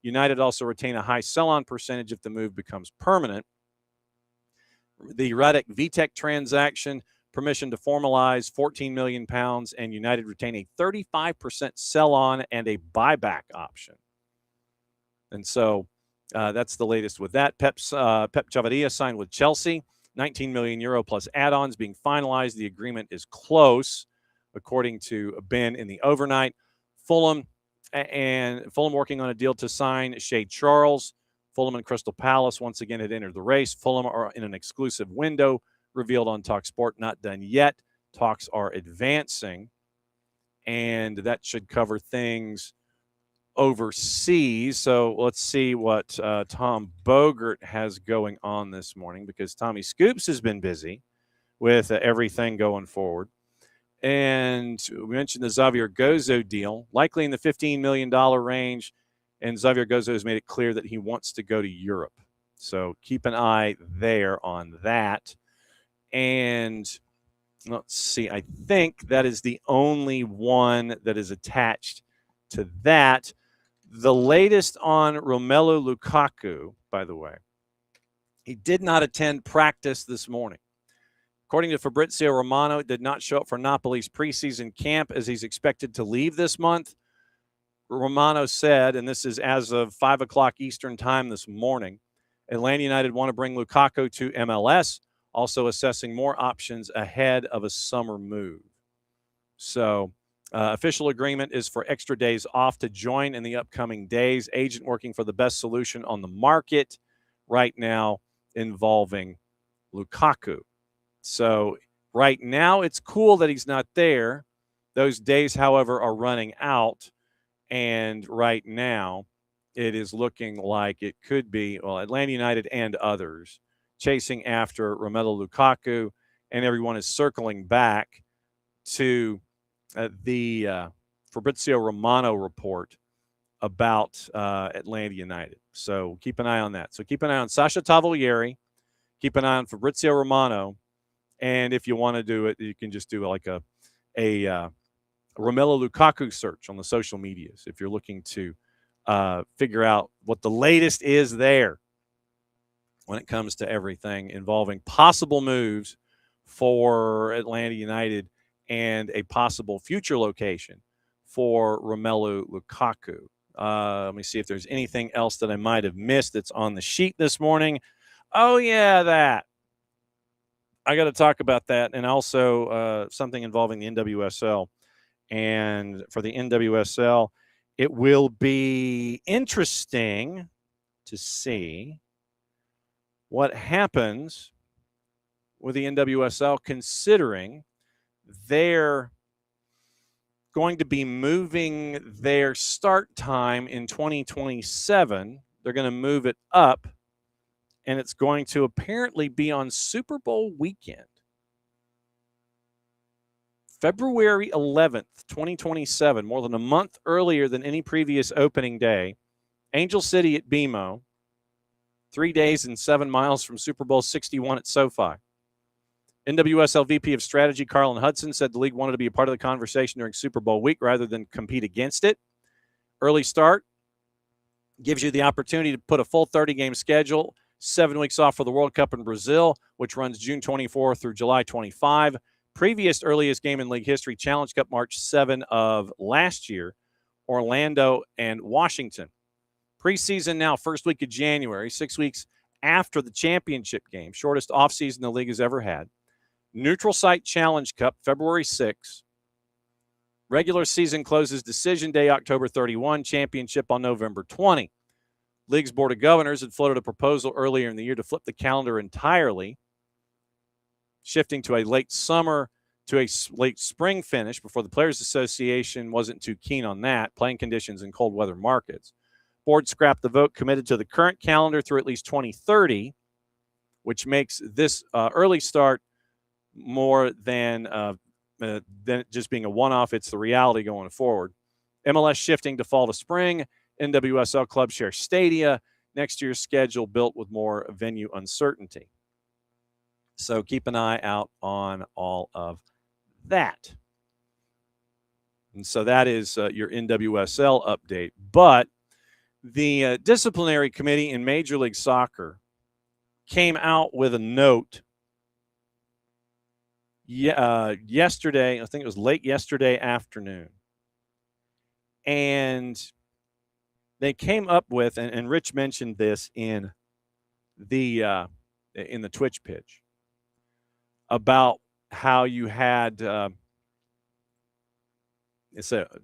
United also retain a high sell-on percentage if the move becomes permanent. The Radek Vitek transaction, permission to formalize £14 million, and United retain a 35% sell-on and a buyback option. And so that's the latest with that. Pep Chavaria signed with Chelsea, €19 million plus add-ons being finalized. The agreement is close, according to Ben in the overnight. Fulham working on a deal to sign Shea Charles. Fulham and Crystal Palace once again had entered the race. Fulham are in an exclusive window revealed on TalkSport, not done yet. Talks are advancing, and that should cover things overseas. So let's see what Tom Bogert has going on this morning, because Tommy Scoops has been busy with everything going forward. And we mentioned the Xavier Gozo deal, likely in the $15 million range. And Xavier Gozo has made it clear that he wants to go to Europe. So keep an eye there on that. And let's see, I think that is the only one that is attached to that. The latest on Romelu Lukaku, by the way, he did not attend practice this morning. According to Fabrizio Romano, did not show up for Napoli's preseason camp as he's expected to leave this month. Romano said, and this is as of 5 o'clock Eastern time this morning, Atlanta United want to bring Lukaku to MLS, also assessing more options ahead of a summer move. So official agreement is for extra days off to join in the upcoming days. Agent working for the best solution on the market right now involving Lukaku. So right now it's cool that he's not there. Those days, however, are running out. And right now it is looking like it could be, well, Atlanta United and others chasing after Romelu Lukaku, and everyone is circling back to the Fabrizio Romano report about Atlanta United. So keep an eye on that. So keep an eye on Sasha Tavolieri. Keep an eye on Fabrizio Romano. And if you want to do it, you can just do like a Romelu Lukaku search on the social medias if you're looking to figure out what the latest is there when it comes to everything involving possible moves for Atlanta United and a possible future location for Romelu Lukaku. Let me see if there's anything else that I might have missed that's on the sheet this morning. Oh, yeah, that. I got to talk about that, and also something involving the NWSL. And for the NWSL, it will be interesting to see what happens with the NWSL, considering they're going to be moving their start time in 2027. They're going to move it up, and it's going to apparently be on Super Bowl weekend. February 11th, 2027, more than a month earlier than any previous opening day. Angel City at BMO, 3 days and 7 miles from Super Bowl 61 at SoFi. NWSL VP of Strategy Carlin Hudson said the league wanted to be a part of the conversation during Super Bowl week rather than compete against it. Early start gives you the opportunity to put a full 30-game schedule, 7 weeks off for the World Cup in Brazil, which runs June 24 through July 25. Previous earliest game in league history, Challenge Cup, March 7 of last year, Orlando and Washington. Preseason now, first week of January, 6 weeks after the championship game, shortest offseason the league has ever had. Neutral Site Challenge Cup, February 6. Regular season closes decision day, October 31. Championship on November 20. League's Board of Governors had floated a proposal earlier in the year to flip the calendar entirely, shifting to a late summer to a late spring finish before the Players Association wasn't too keen on that, playing conditions in cold weather markets. Board scrapped the vote, committed to the current calendar through at least 2030, which makes this early start more than it just being a one-off. It's the reality going forward. MLS shifting to fall to spring. NWSL clubs share stadia. Next year's schedule built with more venue uncertainty. So keep an eye out on all of that. And so that is your NWSL update. But the disciplinary committee in Major League Soccer came out with a note yesterday. I think it was late yesterday afternoon. And they came up with, and Rich mentioned this in the Twitch pitch, about how you had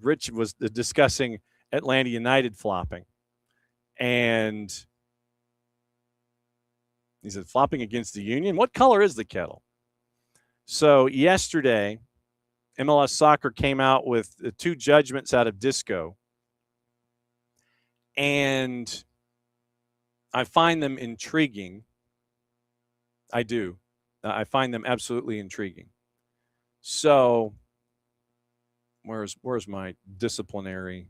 Rich was discussing Atlanta United flopping, and he said, flopping against the Union? What color is the kettle? So yesterday, MLS Soccer came out with 2 judgments out of Disco, and I find them intriguing. I do. I find them absolutely intriguing. So where's my disciplinary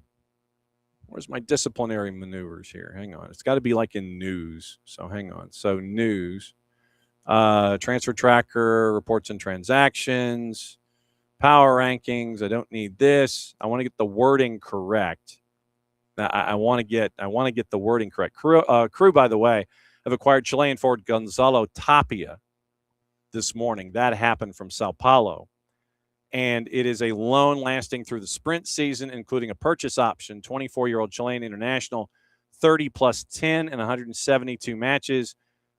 maneuvers here? Hang on. It's got to be like in news. So hang on. So news, transfer tracker, reports and transactions, power rankings. I don't need this. I want to get the wording correct. I want to get the wording correct. Crew, by the way, have acquired Chilean forward Gonzalo Tapia this morning. That happened from Sao Paulo. And it is a loan lasting through the sprint season, including a purchase option. 24-year-old Chilean international, 30 plus 10 in 172 matches.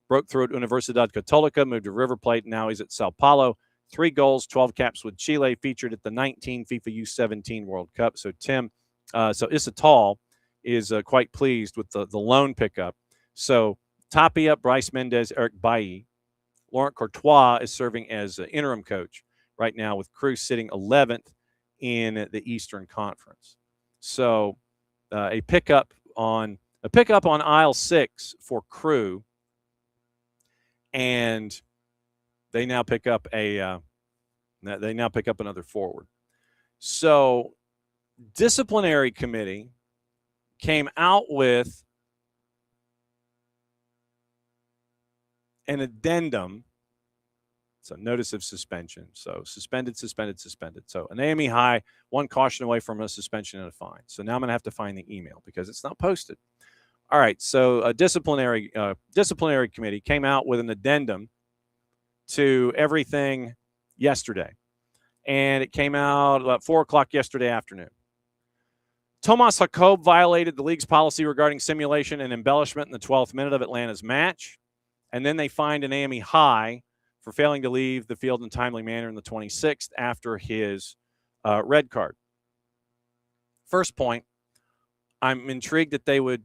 Broke through at Universidad Católica, moved to River Plate. Now he's at Sao Paulo. 3 goals, 12 caps with Chile, featured at the 19 FIFA U17 World Cup. So so Isatal is quite pleased with the loan pickup. So Tapia, Bryce Mendez, Eric Bailly. Laurent Courtois is serving as interim coach right now, with Crew sitting 11th in the Eastern Conference. So a pickup on aisle 6 for Crew, and they now pick up another forward. So disciplinary committee came out with an addendum. So notice of suspension. So suspended. So an AME high, 1 caution away from a suspension and a fine. So now I'm going to have to find the email because it's not posted. All right. So a disciplinary committee came out with an addendum to everything yesterday. And it came out about 4 o'clock yesterday afternoon. Tomas Jacob violated the league's policy regarding simulation and embellishment in the 12th minute of Atlanta's match. And then they fined an AME high for failing to leave the field in a timely manner in the 26th after his red card. First point, I'm intrigued that they would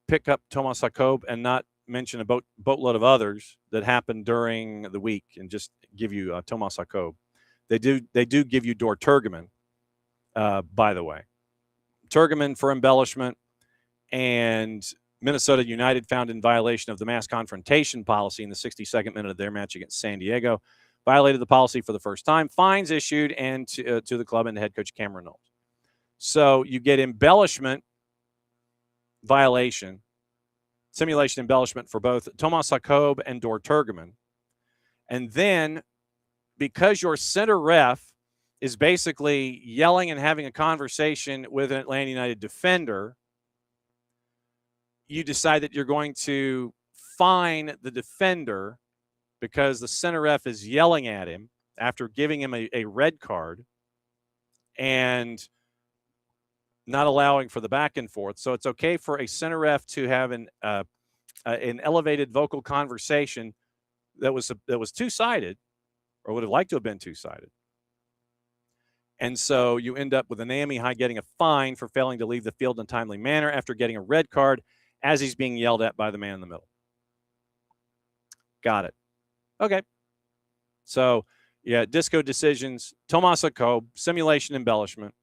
pick up Tomas Jacob and not mention a boatload of others that happened during the week and just give you Tomas Jacob. They do give you Dor Turgeman, by the way. Turgeman for embellishment, and Minnesota United found in violation of the mass confrontation policy in the 62nd minute of their match against San Diego. Violated the policy for the first time. Fines issued and to the club and head coach Cameron Knowles. So you get embellishment violation, simulation embellishment for both Tomas Jacob and Dor Turgeman. And then because your center ref is basically yelling and having a conversation with an Atlanta United defender, you decide that you're going to fine the defender because the center ref is yelling at him after giving him a red card and not allowing for the back and forth. So it's okay for a center ref to have an elevated vocal conversation that was two-sided, or would have liked to have been two-sided. And so you end up with an AME high getting a fine for failing to leave the field in a timely manner after getting a red card as he's being yelled at by the man in the middle. Got it. Okay. So, yeah, disco decisions, Tomas Jacob, simulation embellishment,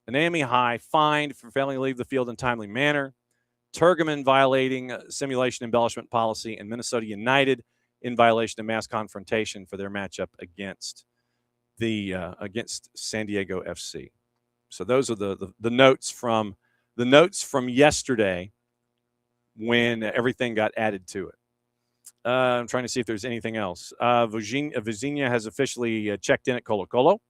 an AME high, fined for failing to leave the field in a timely manner. Turgeman violating simulation embellishment policy, and Minnesota United in violation of mass confrontation for their matchup against against San Diego FC. So those are the notes from yesterday when everything got added to it. I'm trying to see if there's anything else. Vizinha has officially checked in at Colo-Colo,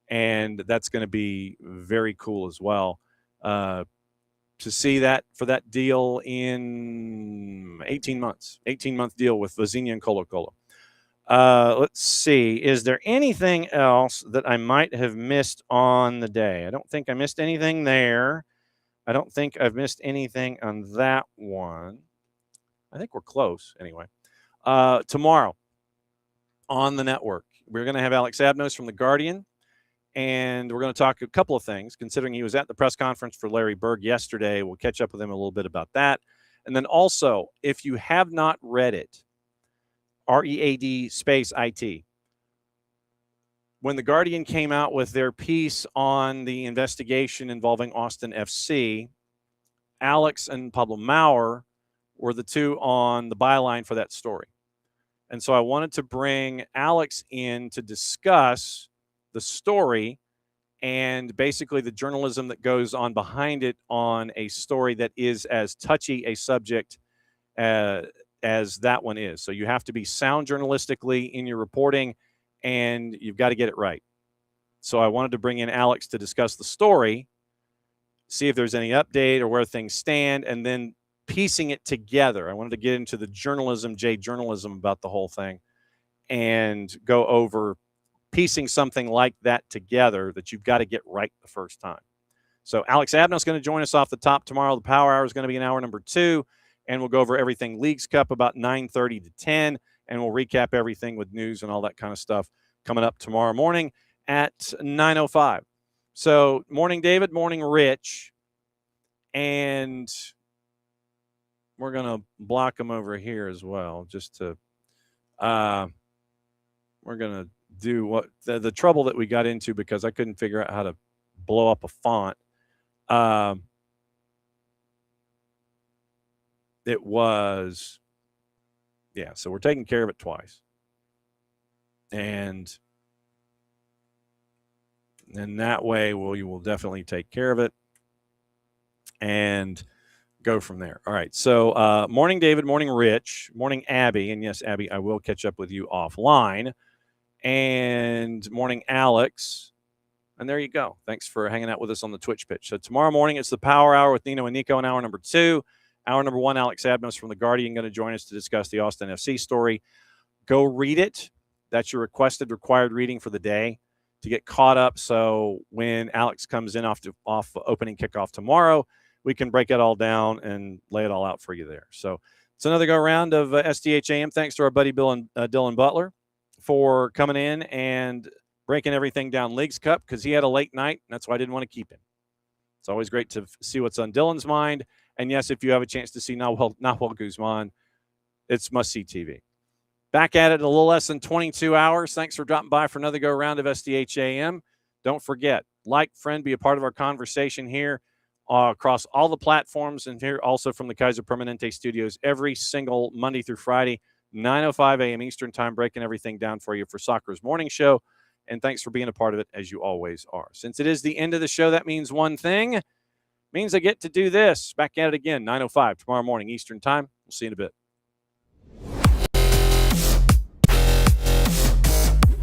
and that's going to be very cool as well. To see that for that deal in 18 months, 18-month deal with Vizinha and Colo-Colo. Let's see. Is there anything else that I might have missed on the day? I don't think I missed anything there. I don't think I've missed anything on that one. I think we're close anyway. Tomorrow on the network, we're going to have Alex Abnos from The Guardian, and we're going to talk a couple of things, considering he was at the press conference for Larry Berg yesterday. We'll catch up with him a little bit about that. And then also, if you have not read it, READ space IT. When The Guardian came out with their piece on the investigation involving Austin FC, Alex and Pablo Maurer were the two on the byline for that story. And so I wanted to bring Alex in to discuss the story and basically the journalism that goes on behind it on a story that is as touchy a subject as that one is. So you have to be sound journalistically in your reporting, and you've got to get it right. So I wanted to bring in Alex to discuss the story, see if there's any update or where things stand, and then piecing it together. I wanted to get into the journalism about the whole thing and go over piecing something like that together that you've got to get right the first time. So Alex Abnos is going to join us off the top tomorrow. The Power Hour is going to be in hour number 2, and we'll go over everything Leagues Cup about 9:30 to 10, and we'll recap everything with news and all that kind of stuff coming up tomorrow morning at 9:05. So morning, David. Morning, Rich. And we're going to block them over here as well, just to we're going to do what the trouble that we got into because I couldn't figure out how to blow up a font. It was, yeah, so we're taking care of it twice. And that way you will definitely take care of it and go from there. All right. So morning, David. Morning, Rich. Morning, Abby. And yes, Abby, I will catch up with you offline. And morning, Alex. And there you go. Thanks for hanging out with us on the Twitch pitch. So tomorrow morning, it's the Power Hour with Nino and Nico in hour number 2. Hour number 1, Alex Abnos from The Guardian going to join us to discuss the Austin FC story. Go read it. That's your required reading for the day to get caught up. So when Alex comes in off opening kickoff tomorrow, we can break it all down and lay it all out for you there. So it's another go round of SDH AM. Thanks to our buddy Bill and Dylan Butler for coming in and breaking everything down Leagues Cup because he had a late night. And that's why I didn't want to keep him. It's always great to see what's on Dylan's mind. And yes, if you have a chance to see Nahuel Guzman, it's must-see TV. Back at it in a little less than 22 hours. Thanks for dropping by for another go-round of SDH AM. Don't forget, like, friend, be a part of our conversation here across all the platforms and here also from the Kaiser Permanente studios every single Monday through Friday, 9:05 a.m. Eastern Time, breaking everything down for you for Soccer's Morning Show. And thanks for being a part of it, as you always are. Since it is the end of the show, that means one thing. Means I get to do this. Back at it again, 9:05 tomorrow morning Eastern Time. We'll see you in a bit.